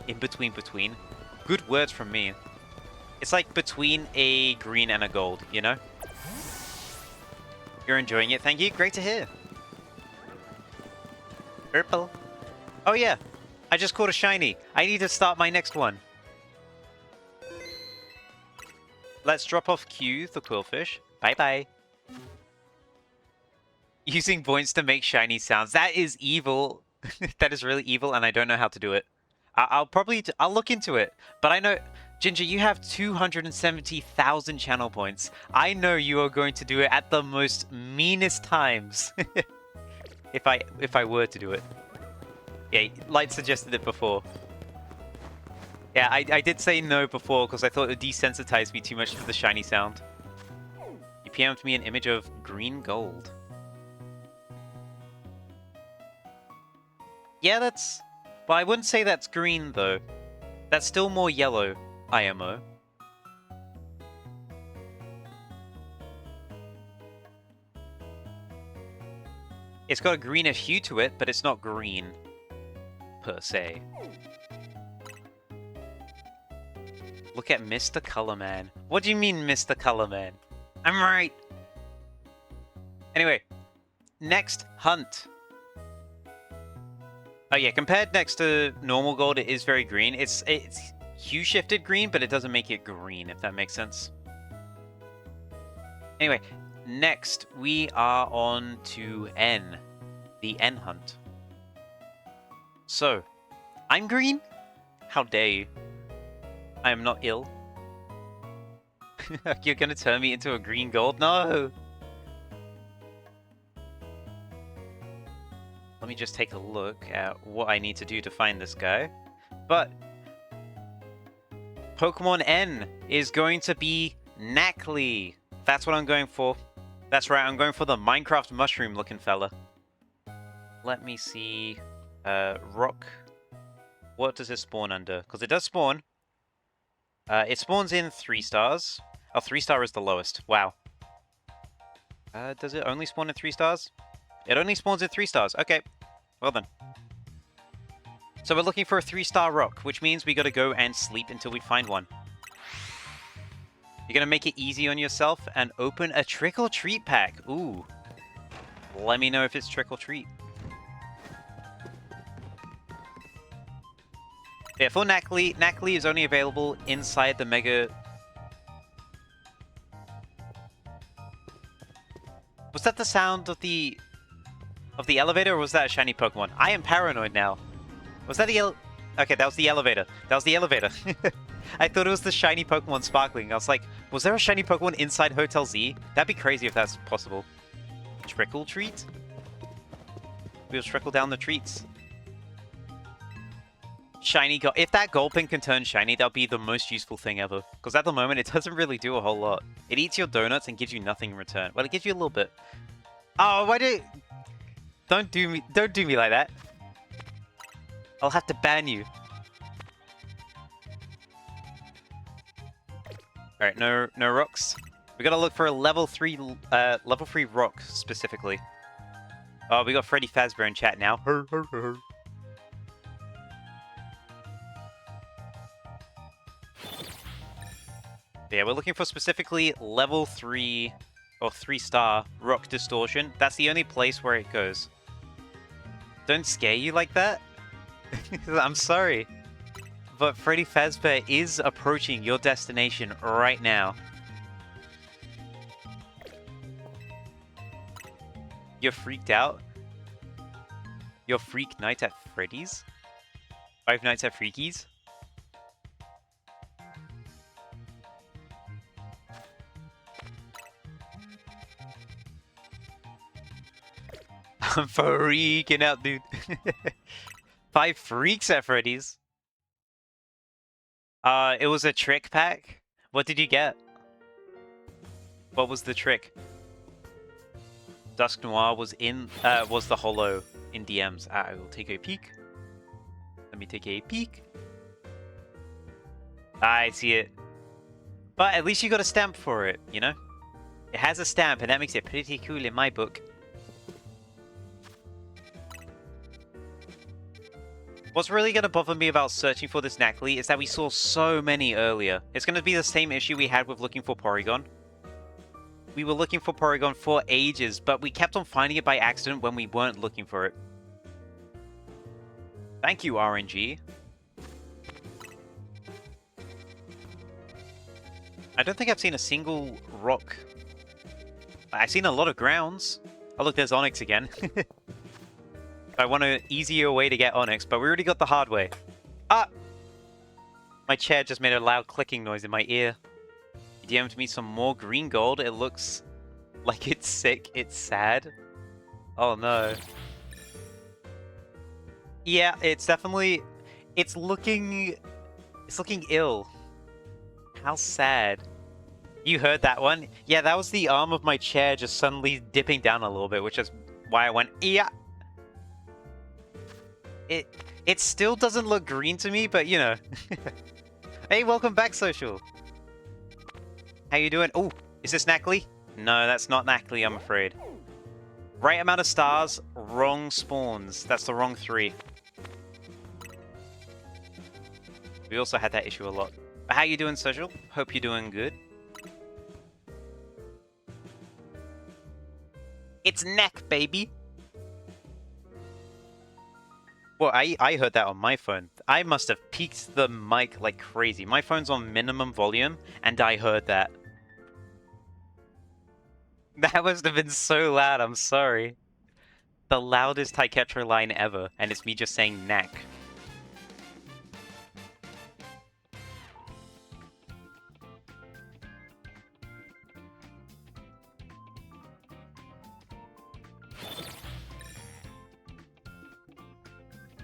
In-between. Good words from me. It's like between a green and a gold, you know? You're enjoying it, thank you. Great to hear. Purple. Oh yeah, I just caught a shiny. I need to start my next one. Let's drop off Q, the quillfish. Bye-bye. Using points to make shiny sounds. That is evil. That is really evil, and I don't know how to do it. I'll look into it. But I know, Ginger, you have 270,000 channel points. I know you are going to do it at the most meanest times. if I were to do it. Yeah, Light suggested it before. Yeah, I did say no before because I thought it would desensitize me too much for the shiny sound. You PM'd me an image of green gold. Yeah, that's... Well, I wouldn't say that's green, though. That's still more yellow, IMO. It's got a greenish hue to it, but it's not green, per se. Look at Mr. Colorman. What do you mean, Mr. Colorman? I'm right! Anyway, next hunt. Oh yeah, compared next to normal gold, it is very green. It's hue shifted green, but it doesn't make it green, if that makes sense. Anyway, next we are on to N, the N hunt. So, I'm green? How dare you? I am not ill. You're gonna turn me into a green gold? No! Let me just take a look at what I need to do to find this guy. But Pokemon N is going to be Knackley. That's what I'm going for. That's right, I'm going for the Minecraft mushroom looking fella. Let me see. Rock. What does it spawn under? Because it does spawn. It spawns in 3 stars. Oh, 3-star is the lowest. Wow. Does it only spawn at 3 stars? It only spawns at 3 stars. Okay. Well then. So we're looking for a 3-star rock, which means we gotta go and sleep until we find one. You're gonna make it easy on yourself and open a trick or treat pack. Ooh. Let me know if it's trick or treat. Yeah, for Knackley, Knackley is only available inside the Mega... Was that the sound of the elevator, or was that a shiny Pokemon? I am paranoid now. Was that the Okay, that was the elevator. That was the elevator. I thought it was the shiny Pokemon sparkling. I was like, was there a shiny Pokemon inside Hotel Z? That'd be crazy if that's possible. Trickle treat? We'll trickle down the treats. Shiny if that Gulpin can turn shiny, that'll be the most useful thing ever. Because at the moment, it doesn't really do a whole lot. It eats your donuts and gives you nothing in return. Well, it gives you a little bit. Oh, why do... Don't do me like that. I'll have to ban you. Alright, no rocks. We gotta look for a level 3 rock, specifically. Oh, we got Freddy Fazbear in chat now. Yeah, we're looking for specifically level 3 or 3-star rock distortion. That's the only place where it goes. Don't scare you like that. I'm sorry. But Freddy Fazbear is approaching your destination right now. You're freaked out? Your Freak Night at Freddy's? 5 Nights at Freaky's? I'm freaking out, dude. 5 Freaks at Freddy's? It was a trick pack? What did you get? What was the trick? Dusk Noir was the holo in DMs. I will take a peek. Let me take a peek. I see it. But at least you got a stamp for it, you know? It has a stamp, and that makes it pretty cool in my book. What's really going to bother me about searching for this Knackley is that we saw so many earlier. It's going to be the same issue we had with looking for Porygon. We were looking for Porygon for ages, but we kept on finding it by accident when we weren't looking for it. Thank you, RNG. I don't think I've seen a single rock. I've seen a lot of grounds. Oh look, there's Onyx again. I want an easier way to get Onyx, but we already got the hard way. Ah! My chair just made a loud clicking noise in my ear. He DM'd me some more green gold. It looks like it's sick. It's sad. Oh no. Yeah, it's definitely... It's looking ill. How sad. You heard that one? Yeah, that was the arm of my chair just suddenly dipping down a little bit, which is why I went, yeah. It still doesn't look green to me, but you know. Hey, welcome back, Social. How you doing? Oh, is this Knackley? No, that's not Knackley, I'm afraid. Right amount of stars, wrong spawns. That's the wrong 3. We also had that issue a lot. How you doing, Social? Hope you're doing good. It's neck, baby. Well, I heard that on my phone. I must have peaked the mic like crazy. My phone's on minimum volume, and I heard that. That must have been so loud, I'm sorry. The loudest Tyketra line ever, and it's me just saying knack.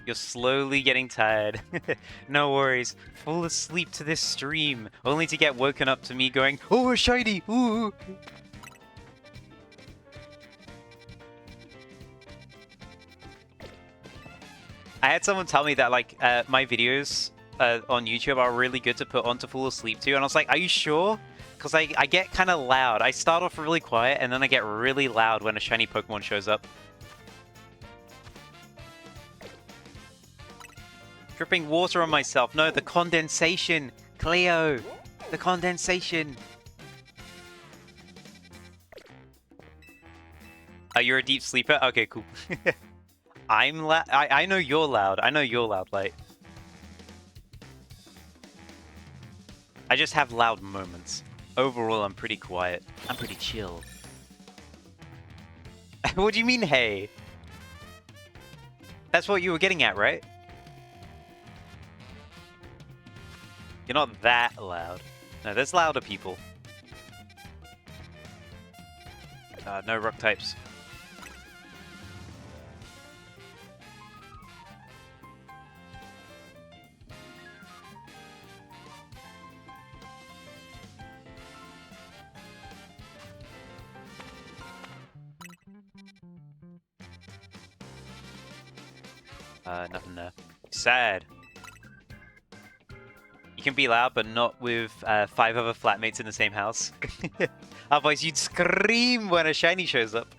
You're slowly getting tired. No worries. Fall asleep to this stream, only to get woken up to me going, oh, a shiny! Ooh! I had someone tell me that, like, my videos on YouTube are really good to put on to fall asleep to, and I was like, are you sure? because I get kind of loud. I start off really quiet, and then I get really loud when a shiny Pokemon shows up. Dripping water on myself. No, the condensation. Cleo, the condensation. You're a deep sleeper? Okay, cool. I'm loud. I know you're loud. I know you're loud, Light. I just have loud moments. Overall, I'm pretty quiet. I'm pretty chill. What do you mean, hey? That's what you were getting at, right? You're not that loud. No, there's louder people. No rock types. Nothing there. Sad. You can be loud, but not with 5 other flatmates in the same house. Otherwise, you'd scream when a shiny shows up.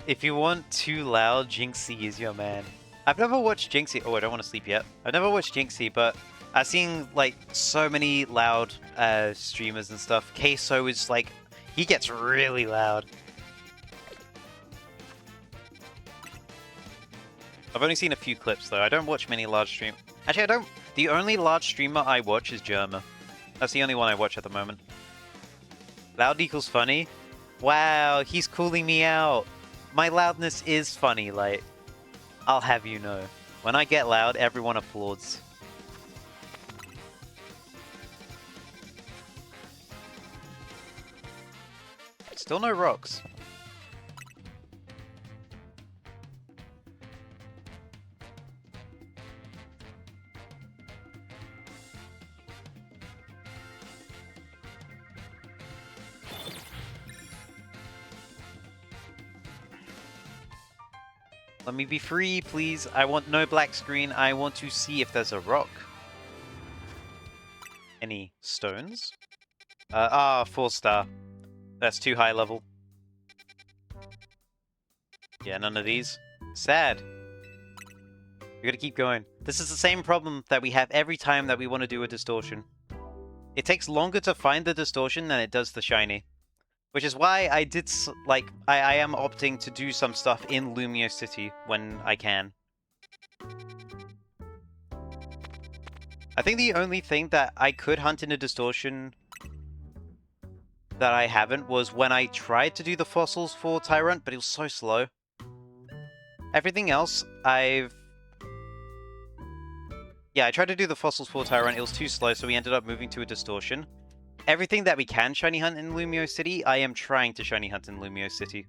If you want too loud, Jinxie is your man. I've never watched Jinxie. Oh, I don't want to sleep yet. I've never watched Jinxie, but I've seen like so many loud streamers and stuff. Queso is like, he gets really loud. I've only seen a few clips though. I don't watch many large stream. Actually, I don't. The only large streamer I watch is Germa. That's the only one I watch at the moment. Loud equals funny. Wow, he's calling me out. My loudness is funny, like, I'll have you know. When I get loud, everyone applauds. Still no rocks. Let me be free, please. I want no black screen. I want to see if there's a rock. Any stones? 4-star. That's too high level. Yeah, none of these. Sad. We gotta keep going. This is the same problem that we have every time that we want to do a distortion. It takes longer to find the distortion than it does the shiny. Which is why I did, I am opting to do some stuff in Lumio City when I can. I think the only thing that I could hunt in a distortion that I haven't was when I tried to do the fossils for Tyrant, but it was so slow. Everything else, yeah, I tried to do the fossils for Tyrant, it was too slow, so we ended up moving to a distortion. Everything that we can shiny hunt in Lumio City, I am trying to shiny hunt in Lumio City.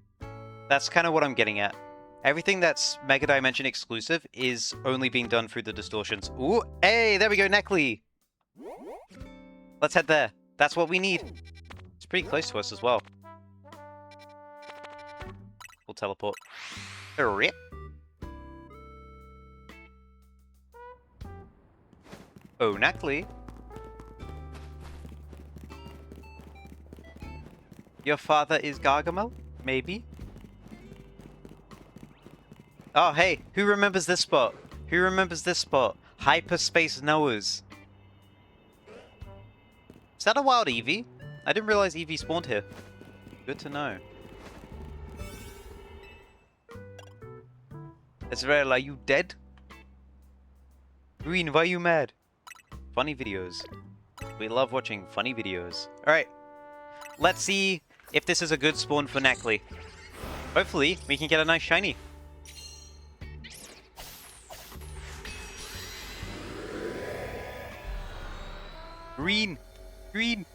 That's kind of what I'm getting at. Everything that's Mega Dimension exclusive is only being done through the distortions. Ooh, hey, there we go, Neckley! Let's head there. That's what we need. It's pretty close to us as well. We'll teleport. Rip. Oh, Neckley. Your father is Gargamel? Maybe? Oh, hey, who remembers this spot? Who remembers this spot? Hyperspace Noahs. Is that a wild Eevee? I didn't realize Eevee spawned here. Good to know. Ezreal, are you dead? Green, why are you mad? Funny videos. We love watching funny videos. Alright. Let's see if this is a good spawn for Neckley. Hopefully, we can get a nice shiny. Green! Green!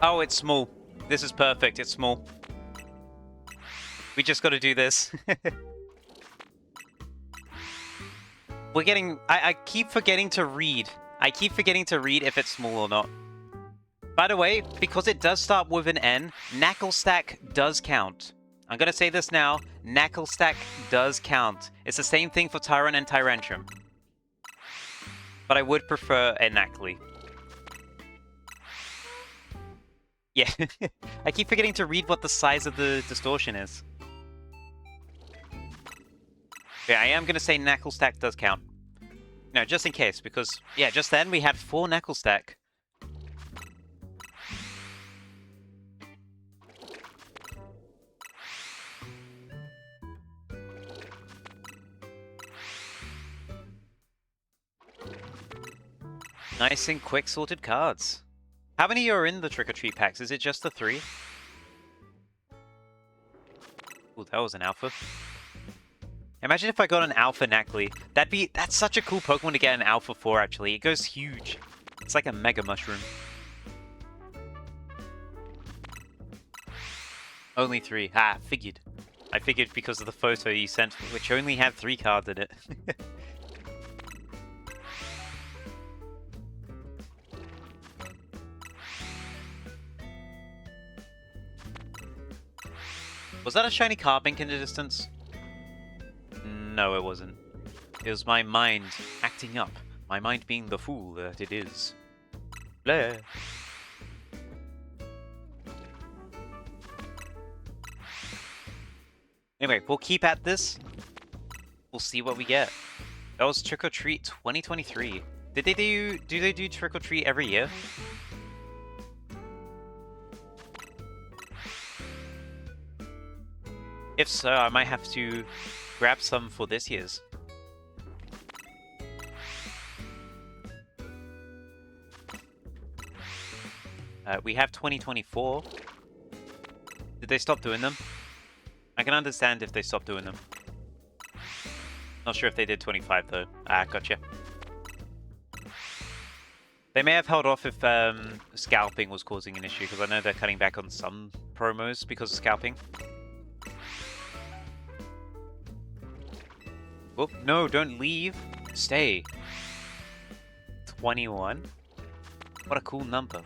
Oh, it's small. This is perfect. It's small. We just got to do this. We're getting... I keep forgetting to read. I keep forgetting to read if it's small or not. By the way, because it does start with an N, Knuckle Stack does count. I'm gonna say this now, Knuckle Stack does count. It's the same thing for Tyrant and Tyrantrum. But I would prefer a Knackly. Yeah, I keep forgetting to read what the size of the distortion is. Yeah, I am gonna say Knuckle Stack does count. No, just in case, because, yeah, just then we had 4 Knuckle Stack. Nice and quick sorted cards. How many are in the Trick or Treat packs? Is it just the 3? Ooh, that was an alpha. Imagine if I got an alpha Knackly. That's such a cool Pokemon to get an alpha for, actually. It goes huge. It's like a mega mushroom. Only 3. Ah, figured. I figured because of the photo you sent, which only had 3 cards in it. Was that a shiny Carbink in the distance? No, it wasn't. It was my mind acting up. My mind being the fool that it is. Blah. Anyway, we'll keep at this. We'll see what we get. That was Trick or Treat 2023. Do they do Trick or Treat every year? If so, I might have to grab some for this year's. We have 2024. Did they stop doing them? I can understand if they stopped doing them. Not sure if they did 25 though. Ah, gotcha. They may have held off if scalping was causing an issue, because I know they're cutting back on some promos because of scalping. Oh, no, don't leave. Stay. 21? What a cool number.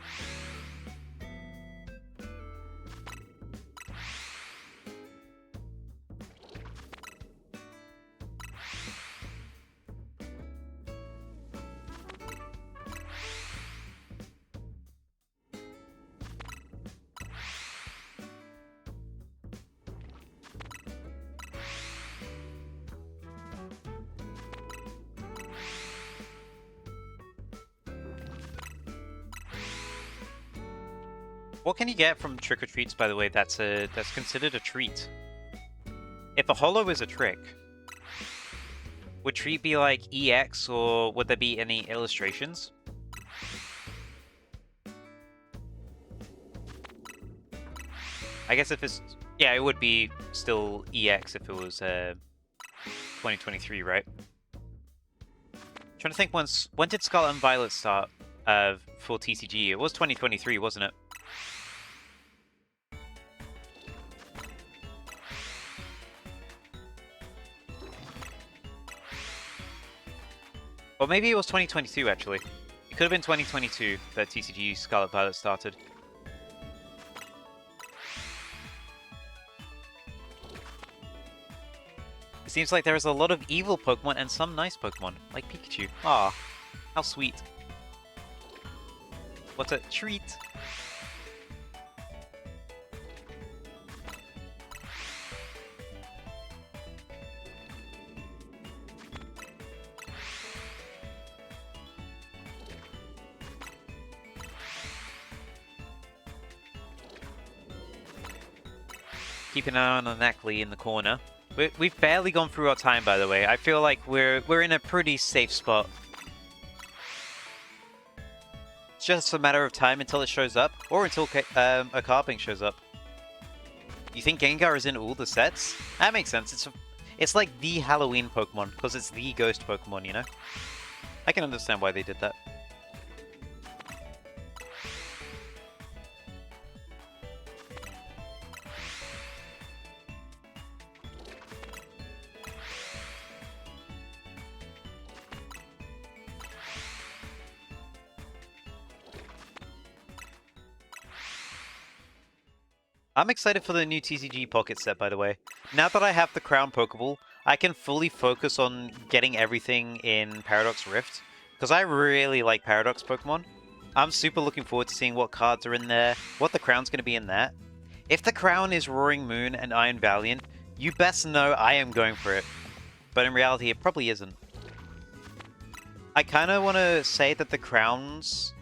What can you get from Trick or Treats, by the way, that's considered a treat? If a holo is a trick, would treat be like EX, or would there be any illustrations? I guess if it's... yeah, it would be still EX if it was 2023, right? Trying to think, when did Scarlet and Violet start for TCG? It was 2023, wasn't it? Or maybe it was 2022, actually. It could have been 2022 that TCG Scarlet Violet started. It seems like there is a lot of evil Pokemon and some nice Pokemon, like Pikachu. Ah, how sweet. What a treat. Keep an eye on the Knackly in the corner. We've barely gone through our time, by the way. I feel like we're in a pretty safe spot. It's just a matter of time until it shows up, or until a Carbink shows up. You think Gengar is in all the sets? That makes sense. It's like the Halloween Pokemon, because it's the ghost Pokemon, you know? I can understand why they did that. I'm excited for the new TCG Pocket set, by the way. Now that I have the Crown Pokeball, I can fully focus on getting everything in Paradox Rift, because I really like Paradox Pokemon. I'm super looking forward to seeing what cards are in there, what the Crown's going to be in that. If the Crown is Roaring Moon and Iron Valiant, you best know I am going for it. But in reality, it probably isn't. I kind of want to say that the Crowns...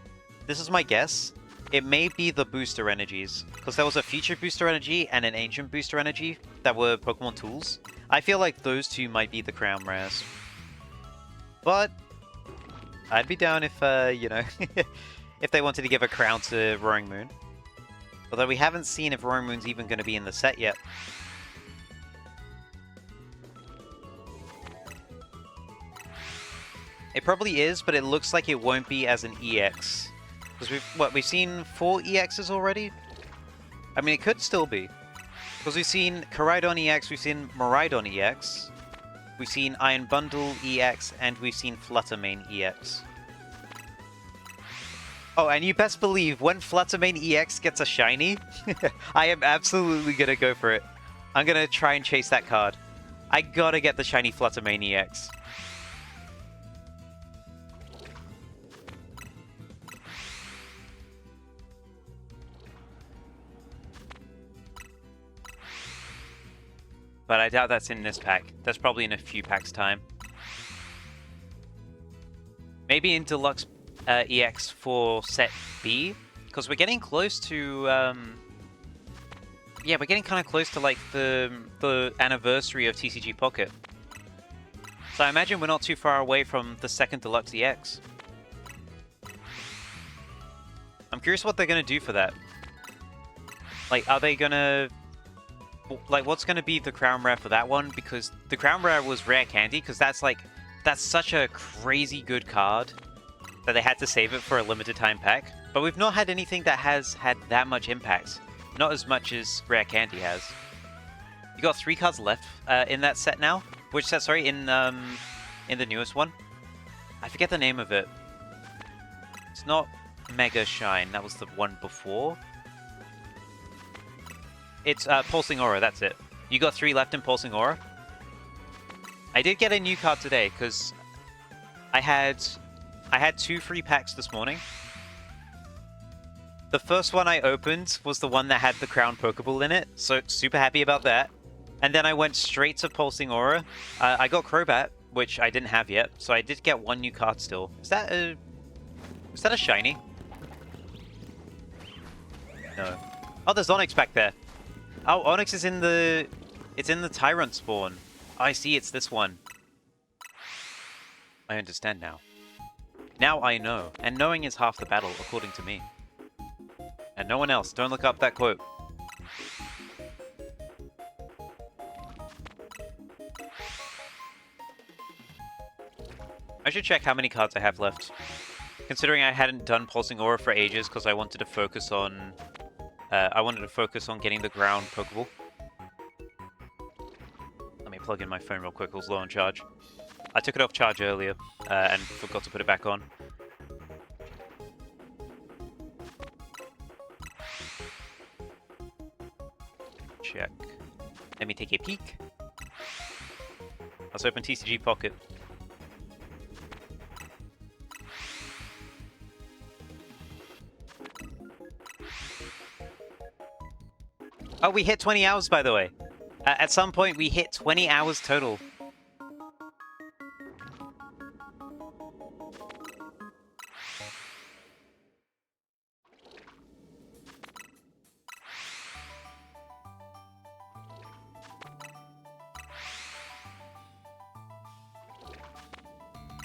This is my guess. It may be the booster energies, because there was a future booster energy and an ancient booster energy that were Pokemon tools. I feel like those two might be the Crown rares. But I'd be down if, you know, if they wanted to give a crown to Roaring Moon. Although we haven't seen if Roaring Moon's even going to be in the set yet. It probably is, but it looks like it won't be as an EX. Because we've seen 4 EXs already? I mean, it could still be. Because we've seen Koraidon EX, we've seen Miraidon EX, we've seen Iron Bundle EX, and we've seen Fluttermane EX. Oh, and you best believe, when Fluttermane EX gets a shiny, I am absolutely gonna go for it. I'm gonna try and chase that card. I gotta get the shiny Fluttermane EX. But I doubt that's in this pack. That's probably in a few packs' time. Maybe in Deluxe EX for Set B? Because we're getting close to... yeah, we're getting kind of close to like the anniversary of TCG Pocket. So I imagine we're not too far away from the second Deluxe EX. I'm curious what they're going to do for that. Like, are they going to... Like, what's going to be the Crown Rare for that one? Because the Crown Rare was Rare Candy, because that's like... That's such a crazy good card that they had to save it for a limited time pack. But we've not had anything that has had that much impact. Not as much as Rare Candy has. You got 3 cards left in that set now. Which set, sorry, in the newest one. I forget the name of it. It's not Mega Shine, that was the one before. It's Pulsing Aura, that's it. You got 3 left in Pulsing Aura. I did get a new card today, because I had 2 free packs this morning. The first one I opened was the one that had the Crown Pokeball in it, so super happy about that. And then I went straight to Pulsing Aura. I got Crobat, which I didn't have yet, so I did get 1 new card still. Is that a shiny? No. Oh, there's Onix back there. Oh, Onix is in the... It's in the Tyrant spawn. I see, it's this one. I understand now. Now I know. And knowing is half the battle, according to me. And no one else. Don't look up that quote. I should check how many cards I have left. Considering I hadn't done Pulsing Aura for ages because I wanted to focus on... getting the ground Pokeball. Let me plug in my phone real quick, it was low on charge. I took it off charge earlier, and forgot to put it back on. Check. Let me take a peek. Let's open TCG Pocket. Oh, we hit 20 hours, by the way. At some point, we hit 20 hours total.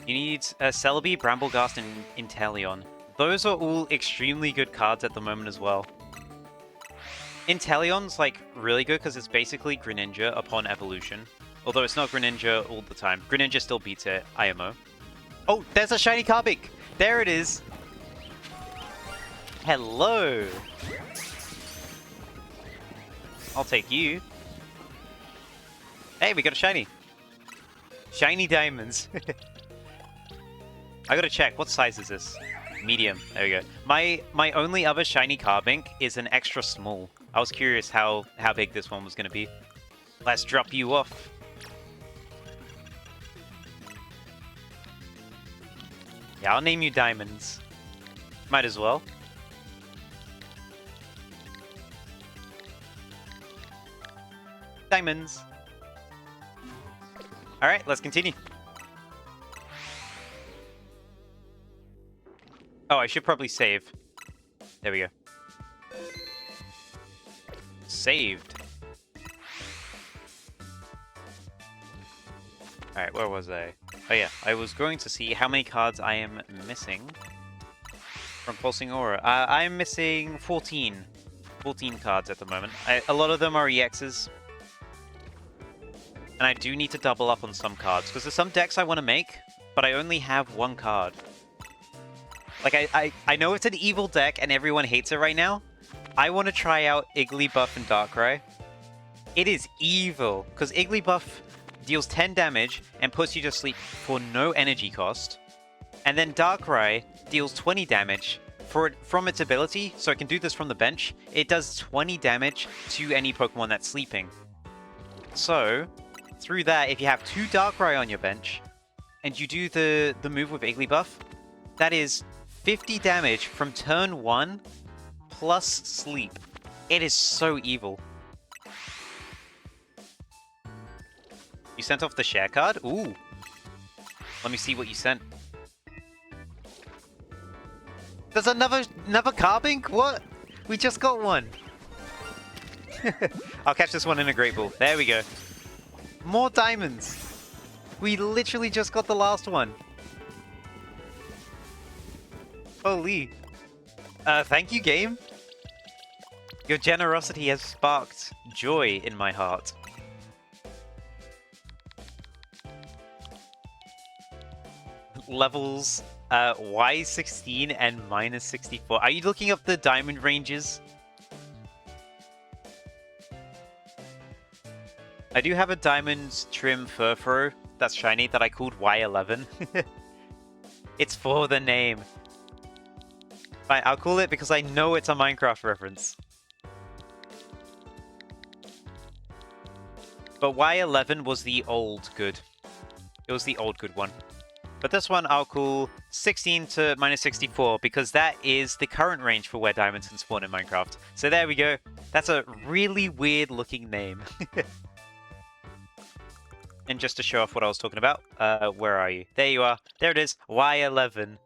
You need Celebi, Brambleghast, and Inteleon. Those are all extremely good cards at the moment as well. Inteleon's like really good because it's basically Greninja upon evolution. Although it's not Greninja all the time. Greninja still beats it, IMO. Oh, there's a shiny Carbink! There it is! Hello! I'll take you. Hey, we got a shiny! Shiny diamonds. I gotta check, what size is this? Medium. There we go. My only other shiny Carbink is an extra small. I was curious how big this one was going to be. Let's drop you off. Yeah, I'll name you Diamonds. Might as well. Diamonds. Alright, let's continue. Oh, I should probably save. There we go. Saved. Alright, where was I? Oh yeah, I was going to see how many cards I am missing from Pulsing Aura. I'm missing 14. 14 cards at the moment. A lot of them are EXs. And I do need to double up on some cards, because there's some decks I want to make, but I only have one card. Like, I know it's an evil deck and everyone hates it right now. I want to try out Igglybuff and Darkrai. It is evil, because Igglybuff deals 10 damage and puts you to sleep for no energy cost. And then Darkrai deals 20 damage from its ability, so it can do this from the bench. It does 20 damage to any Pokemon that's sleeping. So, through that, if you have 2 Darkrai on your bench, and you do the move with Igglybuff, that is 50 damage from turn 1 plus sleep. It is so evil. You sent off the share card? Ooh. Let me see what you sent. There's another Carbink? What? We just got one. I'll catch this one in a Great Ball. There we go. More diamonds. We literally just got the last one. Holy. Thank you, game. Your generosity has sparked joy in my heart. Levels Y16 and -64. Are you looking up the diamond ranges? I do have a diamond trim Furfuro that's shiny that I called Y11. It's for the name. Fine, I'll call it because I know it's a Minecraft reference. But Y11 was the old good. It was the old good one. But this one I'll call 16 to -64 because that is the current range for where diamonds can spawn in Minecraft. So there we go. That's a really weird looking name. And just to show off what I was talking about, where are you? There you are. There it is. Y11.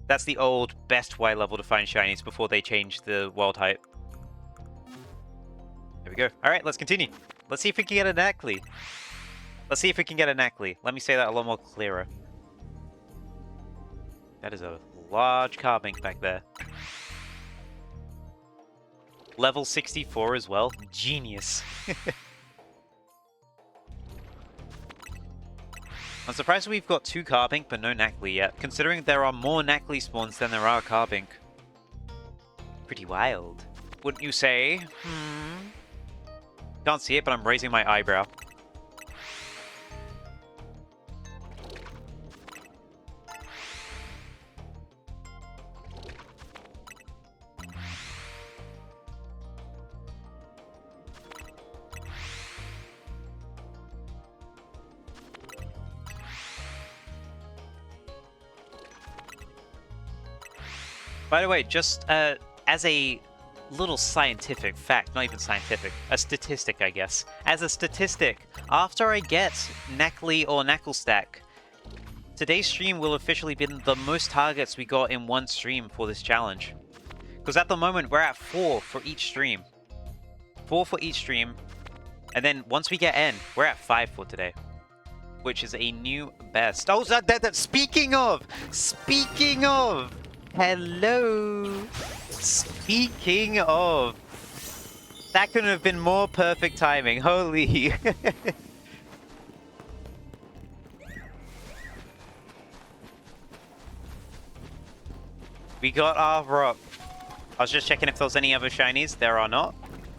That's the old best Y level to find shinies before they changed the world height. There we go. Alright, let's continue. Let's see if we can get a Nacli. Let's see if we can get a Nacli. Let me say that a lot more clearer. That is a large Carbink back there. Level 64 as well. Genius. I'm surprised we've got 2 Carbink but no Nacli yet, considering there are more Nacli spawns than there are Carbink. Pretty wild. Wouldn't you say? Can't see it, but I'm raising my eyebrow. By the way, just as a little scientific fact, not even scientific, a statistic, I guess. As a statistic, after I get Nacli or Knucklestack, today's stream will officially be the most targets we got in one stream for this challenge. Because at the moment, we're at 4 for each stream. 4 for each stream. And then once we get N, we're at 5 for today. Which is a new best. Oh, speaking of! Hello! Speaking of! That couldn't have been more perfect timing. Holy! We got our rock. I was just checking if there was any other shinies. There are not.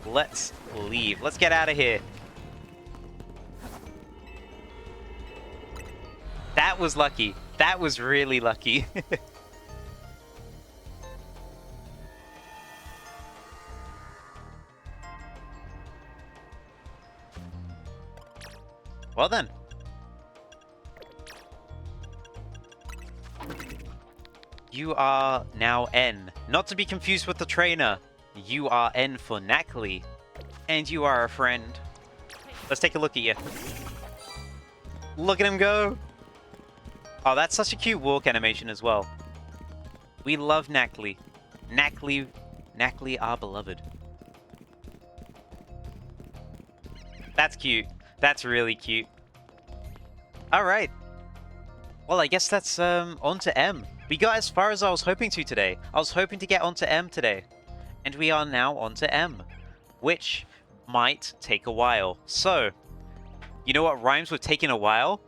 Let's leave. Let's get out of here. That was lucky. That was really lucky. Well then. You are now N. Not to be confused with the trainer. You are N for Knackley. And you are a friend. Let's take a look at you. Look at him go! Oh, that's such a cute walk animation as well. We love Knackley. Knackley, our beloved. That's cute. That's really cute. Alright. Well, I guess that's on to M. We got as far as I was hoping to today. I was hoping to get onto M today. And we are now onto M. Which might take a while. So, you know what rhymes with taking a while?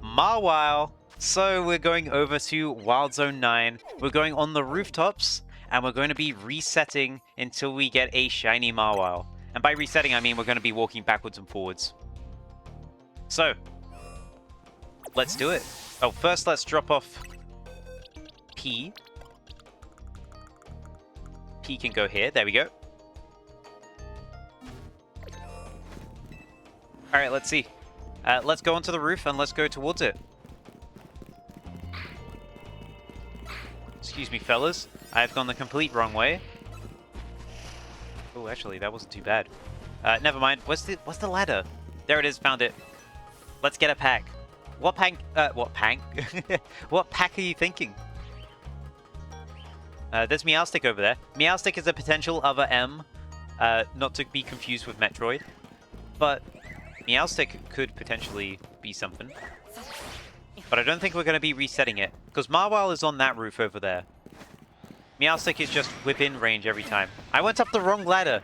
Mawile. So we're going over to Wild Zone 9. We're going on the rooftops. And we're going to be resetting until we get a shiny Mawile. And by resetting, I mean we're going to be walking backwards and forwards. So, let's do it. Oh, first let's drop off P. P can go here. There we go. Alright, let's see. Let's go onto the roof and let's go towards it. Excuse me, fellas. I've gone the complete wrong way. Oh, actually, that wasn't too bad. Never mind. What's the ladder? There it is. Found it. Let's get a pack. What pack? What pack? What pack are you thinking? There's Meowstic over there. Meowstic is a potential other M, not to be confused with Metroid, but Meowstic could potentially be something. But I don't think we're going to be resetting it, because Mawile is on that roof over there. Meowstic is just within range every time. I went up the wrong ladder!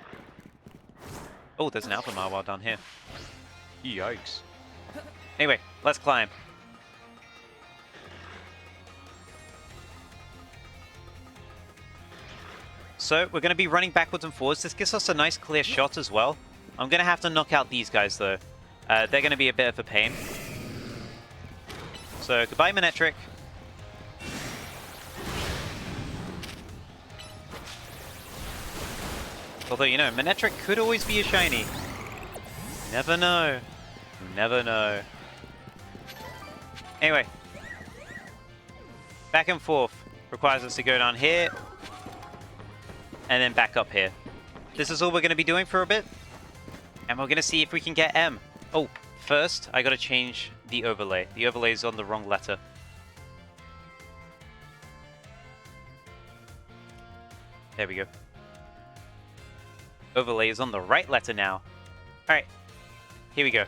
Oh, there's an Alpha Mawile down here. Yikes. Anyway, let's climb. So, we're going to be running backwards and forwards. This gives us a nice clear shot as well. I'm going to have to knock out these guys, though. They're going to be a bit of a pain. So, goodbye, Manectric. Although, you know, Manectric could always be a shiny. Never know. Never know. Anyway. Back and forth. Requires us to go down here. And then back up here. This is all we're going to be doing for a bit. And we're going to see if we can get M. Oh, first, I got to change the overlay. The overlay is on the wrong letter. There we go. Overlay is on the right letter now. Alright. Here we go.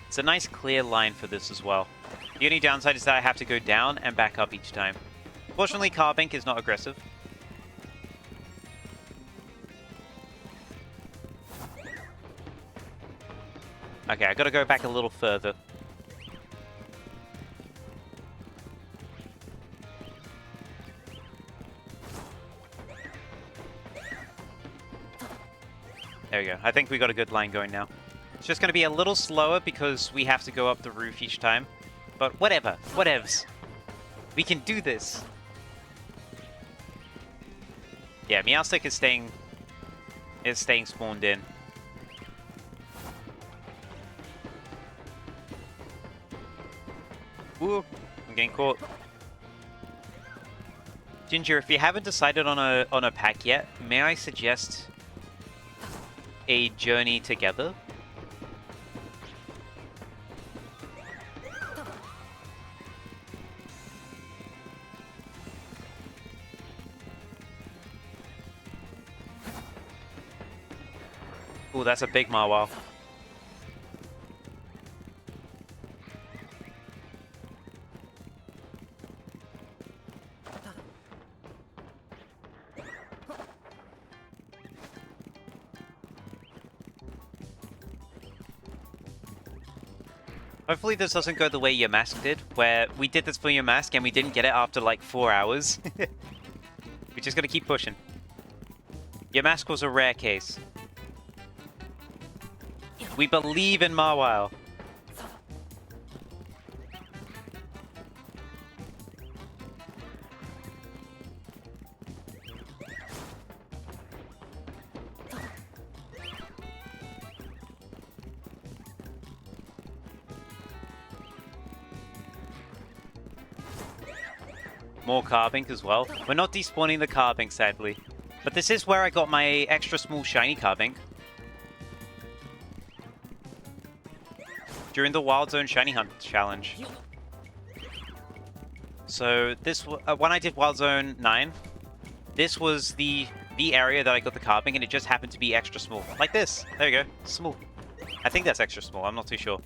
It's a nice clear line for this as well. The only downside is that I have to go down and back up each time. Fortunately, Carbink is not aggressive. Okay, I gotta go back a little further. There we go. I think we got a good line going now. It's just going to be a little slower because we have to go up the roof each time. But whatever. Whatevs. We can do this. Yeah, Meowstic is staying spawned in. Ooh, I'm getting caught. Ginger, if you haven't decided on a pack yet, may I suggest a journey together? Ooh, that's a big Mawile. Hopefully this doesn't go the way your mask did, where we did this for your mask and we didn't get it after like 4 hours. We're just gonna keep pushing. Your mask was a rare case. We believe in Mawile. more Carbink as well. We're not despawning the Carbink, sadly. But this is where I got my extra small shiny Carbink. During the Wild Zone Shiny Hunt Challenge. So this when I did Wild Zone 9, this was the area that I got the Carbink, and it just happened to be extra small. Like this. There you go. Small. I think that's extra small. I'm not too sure.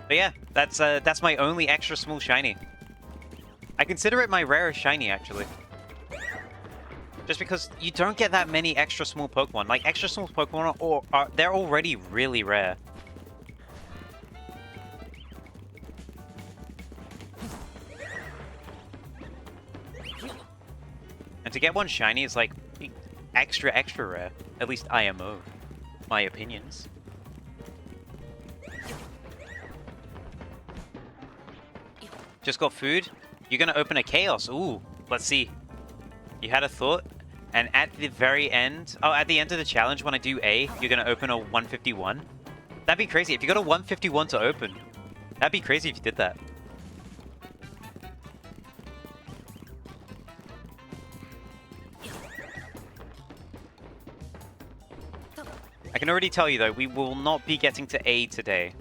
But yeah, that's my only extra small shiny. I consider it my rarest shiny, actually. Just because you don't get that many extra small Pokemon. Like, extra small Pokemon they're already really rare. And to get one shiny is like extra rare. At least IMO. My opinions. Just got food? You're gonna open a Chaos. Ooh, let's see. You had a thought, and at the very end, at the end of the challenge, when I do A, you're gonna open a 151. That'd be crazy if you got a 151 to open. That'd be crazy if you did that. I can already tell you though, we will not be getting to A today.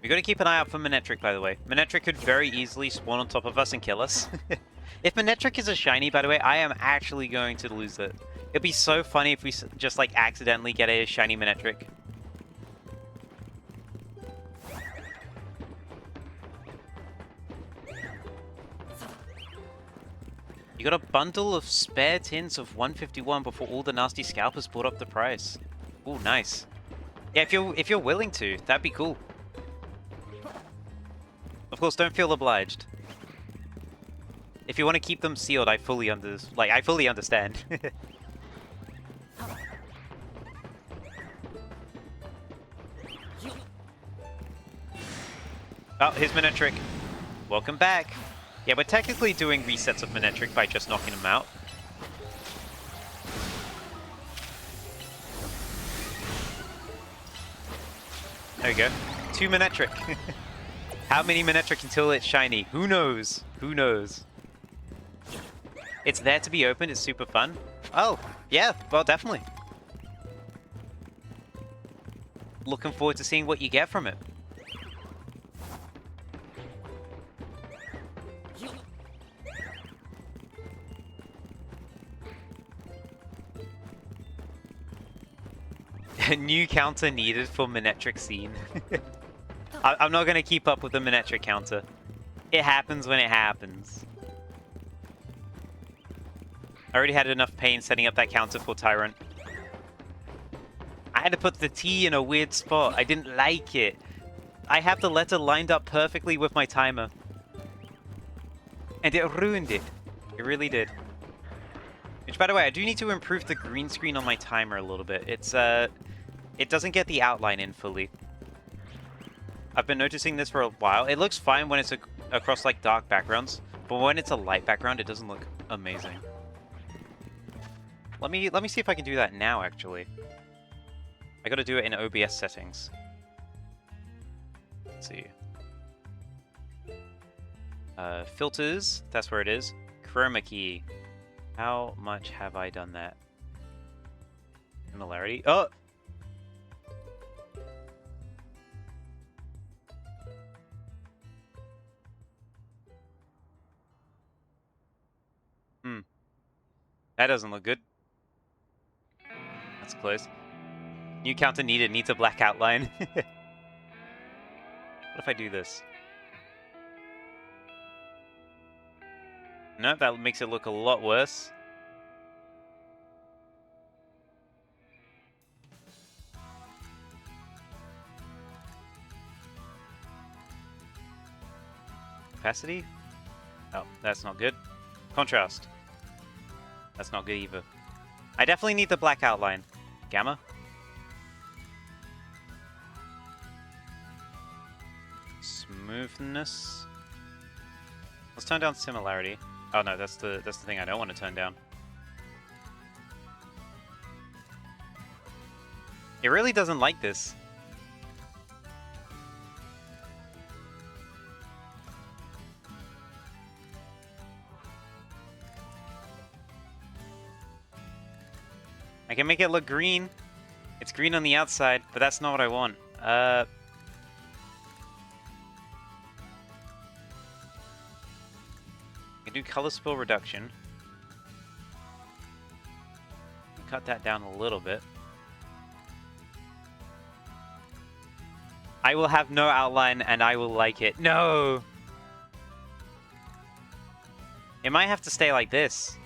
We gotta keep an eye out for Manectric, by the way. Manectric could very easily spawn on top of us and kill us. If Manectric is a shiny, by the way, I am actually going to lose it. It'd be so funny if we just, like, accidentally get a shiny Manectric. You got a bundle of spare tins of 151 before all the nasty scalpers brought up the price. Ooh, nice. Yeah, if you're willing to, that'd be cool. Of course, don't feel obliged. If you want to keep them sealed, I fully understand. Oh, here's Manectric. Welcome back. Yeah, we're technically doing resets of Manectric by just knocking him out. There we go. 2 Manectric. How many Manectric until it's shiny? Who knows? Who knows? It's there to be opened. It's super fun. Oh, yeah. Well, definitely. Looking forward to seeing what you get from it. A new counter needed for Manectric scene. I'm not going to keep up with the Manectric counter. It happens when it happens. I already had enough pain setting up that counter for Tyrant. I had to put the T in a weird spot. I didn't like it. I have the letter lined up perfectly with my timer. And it ruined it. It really did. Which, by the way, I do need to improve the green screen on my timer a little bit. It doesn't get the outline in fully. I've been noticing this for a while. It looks fine when it's across like dark backgrounds, but when it's a light background, it doesn't look amazing. Let me see if I can do that now, actually. I gotta do it in OBS settings. Let's see. Filters, that's where it is. Chroma key. How much have I done that? Similarity. Oh! That doesn't look good. That's close. New counter needed. Needs a black outline. What if I do this? No, that makes it look a lot worse. Opacity? Oh, that's not good. Contrast. That's not good either. I definitely need the black outline. Gamma? Smoothness? Let's turn down similarity. Oh no, that's the thing I don't want to turn down. It really doesn't like this. I can make it look green. It's green on the outside, but that's not what I want. I can do color spill reduction. Cut that down a little bit. I will have no outline and I will like it. No! It might have to stay like this.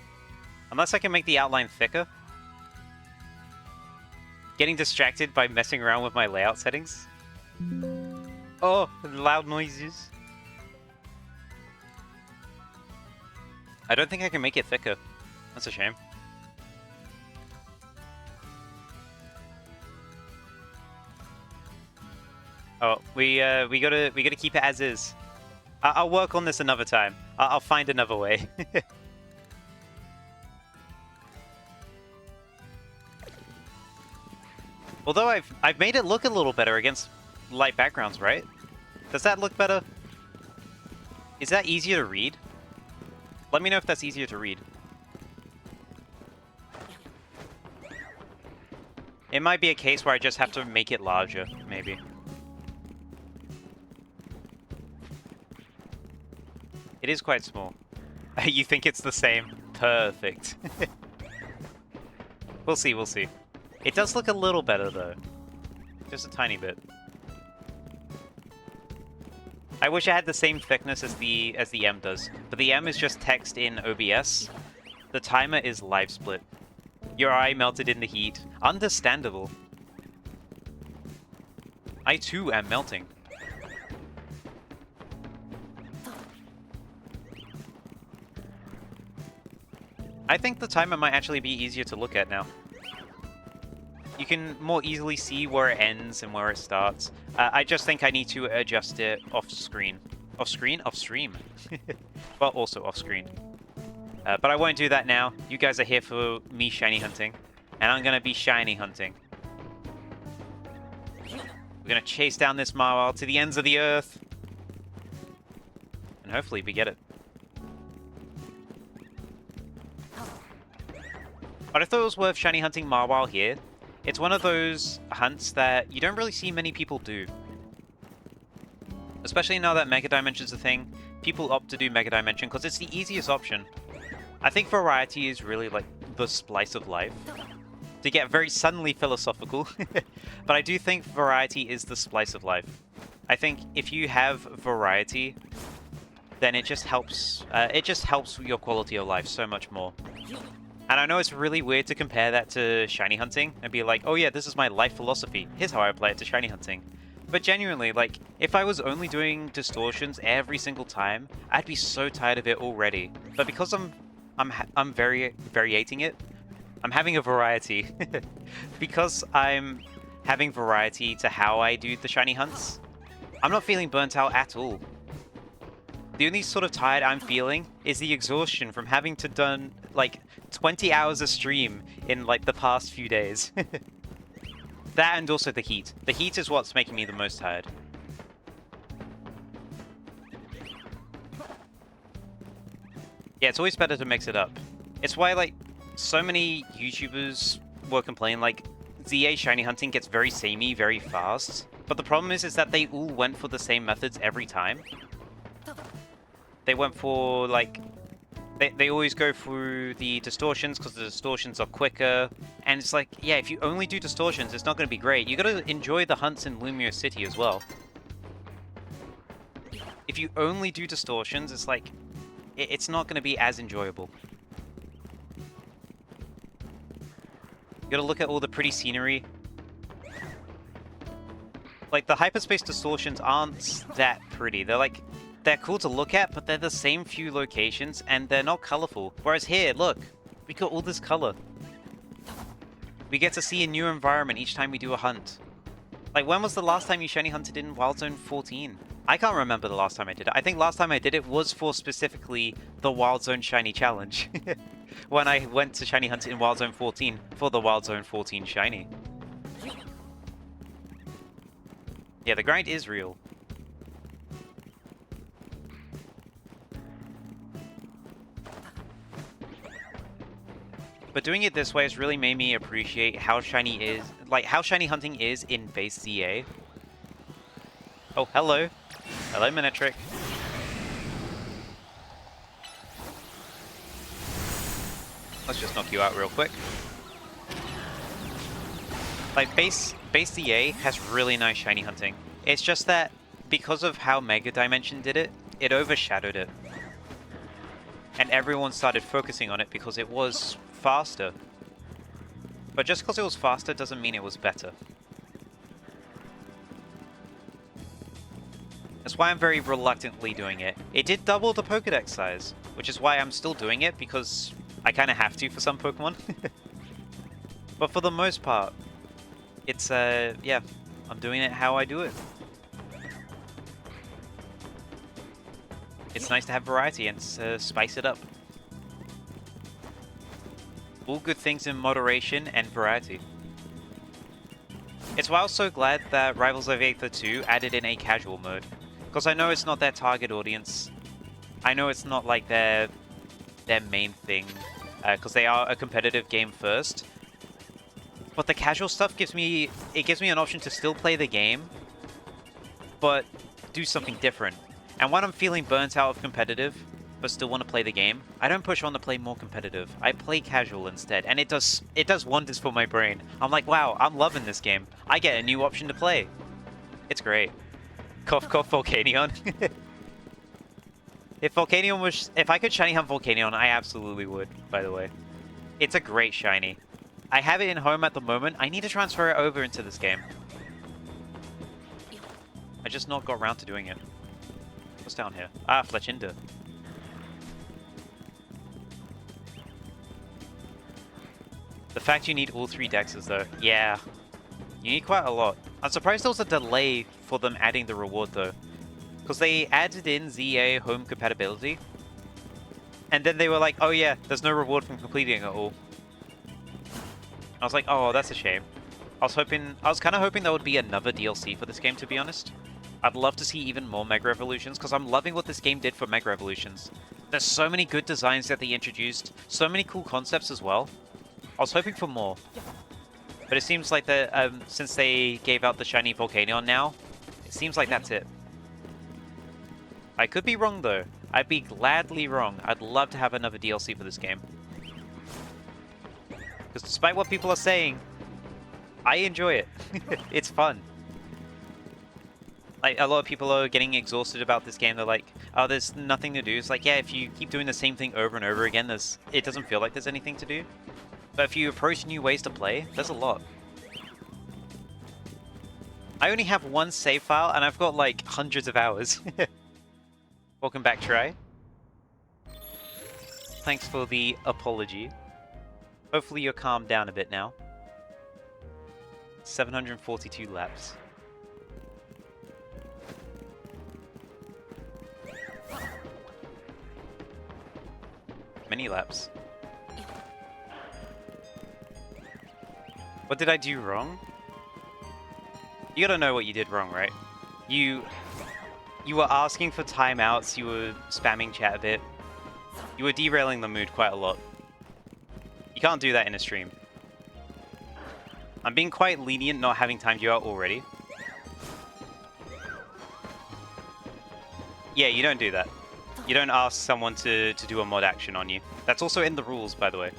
Unless I can make the outline thicker. Getting distracted by messing around with my layout settings. Oh, loud noises. I don't think I can make it thicker. That's a shame. Oh, we gotta keep it as is. I'll work on this another time. I'll find another way. Although I've made it look a little better against light backgrounds, right? Does that look better? Is that easier to read? Let me know if that's easier to read. It might be a case where I just have to make it larger, maybe. It is quite small. You think it's the same? Perfect. We'll see, we'll see. It does look a little better, though. Just a tiny bit. I wish I had the same thickness as the M does, but the M is just text in OBS. The timer is live split. Your eye melted in the heat. Understandable. I too am melting. I think the timer might actually be easier to look at now. You can more easily see where it ends and where it starts. I just think I need to adjust it off screen. Off screen? Off stream. Well, also off screen. But I won't do that now. You guys are here for me shiny hunting. And I'm going to be shiny hunting. We're going to chase down this Marwile to the ends of the earth. And hopefully we get it. But I thought it was worth shiny hunting Marwile here. It's one of those hunts that you don't really see many people do. Especially now that Mega Dimension's a thing, people opt to do Mega Dimension because it's the easiest option. I think variety is really like the splice of life. To get very suddenly philosophical, but I do think variety is the splice of life. I think if you have variety, then it just helps your quality of life so much more. And I know it's really weird to compare that to shiny hunting and be like, oh yeah, this is my life philosophy. Here's how I apply it to shiny hunting. But genuinely, like, if I was only doing distortions every single time, I'd be so tired of it already. But because I'm variating it, I'm having a variety. Because I'm having variety to how I do the shiny hunts, I'm not feeling burnt out at all. The only sort of tired I'm feeling is the exhaustion from having to done like 20 hours of stream in like the past few days. That and also the heat. The heat is what's making me the most tired. Yeah, it's always better to mix it up. It's why like so many YouTubers were complaining like ZA shiny hunting gets very samey very fast. But the problem is that they all went for the same methods every time. They went for, like, they always go through the distortions because the distortions are quicker. And it's like, yeah, if you only do distortions, it's not going to be great. You got to enjoy the hunts in Lumia City as well. If you only do distortions, it's like, it's not going to be as enjoyable. You got to look at all the pretty scenery. Like, the hyperspace distortions aren't that pretty. They're like they're cool to look at, but they're the same few locations, and they're not colorful. Whereas here, look, we got all this color. We get to see a new environment each time we do a hunt. Like, when was the last time you shiny hunted in Wild Zone 14? I can't remember the last time I did it. I think last time I did it was for specifically the Wild Zone Shiny Challenge. When I went to shiny hunt in Wild Zone 14 for the Wild Zone 14 Shiny. Yeah, the grind is real. But doing it this way has really made me appreciate how shiny is, like how shiny hunting is in base ZA. Oh, hello. Hello, Minitrick. Let's just knock you out real quick. Like, base ZA has really nice shiny hunting. It's just that, because of how Mega Dimension did it, it overshadowed it. And everyone started focusing on it because it was faster. But just because it was faster doesn't mean it was better. That's why I'm very reluctantly doing it. It did double the Pokédex size, which is why I'm still doing it, because I kind of have to for some Pokemon. But for the most part, it's, yeah, I'm doing it how I do it. It's nice to have variety and spice it up. All good things in moderation and variety. It's why I was so glad that Rivals of Aether 2 added in a casual mode. Because I know it's not their target audience. I know it's not like their main thing. Because they are a competitive game first. But the casual stuff gives me an option to still play the game, but do something different. And when I'm feeling burnt out of competitive, but still want to play the game, I don't push on to play more competitive. I play casual instead, and it does wonders for my brain. I'm like, wow, I'm loving this game. I get a new option to play. It's great. Cough cough Volcanion. If I could shiny hunt Volcanion, I absolutely would, by the way. It's a great shiny. I have it in home at the moment. I need to transfer it over into this game. I just not got around to doing it. What's down here? Ah, Fletchinder. The fact you need all 3 dexes though. Yeah. You need quite a lot. I'm surprised there was a delay for them adding the reward though. Because they added in ZA home compatibility. And then they were like, oh yeah, there's no reward from completing it all. I was like, oh, that's a shame. I was kind of hoping there would be another DLC for this game, to be honest. I'd love to see even more Mega Evolutions, because I'm loving what this game did for Mega Evolutions. There's so many good designs that they introduced, so many cool concepts as well. I was hoping for more. But it seems like that since they gave out the shiny Volcanion now, it seems like that's it. I could be wrong though. I'd be gladly wrong. I'd love to have another DLC for this game. Because despite what people are saying, I enjoy it. It's fun. Like, a lot of people are getting exhausted about this game. They're like, oh, there's nothing to do. It's like, yeah, if you keep doing the same thing over and over again, it doesn't feel like there's anything to do. But if you approach new ways to play, there's a lot. I only have one save file, and I've got, like, hundreds of hours. Welcome back, Try. Thanks for the apology. Hopefully you're calmed down a bit now. 742 laps. Many laps. What did I do wrong? You gotta know what you did wrong, right? You were asking for timeouts, you were spamming chat a bit. You were derailing the mood quite a lot. You can't do that in a stream. I'm being quite lenient not having timed you out already. Yeah, you don't do that. You don't ask someone to do a mod action on you. That's also in the rules, by the way.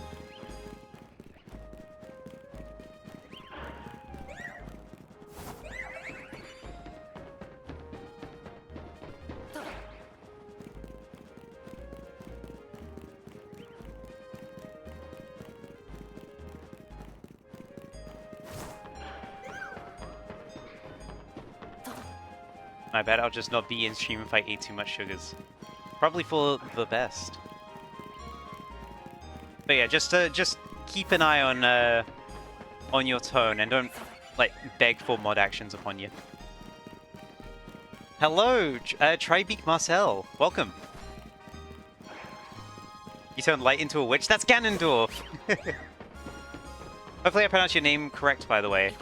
I bet I'll just not be in stream if I eat too much sugars. Probably for the best. But yeah, just keep an eye on your tone and don't like beg for mod actions upon you. Hello, Tribeak Marcel. Welcome. You turned light into a witch? That's Ganondorf! Hopefully I pronounced your name correct, by the way.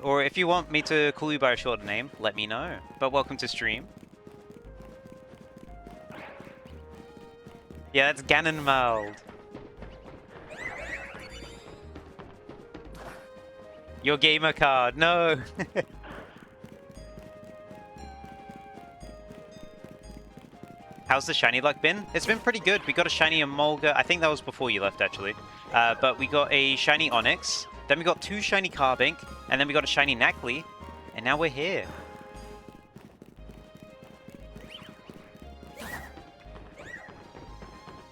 Or if you want me to call you by a shorter name, let me know. But welcome to stream. Yeah, that's Ganonmald. Your gamer card, no! How's the shiny luck been? It's been pretty good. We got a shiny Emolga. I think that was before you left, actually. But we got a shiny Onyx. Then we got 2 shiny Carbink. And then we got a shiny Nacli. And now we're here.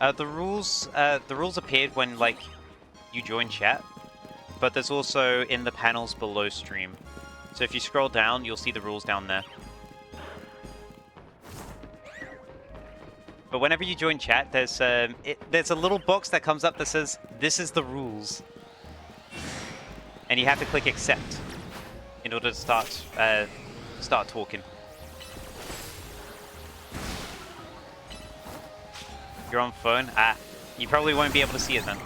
The rules appeared when, like, you join chat. But there's also in the panels below stream. So if you scroll down, you'll see the rules down there. But whenever you join chat, there's a little box that comes up that says, "This is the rules," and you have to click accept in order to start talking. You're on phone? Ah, you probably won't be able to see it then.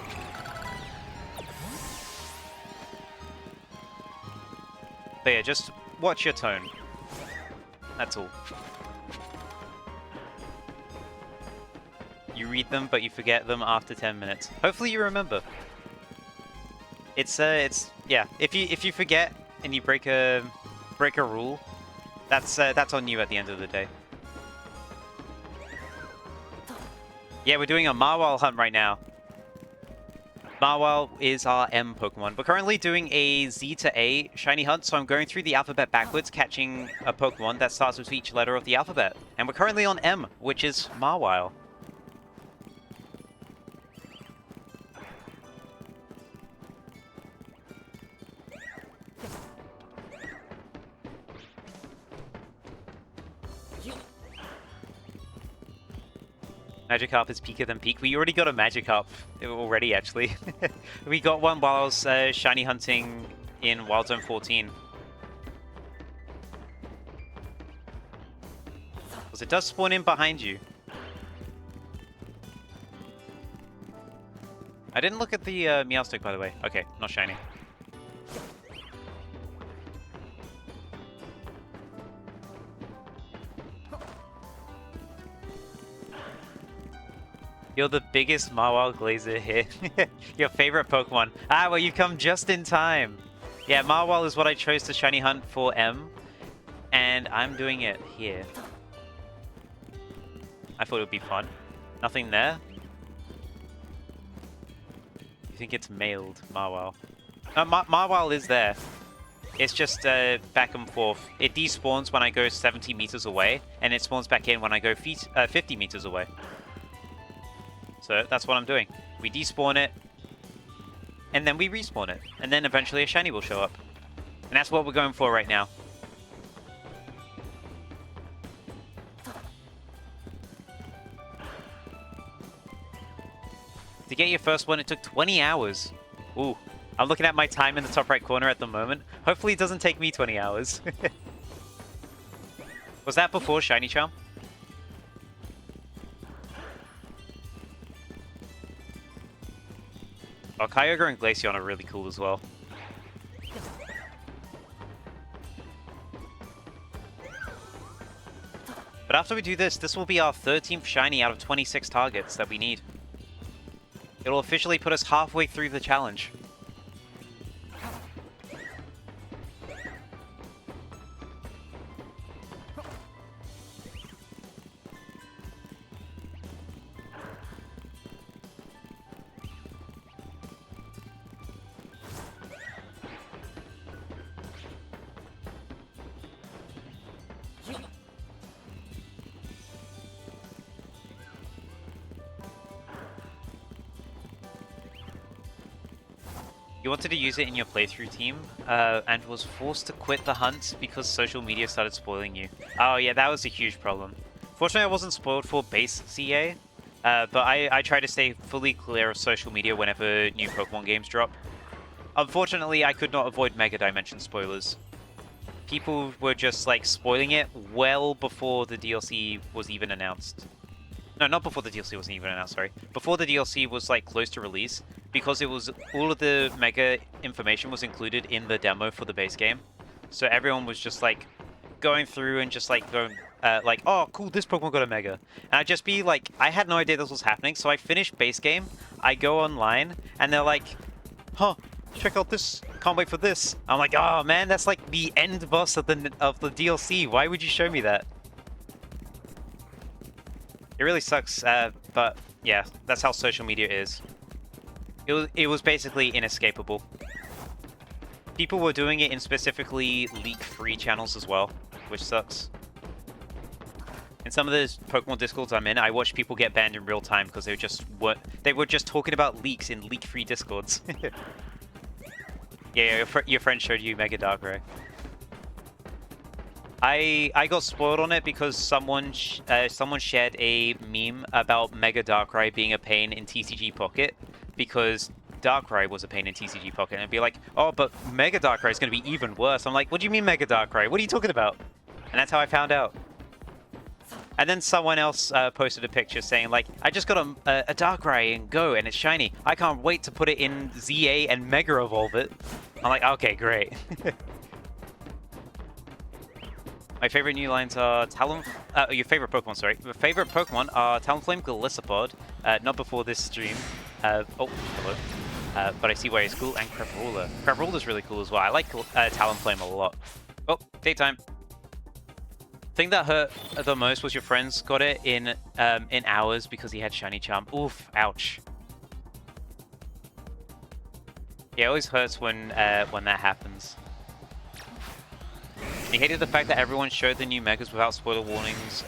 But yeah, just watch your tone. That's all. You read them, but you forget them after 10 minutes. Hopefully you remember. It's yeah. If you forget and you break a rule, that's on you at the end of the day. Yeah, we're doing a Marwal hunt right now. Marwal is our M Pokemon. We're currently doing a Z to A shiny hunt, so I'm going through the alphabet backwards, catching a Pokemon that starts with each letter of the alphabet. And we're currently on M, which is Marwal. Magikarp is peaker than peak. We already got a Magikarp already, actually. We got one while I was shiny hunting in Wild Zone 14. Because it does spawn in behind you. I didn't look at the Meowstic, by the way. Okay, not shiny. You're the biggest Marwal Glazer here. Your favorite Pokemon. Ah, well, you've come just in time. Yeah, Marwal is what I chose to shiny hunt for M. And I'm doing it here. I thought it would be fun. Nothing there. You think it's mailed, Marwal? No, Marwal is there. It's just back and forth. It despawns when I go 70 meters away. And it spawns back in when I go 50 meters away. So that's what I'm doing. We despawn it, and then we respawn it. And then eventually a shiny will show up. And that's what we're going for right now. To get your first one, it took 20 hours. Ooh, I'm looking at my time in the top right corner at the moment. Hopefully it doesn't take me 20 hours. Was that before Shiny Charm? Oh, Kyogre and Glaceon are really cool as well. But after we do this, this will be our 13th shiny out of 26 targets that we need. It'll officially put us halfway through the challenge. You wanted to use it in your playthrough team, and was forced to quit the hunt because social media started spoiling you. Oh yeah, that was a huge problem. Fortunately, I wasn't spoiled for base CA, but I try to stay fully clear of social media whenever new Pokemon games drop. Unfortunately, I could not avoid Mega Dimension spoilers. People were just like spoiling it well before the DLC was even announced. No, not before the DLC wasn't even announced, sorry. Before the DLC was like close to release, because it was all of the Mega information was included in the demo for the base game. So everyone was just like going through and just like going like, oh cool, this Pokemon got a Mega. And I'd just be like, I had no idea this was happening, so I finished base game, I go online, and they're like, huh, check out this, can't wait for this. I'm like, oh man, that's like the end boss of the DLC, why would you show me that? It really sucks, but yeah, that's how social media is. It was basically inescapable. People were doing it in specifically leak-free channels as well, which sucks. In some of the Pokemon Discords I'm in, I watch people get banned in real time because they were just talking about leaks in leak-free Discords. Yeah, your friend showed you Mega Darkrai. I got spoiled on it because someone shared a meme about Mega Darkrai being a pain in TCG Pocket because Darkrai was a pain in TCG Pocket, and it'd be like, oh, but Mega Darkrai is going to be even worse. I'm like, what do you mean Mega Darkrai? What are you talking about? And that's how I found out. And then someone else posted a picture saying like, I just got a Darkrai in Go and it's shiny. I can't wait to put it in ZA and Mega Evolve it. I'm like, okay, great. My favorite new lines are your favorite Pokemon, sorry. My favorite Pokemon are Talonflame, Golisopod, not before this stream. Oh, hello. But I see why it's cool, and Crabrawler. Crabrawler's really cool as well. I like Talonflame a lot. Oh, daytime. Thing that hurt the most was your friends got it in hours because he had Shiny Charm. Oof, ouch. Yeah, it always hurts when that happens. He hated the fact that everyone showed the new Megas without spoiler warnings.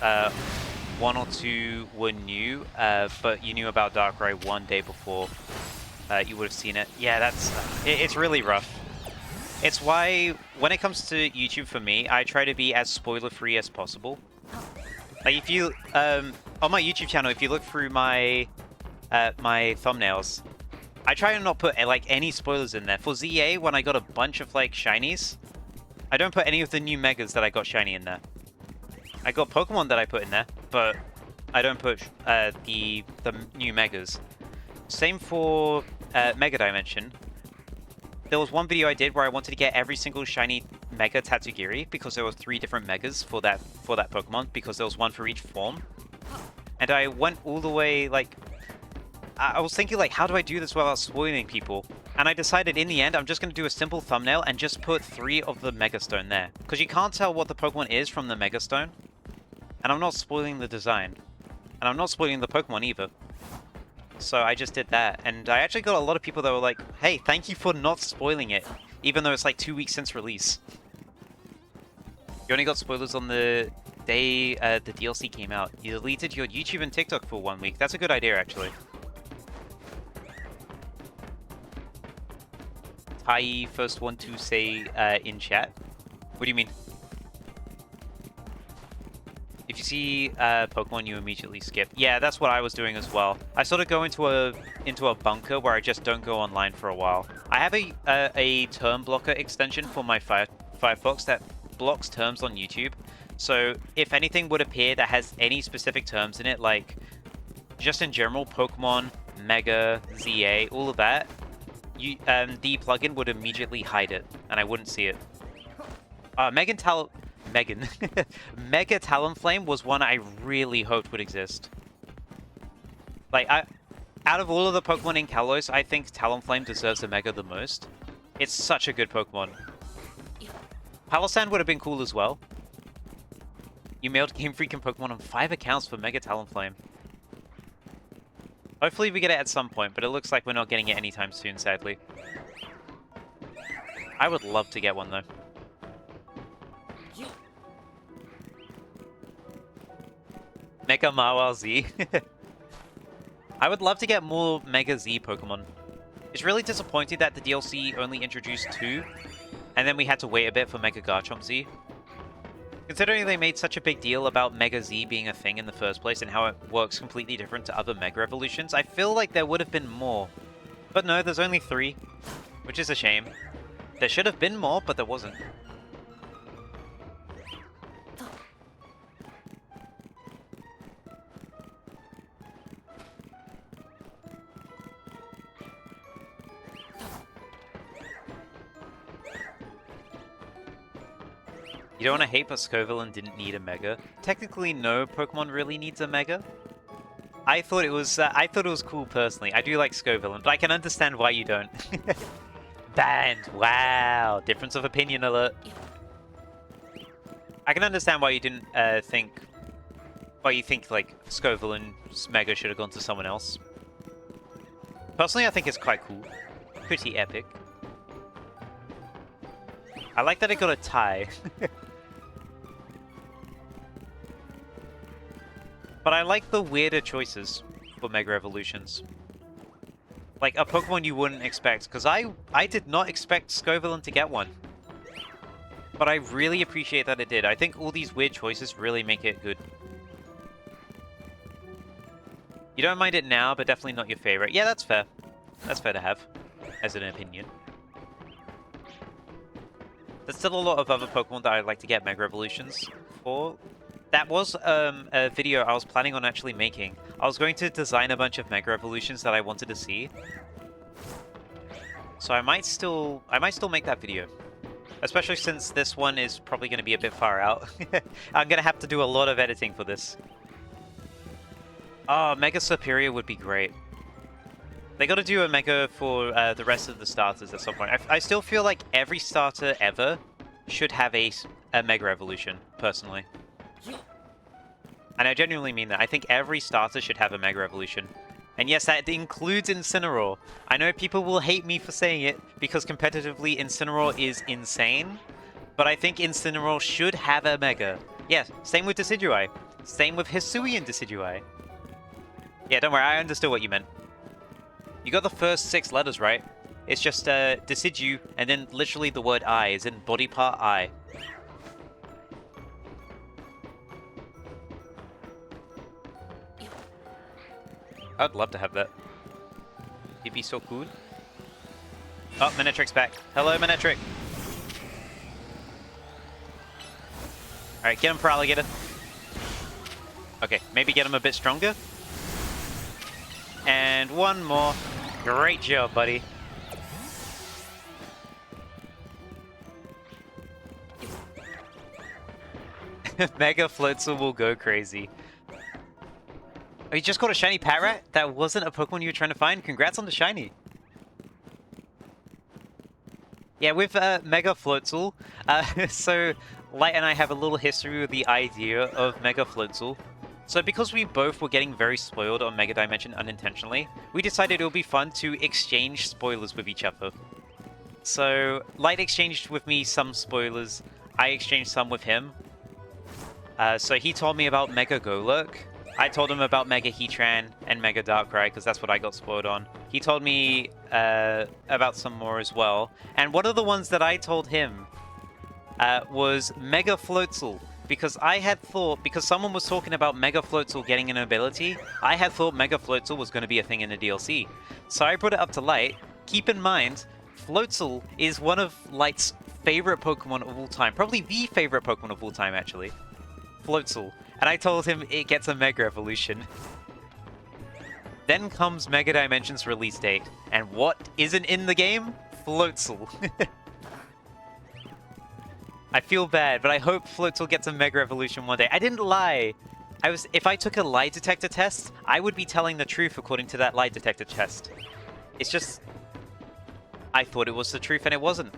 1 or 2 were new, but you knew about Darkrai 1 day before you would have seen it. Yeah, it's really rough. It's why, when it comes to YouTube for me, I try to be as spoiler-free as possible. Like if you, on my YouTube channel, if you look through my thumbnails, I try to not put like any spoilers in there. For ZA, when I got a bunch of like shinies, I don't put any of the new Megas that I got shiny in there. I got Pokemon that I put in there, but I don't put the new Megas. Same for Mega Dimension. There was one video I did where I wanted to get every single shiny Mega Tatsugiri because there were 3 different Megas for that Pokemon because there was one for each form. And I went all the way, like, I was thinking, like, how do I do this without spoiling people? And I decided in the end, I'm just going to do a simple thumbnail and just put 3 of the Mega Stone there. Because you can't tell what the Pokemon is from the Mega Stone. And I'm not spoiling the design. And I'm not spoiling the Pokemon either. So I just did that. And I actually got a lot of people that were like, hey, thank you for not spoiling it. Even though it's like 2 weeks since release. You only got spoilers on the day the DLC came out. You deleted your YouTube and TikTok for 1 week. That's a good idea, actually. Tai, first one to say in chat. What do you mean? If you see Pokemon, you immediately skip. Yeah, that's what I was doing as well. I sort of go into a bunker where I just don't go online for a while. I have a term blocker extension for my Firefox that blocks terms on YouTube. So if anything would appear that has any specific terms in it, like just in general, Pokemon, Mega, ZA, all of that, the plugin would immediately hide it, and I wouldn't see it. Mega Talonflame was one I really hoped would exist. Like, out of all of the Pokemon in Kalos, I think Talonflame deserves a Mega the most. It's such a good Pokemon. Palossand would have been cool as well. You mailed Game Freak and Pokemon on 5 accounts for Mega Talonflame. Hopefully we get it at some point, but it looks like we're not getting it anytime soon, sadly. I would love to get one, though. Mega Mawile Z. I would love to get more Mega Z Pokemon. It's really disappointing that the DLC only introduced 2, and then we had to wait a bit for Mega Garchomp Z. Considering they made such a big deal about Mega Z being a thing in the first place and how it works completely different to other Mega Evolutions, I feel like there would have been more. But no, there's only 3, which is a shame. There should have been more, but there wasn't. You don't want to hate, but Scovillain didn't need a Mega. Technically, no Pokemon really needs a Mega. I thought it was cool personally. I do like Scovillain, but I can understand why you don't. Banned. Wow. Difference of opinion alert. I can understand why you didn't think. Why you think like Scovillain's Mega should have gone to someone else. Personally, I think it's quite cool. Pretty epic. I like that it got a tie. But I like the weirder choices for Mega Evolutions. Like a Pokemon you wouldn't expect, because I did not expect Scovillain to get one. But I really appreciate that it did. I think all these weird choices really make it good. You don't mind it now, but definitely not your favorite. Yeah, that's fair. That's fair to have, as an opinion. There's still a lot of other Pokemon that I'd like to get Mega Evolutions for. That was a video I was planning on actually making. I was going to design a bunch of Mega Evolutions that I wanted to see. So I might still make that video. Especially since this one is probably going to be a bit far out. I'm going to have to do a lot of editing for this. Oh, Mega Superior would be great. They got to do a Mega for the rest of the starters at some point. I still feel like every starter ever should have a Mega Evolution, personally. And I genuinely mean that. I think every starter should have a Mega Evolution. And yes, that includes Incineroar. I know people will hate me for saying it, because competitively Incineroar is insane. But I think Incineroar should have a Mega. Yeah, same with Decidueye. Same with Hisuian Decidueye. Yeah, don't worry, I understood what you meant. You got the first 6 letters right. It's just Decidu, and then literally the word I, is in body part I. I'd love to have that. It'd be so cool. Oh, Manetric's back. Hello, Manetric. Alright, get him for Alligator. Okay, maybe get him a bit stronger. And one more. Great job, buddy. Mega Floatzel will go crazy. Oh, you just caught a shiny Patrat? That wasn't a Pokemon you were trying to find? Congrats on the shiny. Yeah, with Mega Floatzel, so Light and I have a little history with the idea of Mega Floatzel. So because we both were getting very spoiled on Mega Dimension unintentionally, we decided it would be fun to exchange spoilers with each other. So Light exchanged with me some spoilers, I exchanged some with him. So he told me about Mega Golurk. I told him about Mega Heatran and Mega Darkrai, because that's what I got spoiled on. He told me about some more as well. And one of the ones that I told him was Mega Floatzel. Because I had thought, because someone was talking about Mega Floatzel getting an ability, I had thought Mega Floatzel was going to be a thing in the DLC. So I brought it up to Light. Keep in mind, Floatzel is one of Light's favorite Pokemon of all time. Probably the favorite Pokemon of all time, actually. Floatzel. And I told him it gets a Mega Evolution. Then comes Mega Dimension's release date. And what isn't in the game? Floatzel. I feel bad, but I hope Floatzel gets a Mega Evolution one day. I didn't lie. If I took a lie detector test, I would be telling the truth according to that lie detector test. It's just... I thought it was the truth and it wasn't.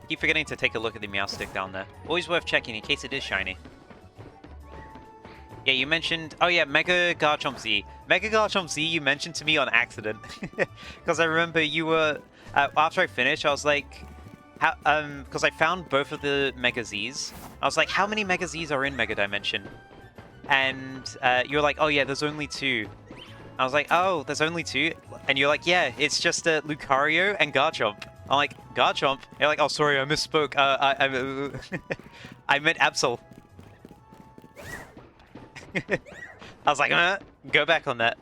Keep forgetting to take a look at the Meowstic down there. Always worth checking in case it is shiny. Yeah, you mentioned... Oh yeah, Mega Garchomp Z. Mega Garchomp Z you mentioned to me on accident. Because I remember you were... after I finished, I was like... how because I found both of the Mega Zs. I was like, how many Mega Zs are in Mega Dimension? And you're like, oh yeah, there's only 2. I was like, oh, there's only 2? And you're like, yeah, it's just Lucario and Garchomp. I'm like, Garchomp? You're like, oh, sorry, I misspoke. I meant Absol. I was like, go back on that.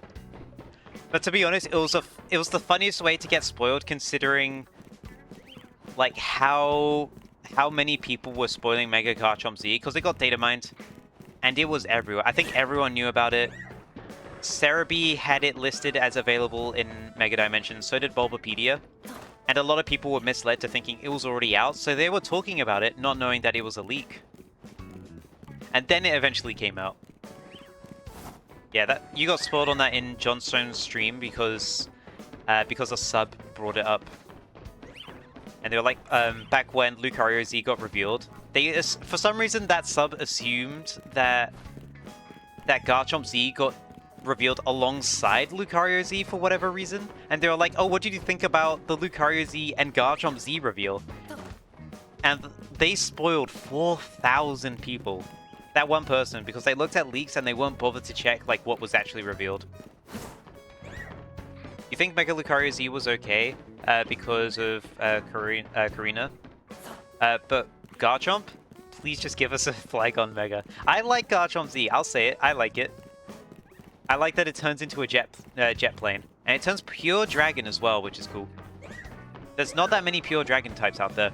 But to be honest, it was the funniest way to get spoiled, considering like how many people were spoiling Mega Garchomp Z, because it got data mined, and it was everywhere. I think everyone knew about it. Cerebi had it listed as available in Mega Dimension, so did Bulbapedia. And a lot of people were misled to thinking it was already out, so they were talking about it, not knowing that it was a leak. And then it eventually came out. Yeah, you got spoiled on that in Johnstone's stream because a sub brought it up. And they were like, back when Lucario Z got revealed, for some reason that sub assumed that Garchomp Z got revealed alongside Lucario Z for whatever reason, and they were like, oh, what did you think about the Lucario Z and Garchomp Z reveal? And they spoiled 4,000 people. That one person, because they looked at leaks and they weren't bothered to check like what was actually revealed. You think Mega Lucario Z was okay because of Karina? But Garchomp? Please just give us a Flygon Mega. I like Garchomp Z, I'll say it, I like it. I like that it turns into a jet plane. And it turns pure dragon as well, which is cool. There's not that many pure dragon types out there.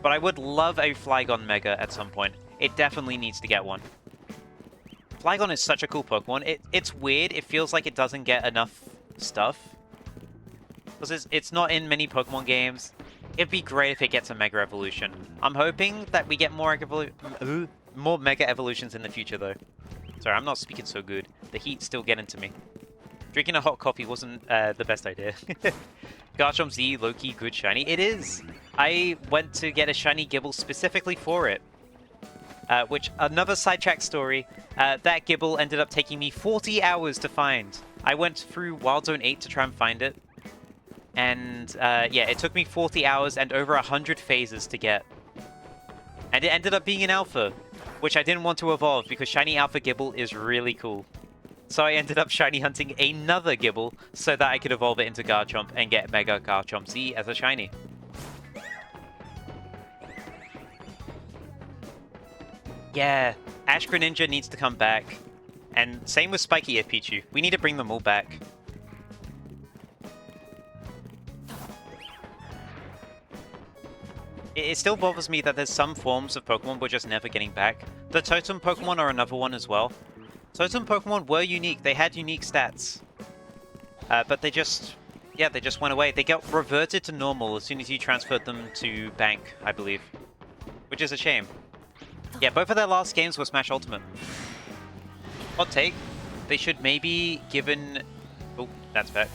But I would love a Flygon Mega at some point. It definitely needs to get one. Flygon is such a cool Pokemon. It's weird, it feels like it doesn't get enough stuff. Because it's not in many Pokemon games. It'd be great if it gets a Mega Evolution. I'm hoping that we get more Mega Evolutions in the future though. Sorry, I'm not speaking so good. The heat's still getting to me. Drinking a hot coffee wasn't the best idea. Garchomp Z, Loki, good shiny. It is! I went to get a shiny Gibble specifically for it. Which, another sidetrack story, that Gibble ended up taking me 40 hours to find. I went through Wild Zone 8 to try and find it. And, yeah, it took me 40 hours and over 100 phases to get. And it ended up being an alpha, which I didn't want to evolve because shiny alpha Gibble is really cool. So I ended up shiny hunting another Gibble so that I could evolve it into Garchomp and get Mega Garchomp Z as a shiny. Yeah, Ash Greninja needs to come back. And same with Spiky Ear Pichu. We need to bring them all back. It still bothers me that there's some forms of Pokemon we're just never getting back. The Totem Pokemon are another one as well. Totem Pokemon were unique. They had unique stats. But they just went away. They got reverted to normal as soon as you transferred them to Bank, I believe. Which is a shame. Yeah, both of their last games were Smash Ultimate. Hot take. They should maybe given... Oh, that's back.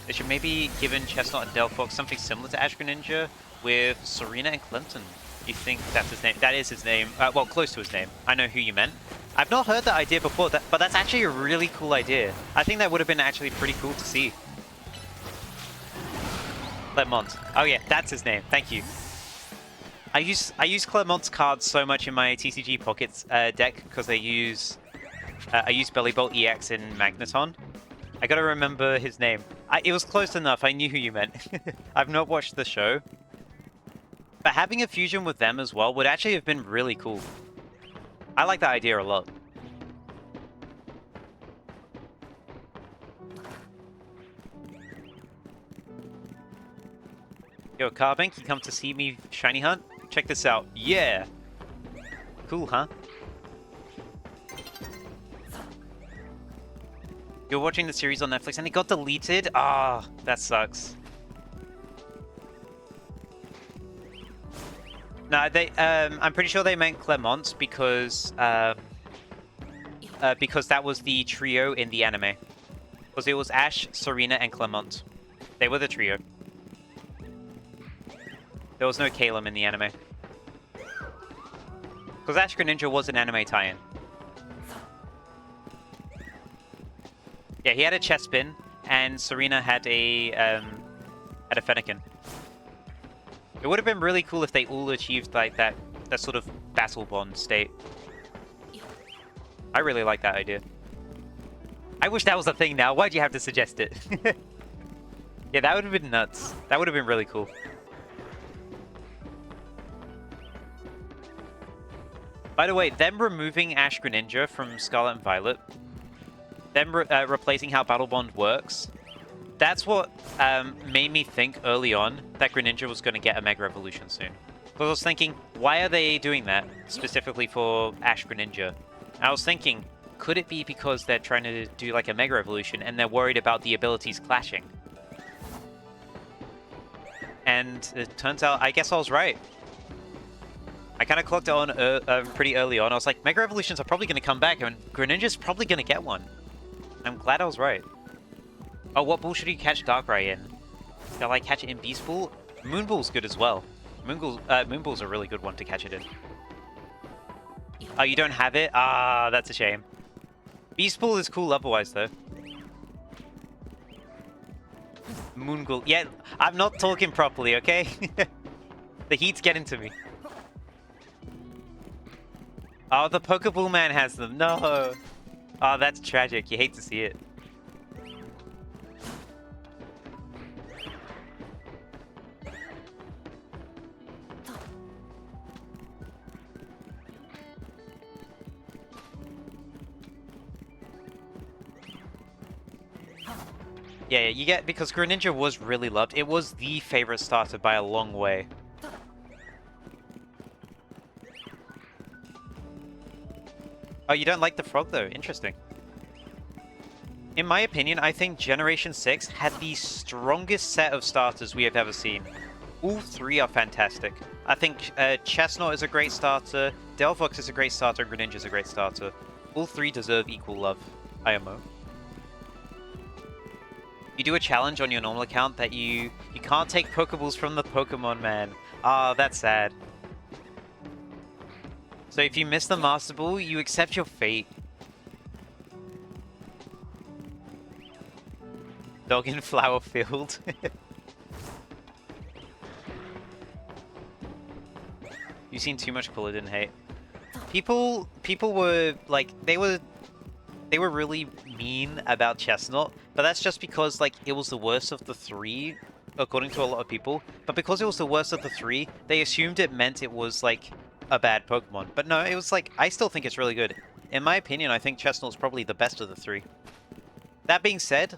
They should maybe given Chestnut and Delphox something similar to Ash Greninja with Serena and Clinton. You think that's his name? That is his name. Well, close to his name. I know who you meant. I've not heard that idea before, but that's actually a really cool idea. I think that would have been actually pretty cool to see. Clermont. Oh yeah, that's his name. Thank you. I use Clermont's cards so much in my TCG Pockets deck because I use Bellybolt EX in Magneton. I gotta remember his name. It was close enough. I knew who you meant. I've not watched the show. But having a fusion with them as well would actually have been really cool. I like that idea a lot. Yo, Carbank, you come to see me shiny hunt? Check this out. Yeah! Cool, huh? You're watching the series on Netflix and it got deleted? Ah, that sucks. No, I'm pretty sure they meant Clermont because that was the trio in the anime. Because it was Ash, Serena, and Clermont. They were the trio. There was no Calum in the anime. Because Ash Greninja was an anime tie-in. Yeah, he had a Chespin, and Serena had a Fennekin. It would have been really cool if they all achieved like that sort of battle bond state. I really like that idea. I wish that was a thing now. Why'd you have to suggest it? Yeah, that would have been nuts. That would have been really cool. By the way, them removing Ash Greninja from Scarlet and Violet, them replacing how Battle Bond works, that's what made me think early on that Greninja was going to get a Mega Evolution soon. Because I was thinking, why are they doing that specifically for Ash Greninja? I was thinking, could it be because they're trying to do like a Mega Evolution and they're worried about the abilities clashing? And it turns out, I guess I was right. I kind of clocked it on pretty early on. I was like, Mega Evolutions are probably going to come back, and Greninja's probably going to get one. I'm glad I was right. Oh, what ball should you catch Darkrai in? Shall I catch it in Beast Ball? Moon Ball's good as well. Moon Ball's a really good one to catch it in. Oh, you don't have it? Ah, that's a shame. Beast Ball is cool otherwise, though. Moongull. Yeah, I'm not talking properly, okay? The heat's getting to me. Oh, the Pokeball man has them. No. Oh, that's tragic. You hate to see it. Yeah, you get, because Greninja was really loved. It was the favorite starter by a long way. Oh, you don't like the frog though? Interesting. In my opinion, I think Generation 6 had the strongest set of starters we have ever seen. All three are fantastic. I think Chestnut is a great starter, Delphox is a great starter, and Greninja is a great starter. All three deserve equal love. IMO. You do a challenge on your normal account that you can't take Pokeballs from the Pokemon man. Ah, that's sad. So if you miss the Master Ball, you accept your fate. Dog in flower field. You've seen too much Cooler, didn't hate. People were like, they were really mean about Chestnut, but that's just because like it was the worst of the three, according to a lot of people. But because it was the worst of the three, they assumed it meant it was like a bad Pokemon. But no, it was like, I still think it's really good. In my opinion, I think Chestnut's probably the best of the three. That being said,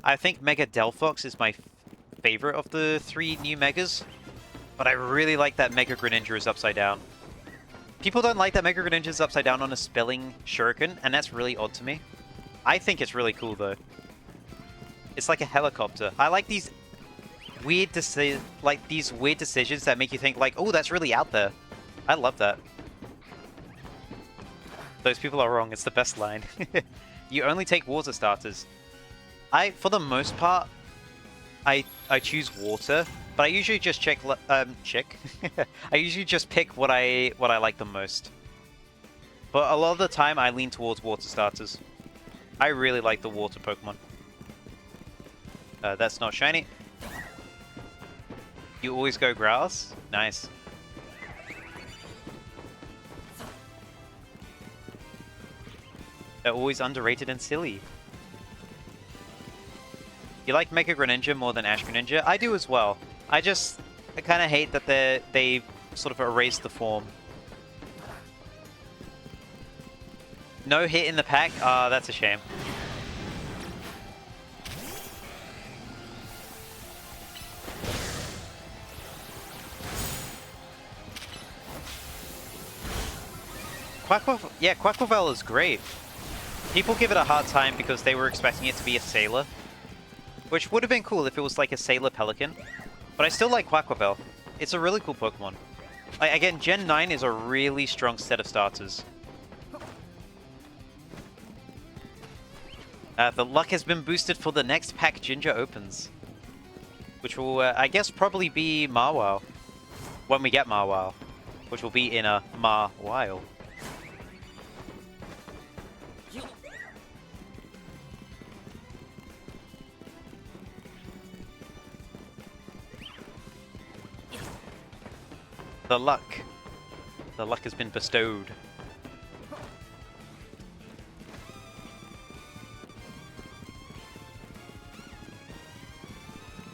I think Mega Delphox is my favorite of the three new Megas. But I really like that Mega Greninja is upside down. People don't like that Mega Greninja is upside down on a spilling shuriken, and that's really odd to me. I think it's really cool though. It's like a helicopter. I like these weird decisions that make you think like, oh, that's really out there. I love that. Those people are wrong. It's the best line. You only take water starters. For the most part, I choose water, but I usually just I usually just pick what I like the most. But a lot of the time, I lean towards water starters. I really like the water Pokemon. That's not shiny. You always go grass? Nice. They're always underrated and silly. You like Mega Greninja more than Ash Greninja? I do as well. I kind of hate that they sort of erased the form. No hit in the pack? Ah, that's a shame. Quaquavel is great. People give it a hard time because they were expecting it to be a Sailor. Which would have been cool if it was like a Sailor Pelican. But I still like Quaquavel. It's a really cool Pokemon. Again, Gen 9 is a really strong set of starters. The luck has been boosted for the next pack Ginger opens. Which will, I guess, probably be Mawile. When we get Mawile. Which will be in a Mawile. The luck. The luck has been bestowed.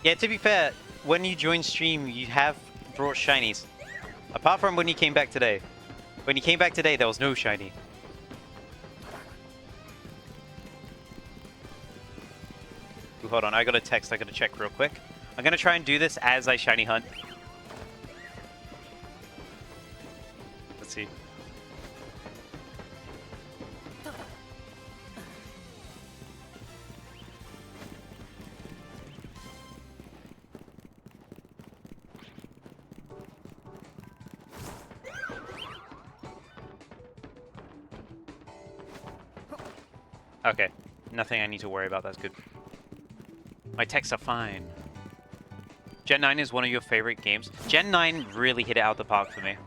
Yeah, to be fair, when you join stream, you have brought shinies. Apart from when you came back today. When you came back today, there was no shiny. Ooh, hold on, I got a text I gotta check real quick. I'm gonna try and do this as I shiny hunt. Let's see. Okay, nothing I need to worry about, that's good. My texts are fine. Gen 9 is one of your favorite games. Gen 9 really hit it out the park for me.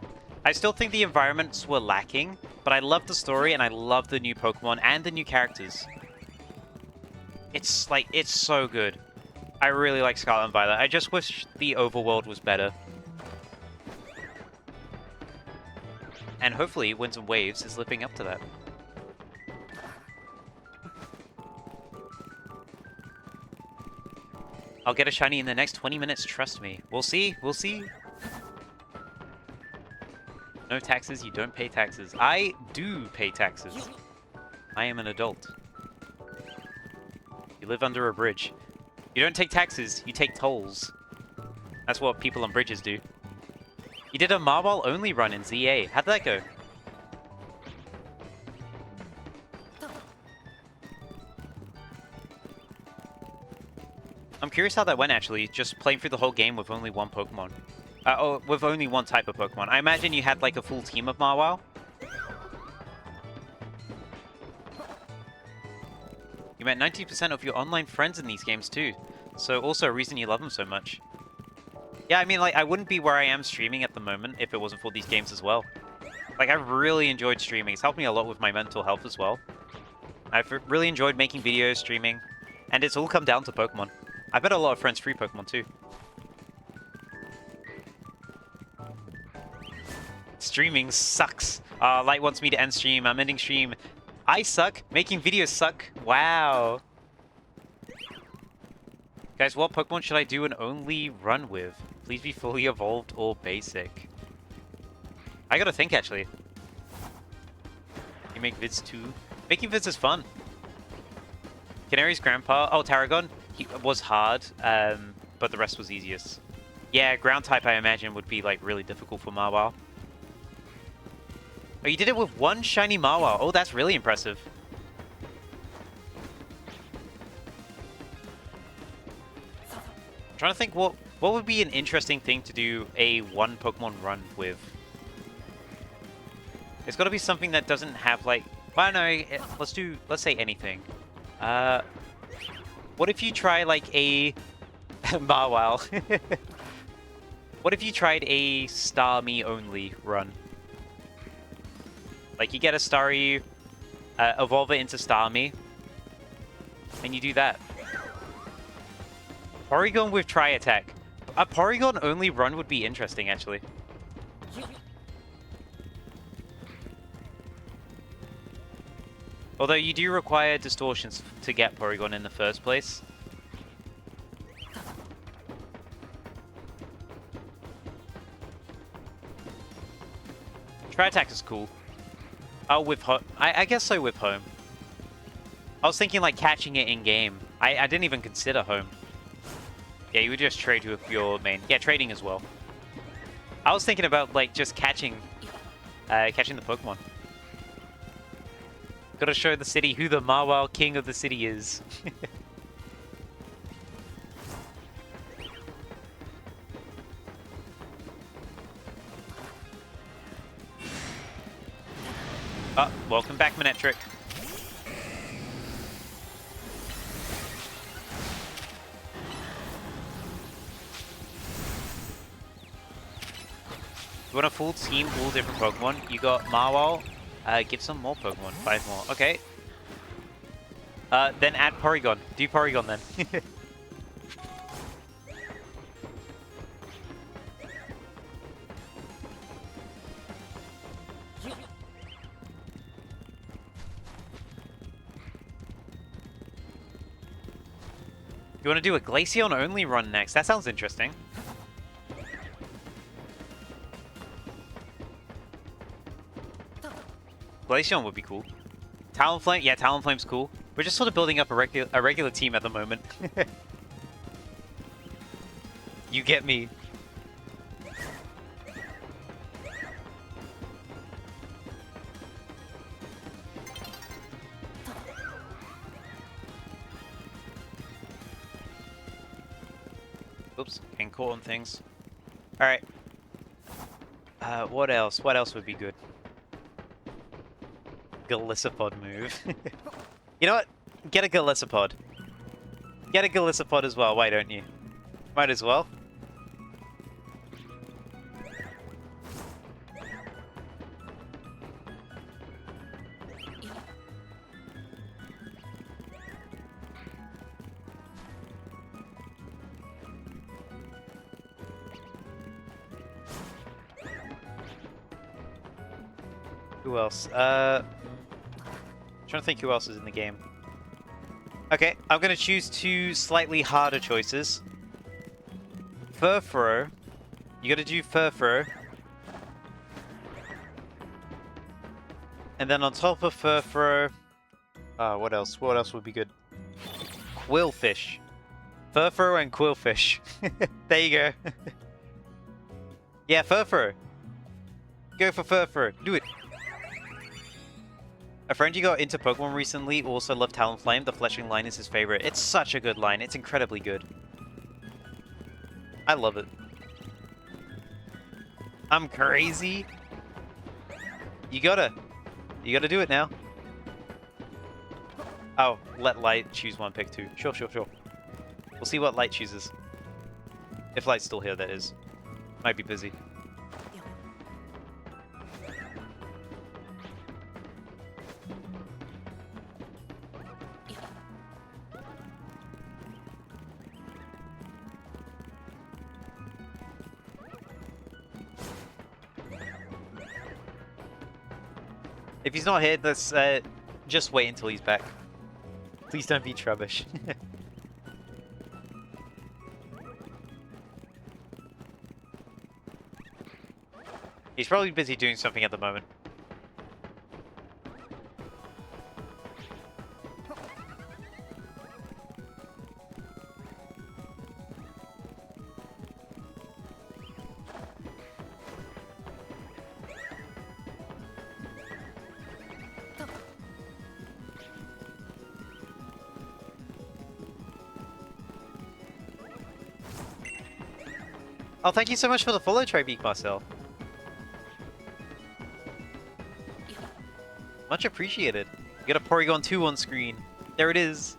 I still think the environments were lacking, but I love the story and I love the new Pokemon and the new characters. It's so good. I really like Scarlet and Violet. I just wish the overworld was better. And hopefully Winds and Waves is living up to that. I'll get a shiny in the next 20 minutes, trust me. We'll see, we'll see. No taxes, you don't pay taxes. I do pay taxes. I am an adult. You live under a bridge. You don't take taxes, you take tolls. That's what people on bridges do. You did a Marwal only run in ZA. How'd that go? I'm curious how that went, actually, just playing through the whole game with only one Pokemon. With only one type of Pokemon. I imagine you had, like, a full team of Marwal. You met 90% of your online friends in these games, too. So, also a reason you love them so much. Yeah, I mean, like, I wouldn't be where I am streaming at the moment if it wasn't for these games as well. Like, I've really enjoyed streaming. It's helped me a lot with my mental health as well. I've really enjoyed making videos, streaming, and it's all come down to Pokemon. I bet a lot of friends free Pokemon too. Streaming sucks. Light wants me to end stream. I'm ending stream. I suck. Making videos suck. Wow. Guys, what Pokemon should I do an only run with? Please be fully evolved or basic. I gotta think, actually. You make vids too? Making vids is fun. Canary's grandpa. Oh, Tarragon. He was hard, but the rest was easiest. Yeah, ground type I imagine would be like really difficult for Marwal. Oh, you did it with one shiny Marwal. Oh, that's really impressive. I'm trying to think what would be an interesting thing to do a one Pokemon run with. It's got to be something that doesn't have like. I don't know. Let's say anything. What if you try like a Marwal? What if you tried a Starmie only run? Like you get a Staryu, evolve it into Starmie, and you do that. Porygon with Tri-Attack. A Porygon only run would be interesting, actually. Although you do require distortions to get Porygon in the first place. Tri-Attack is cool. Oh, with home. I guess so with home. I was thinking like catching it in game. I didn't even consider home. Yeah, you would just trade with your main. Yeah, trading as well. I was thinking about like just catching the Pokemon. Gotta show the city who the Marwal king of the city is. Welcome back, Manectric. You want a full team, all different Pokemon? You got Marwal. Give some more Pokemon. 5 more. Okay. Then add Porygon. Do Porygon then. You want to do a Glaceon only run next? That sounds interesting. Glaceon would be cool. Talonflame? Yeah, Talonflame's cool. We're just sort of building up a regular team at the moment. You get me. Oops, getting caught on things. Alright. What else? What else would be good? Gallisopod move. You know what? Get a Gallisopod. Get a Gallisopod as well, why don't you? Might as well. Who else? Trying to think who else is in the game. Okay, I'm gonna choose two slightly harder choices. Furfuro. You gotta do Furfuro. And then on top of Furfuro... what else? What else would be good? Quillfish. Furfuro and Quillfish. There you go. Yeah, Furfuro. Go for Furfuro. Do it. A friend you got into Pokemon recently also loved Talonflame. The Fleshing line is his favorite. It's such a good line. It's incredibly good. I love it. I'm crazy. You gotta do it now. Oh, let Light choose one pick too. Sure. We'll see what Light chooses. If Light's still here, that is. Might be busy. If he's not here, let's just wait until he's back. Please don't be Trubbish. He's probably busy doing something at the moment. Oh, thank you so much for the follow, Tribeak Marcel. Much appreciated. You got a Porygon 2 on screen. There it is.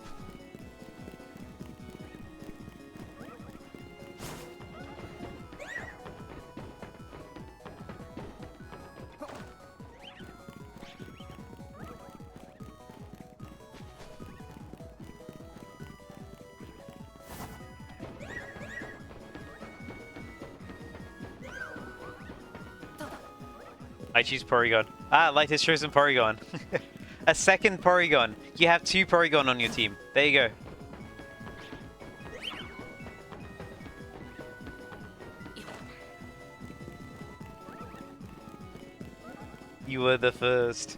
I choose Porygon. Ah, Light has chosen Porygon. A second Porygon. You have two Porygon on your team. There you go. You were the first.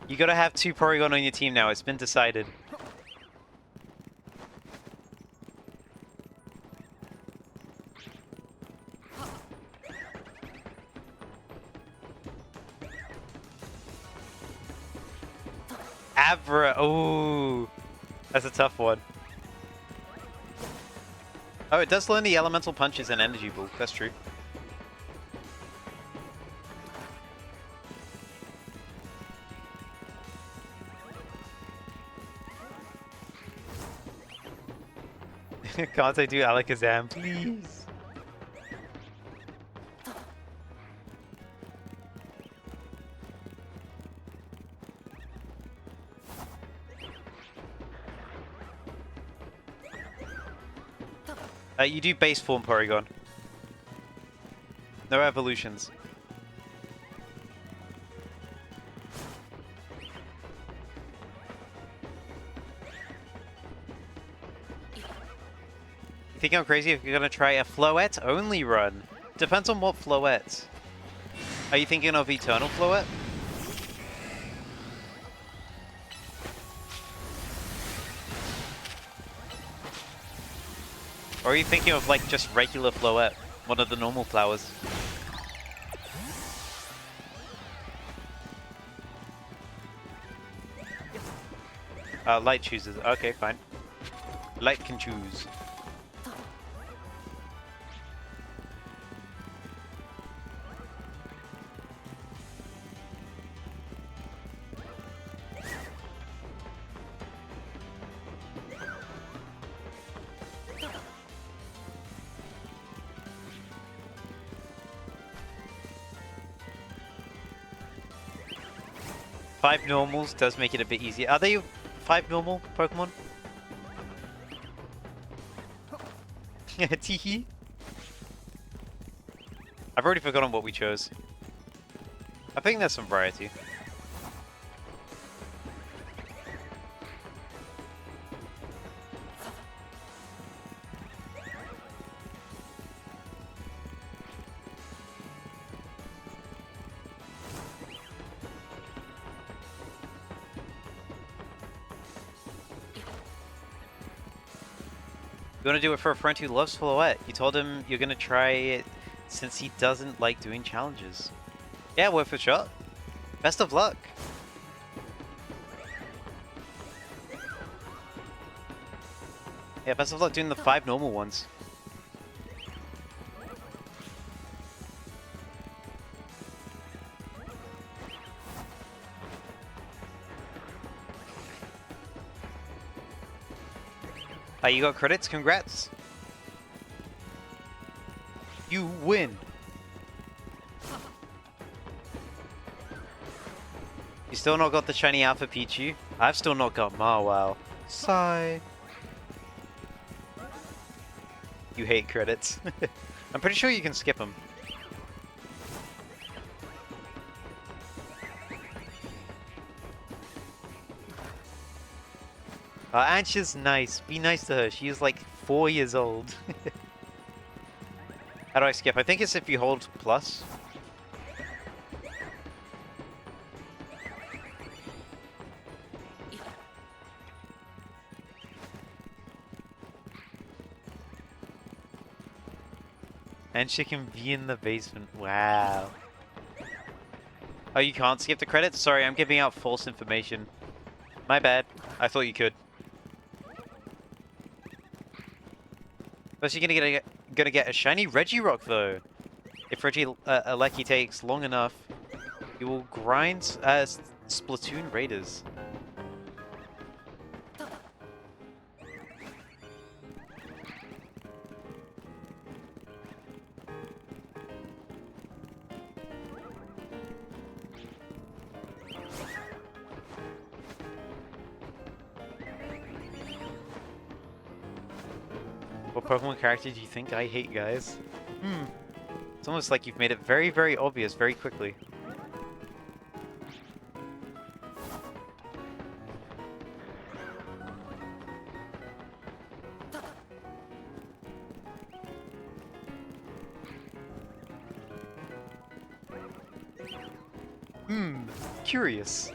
You gotta have two Porygon on your team now. It's been decided. Abra. Oh, that's a tough one. Oh, it does learn the elemental punches and energy ball. That's true. Can't I do Alakazam, please? You do base form Porygon. No evolutions. think I'm crazy if you're gonna try a Floette only run? Depends on what Floette. Are you thinking of Eternal Floette? Or are you thinking of like just regular Floette? One of the normal flowers? Light chooses. Okay, fine. Light can choose. Five normals does make it a bit easier. Are they 5 normal Pokemon? Teehee. I've already forgotten what we chose. I think there's some variety. You want to do it for a friend who loves Floette. You told him you're going to try it since he doesn't like doing challenges. Yeah, worth a shot. Best of luck. Yeah, best of luck doing the 5 normal ones. You got credits? Congrats! You win! You still not got the shiny Alpha Pichu? I've still not got Marwell. Sigh. You hate credits. I'm pretty sure you can skip them. Ansha's nice. Be nice to her. She is like 4 years old. How do I skip? I think it's if you hold plus. And she can be in the basement. Wow. Oh, you can't skip the credits? Sorry, I'm giving out false information. My bad. I thought you could. Plus, you're gonna get a shiny Regirock though. If Alecki takes long enough, you will grind Splatoon Raiders. What Pokemon character do you think I hate, guys? It's almost like you've made it very, very obvious very quickly. Curious.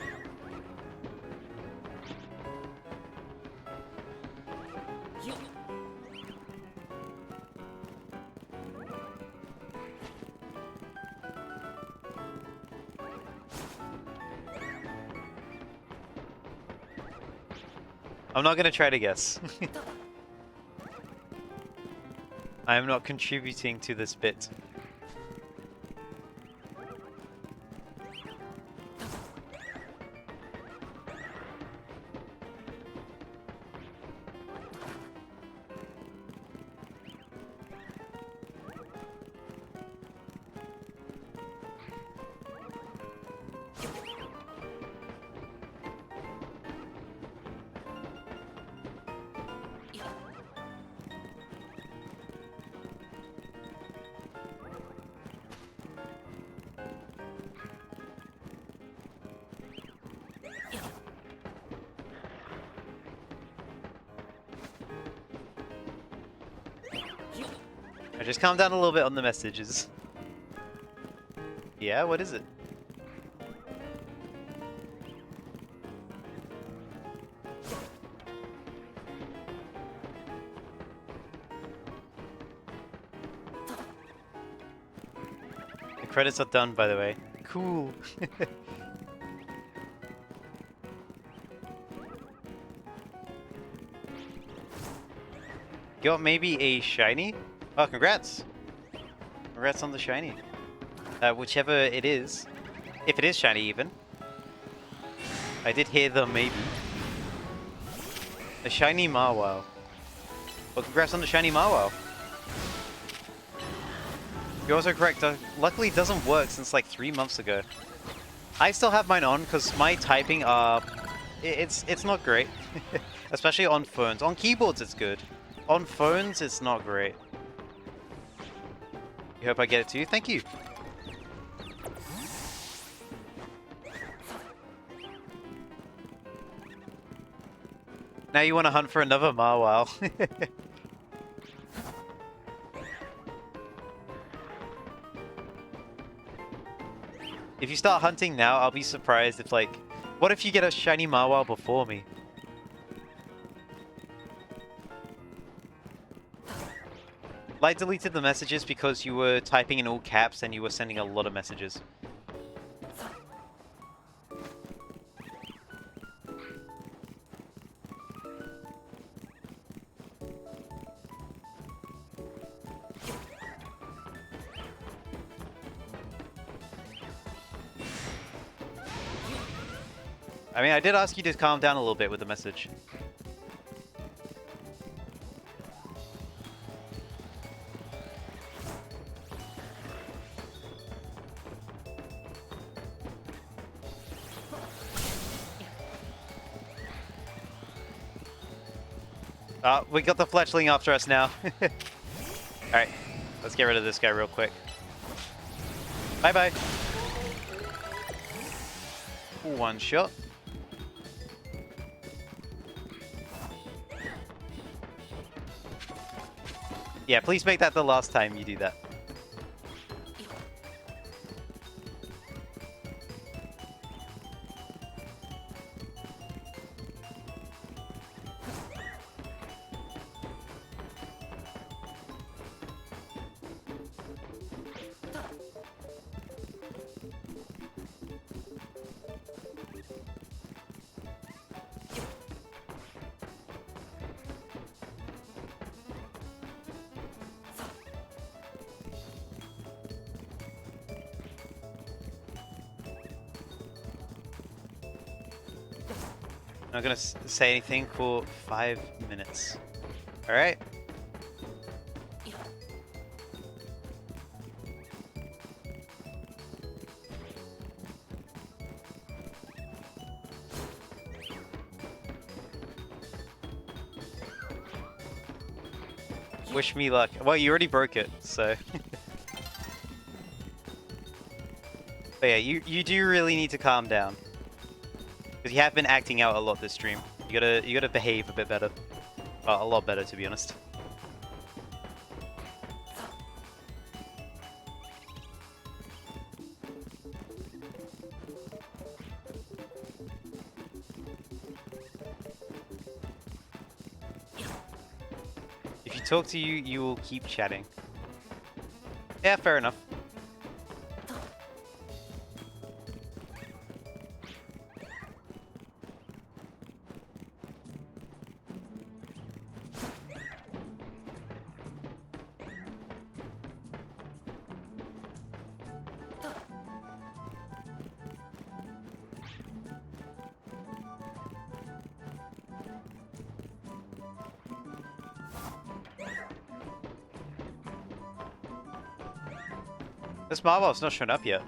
I'm not gonna try to guess. I am not contributing to this bit. just calm down a little bit on the messages. Yeah, what is it? The credits are done, by the way. Cool. Got maybe a shiny? Oh, congrats! Congrats on the shiny. Whichever it is. If it is shiny, even. I did hear the maybe. A shiny Marwile. Well, congrats on the shiny Marwile. You're also correct. Luckily, it doesn't work since like 3 months ago. I still have mine on because my typing are... It's not great. Especially on phones. On keyboards, it's good. On phones, it's not great. You hope I get it too? Thank you. Now you want to hunt for another Marwile. If you start hunting now, I'll be surprised if, like... What if you get a shiny Marwile before me? Light deleted the messages because you were typing in all caps and you were sending a lot of messages. I mean, I did ask you to calm down a little bit with the message. We got the fletchling after us now. Alright, let's get rid of this guy real quick. Bye-bye. One shot. Yeah, please make that the last time you do that. I'm not gonna say anything for 5 minutes. Alright? Wish me luck. Well, you already broke it, so... But yeah, you do really need to calm down. Because you have been acting out a lot this stream. You gotta behave a bit better. Well, a lot better, to be honest. If you talk to you, you will keep chatting. Yeah, fair enough. This Marwile's not shown up yet.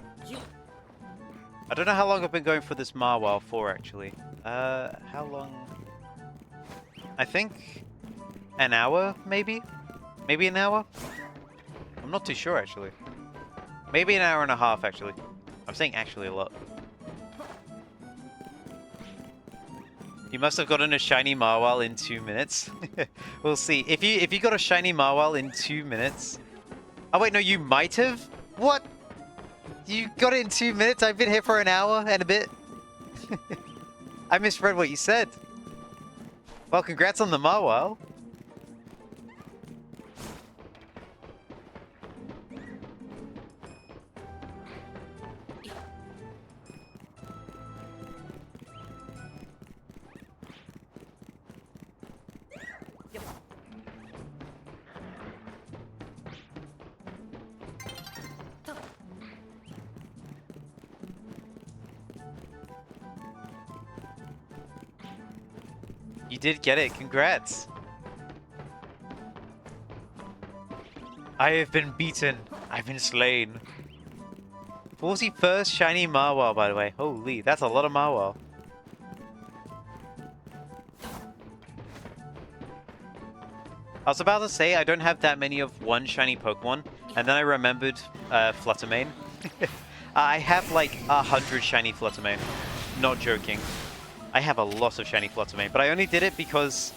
I don't know how long I've been going for this Marwile for, actually. How long? I think an hour, maybe? Maybe an hour? I'm not too sure, actually. Maybe an hour and a half, actually. I'm saying actually a lot. You must have gotten a shiny Marwile in 2 minutes. We'll see. If you got a shiny Marwile in 2 minutes, Oh wait, no, you might have? What? You got it in 2 minutes? I've been here for an hour and a bit. I misread what you said. Well, congrats on the Marwile. You did get it, congrats. I have been beaten. I've been slain. 41st shiny Marwile, by the way. Holy, that's a lot of Marwile. I was about to say I don't have that many of one shiny Pokemon, and then I remembered Fluttermane. I have like 100 shiny Fluttermane. Not joking. I have a lot of shiny Fluttermane, but I only did it because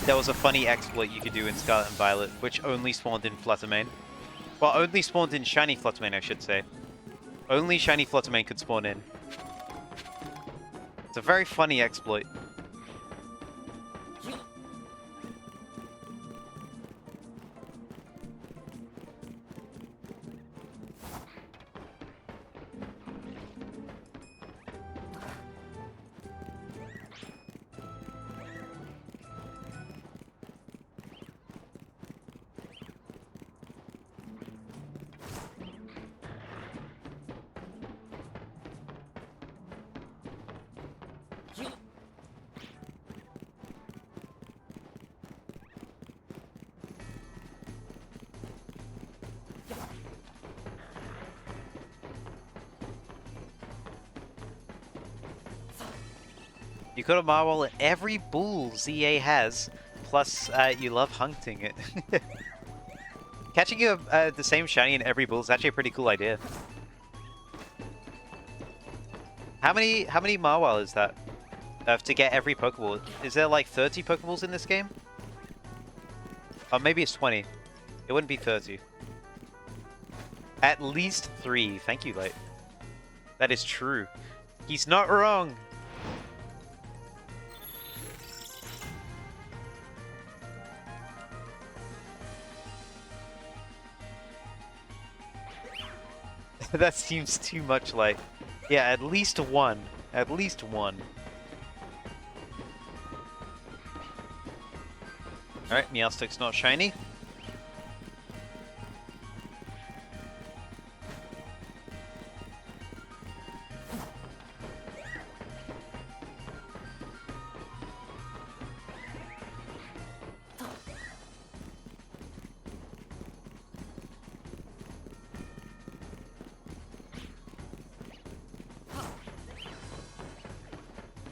there was a funny exploit you could do in Scarlet and Violet, which only spawned in Fluttermane. Well, only spawned in shiny Fluttermane, I should say. Only shiny Fluttermane could spawn in. It's a very funny exploit. You got a Marwile at every bull ZA has, plus you love hunting it. Catching the same shiny in every bull is actually a pretty cool idea. How many Marwile is that? To get every Pokeball? Is there like 30 Pokeballs in this game? Or maybe it's 20. It wouldn't be 30. At least 3. Thank you, Light. That is true. He's not wrong! That seems too much like... Yeah, at least one. At least one. Alright, Meowstick's not shiny.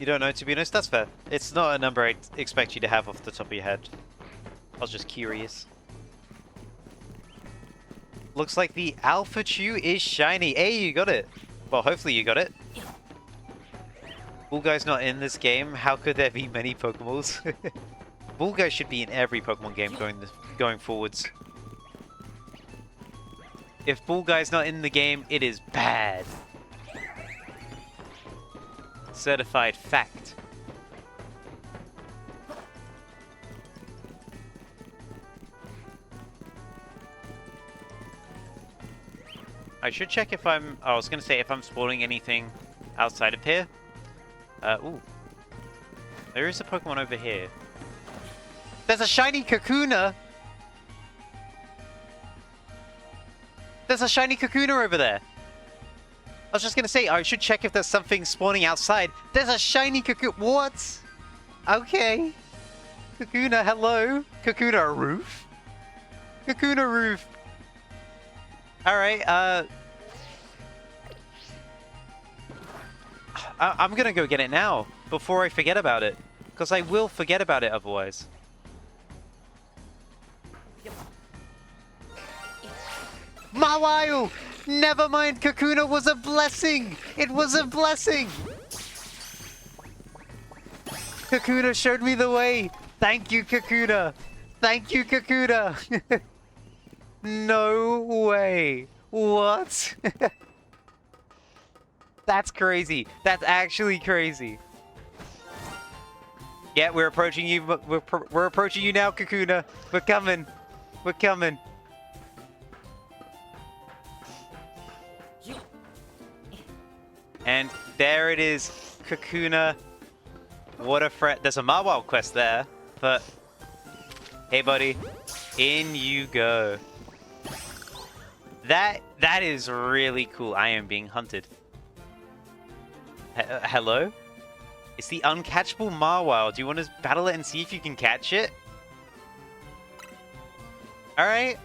You don't know, to be honest, that's fair. It's not a number I'd expect you to have off the top of your head. I was just curious. Looks like the Alpha Chew is shiny. Hey, you got it! Well, hopefully you got it. Bull Guy's not in this game. How could there be many Pokeballs? Bull Guy should be in every Pokemon game going forwards. If Bull Guy's not in the game, it is bad. Certified fact. I should check if I was gonna say if I'm spawning anything outside of here. Ooh. There is a Pokemon over here. There's a shiny Kakuna! There's a shiny Kakuna over there! I was just gonna say, I should check if there's something spawning outside. There's a shiny Kakuna. What? Okay. Kakuna, hello. Kakuna roof. Kakuna roof. Alright, I'm gonna go get it now, before I forget about it. Because I will forget about it otherwise. Marwile! Never mind, Kakuna was a blessing! It was a blessing! Kakuna showed me the way! Thank you, Kakuna! Thank you, Kakuna! No way. What? That's crazy. That's actually crazy. Yeah, we're approaching you. We're approaching you now, Kakuna. We're coming. We're coming. And there it is, Kakuna. What a threat. There's a Marwile quest there, but hey, buddy, in you go. That is really cool. I am being hunted. Hello? It's the uncatchable Marwile. Do you want to battle it and see if you can catch it? Alright.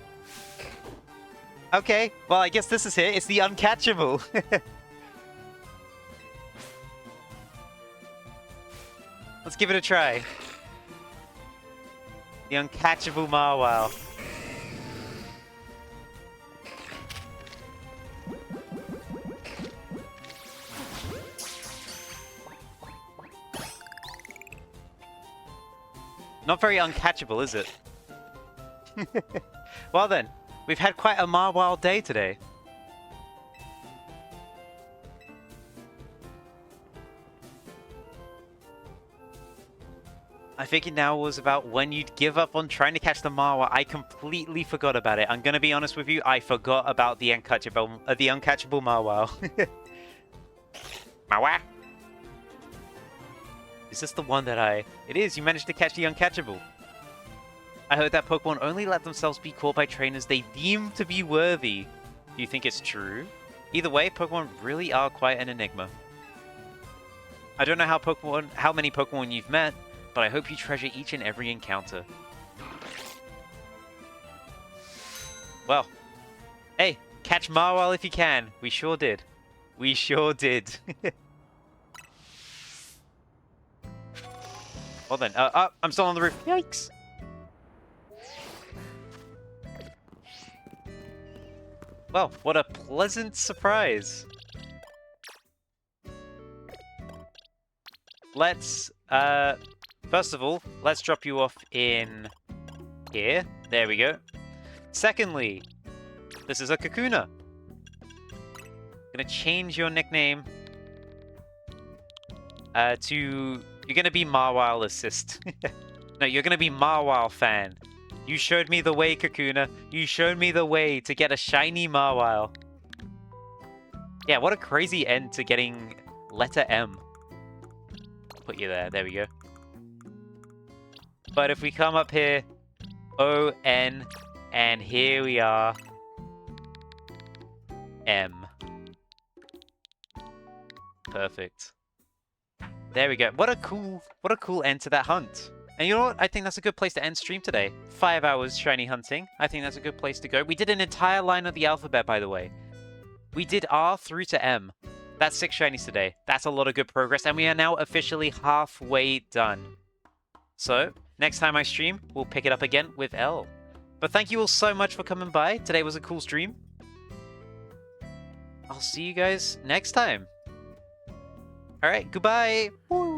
Okay, well, I guess this is it. It's the uncatchable. Let's give it a try. The uncatchable Marwile. Not very uncatchable, is it? Well then, we've had quite a Marwile day today. I figured now was about when you'd give up on trying to catch the Marwile. I completely forgot about it. I'm gonna be honest with you, I forgot about the uncatchable Marwile. Marwile? Is this the one that It is, you managed to catch the uncatchable. I heard that Pokemon only let themselves be caught by trainers they deem to be worthy. Do you think it's true? Either way, Pokemon really are quite an enigma. I don't know how many Pokemon you've met, but I hope you treasure each and every encounter. Well, hey, catch Marwile if you can. We sure did. We sure did. Well then, I'm still on the roof. Yikes! Well, what a pleasant surprise. Let's, first of all, let's drop you off in here. There we go. Secondly, this is a Kakuna. Gonna change your nickname to... You're gonna be Marwile Assist. No, you're gonna be Marwile Fan. You showed me the way, Kakuna. You showed me the way to get a shiny Marwile. Yeah, what a crazy end to getting letter M. Put you there. There we go. But if we come up here, O-N, and here we are, M. Perfect. There we go. What a cool end to that hunt. And you know what? I think that's a good place to end stream today. 5 hours shiny hunting. I think that's a good place to go. We did an entire line of the alphabet, by the way. We did R through to M. That's 6 shinies today. That's a lot of good progress, and we are now officially halfway done. So, next time I stream, we'll pick it up again with L. But thank you all so much for coming by. Today was a cool stream. I'll see you guys next time. Alright, goodbye! Woo!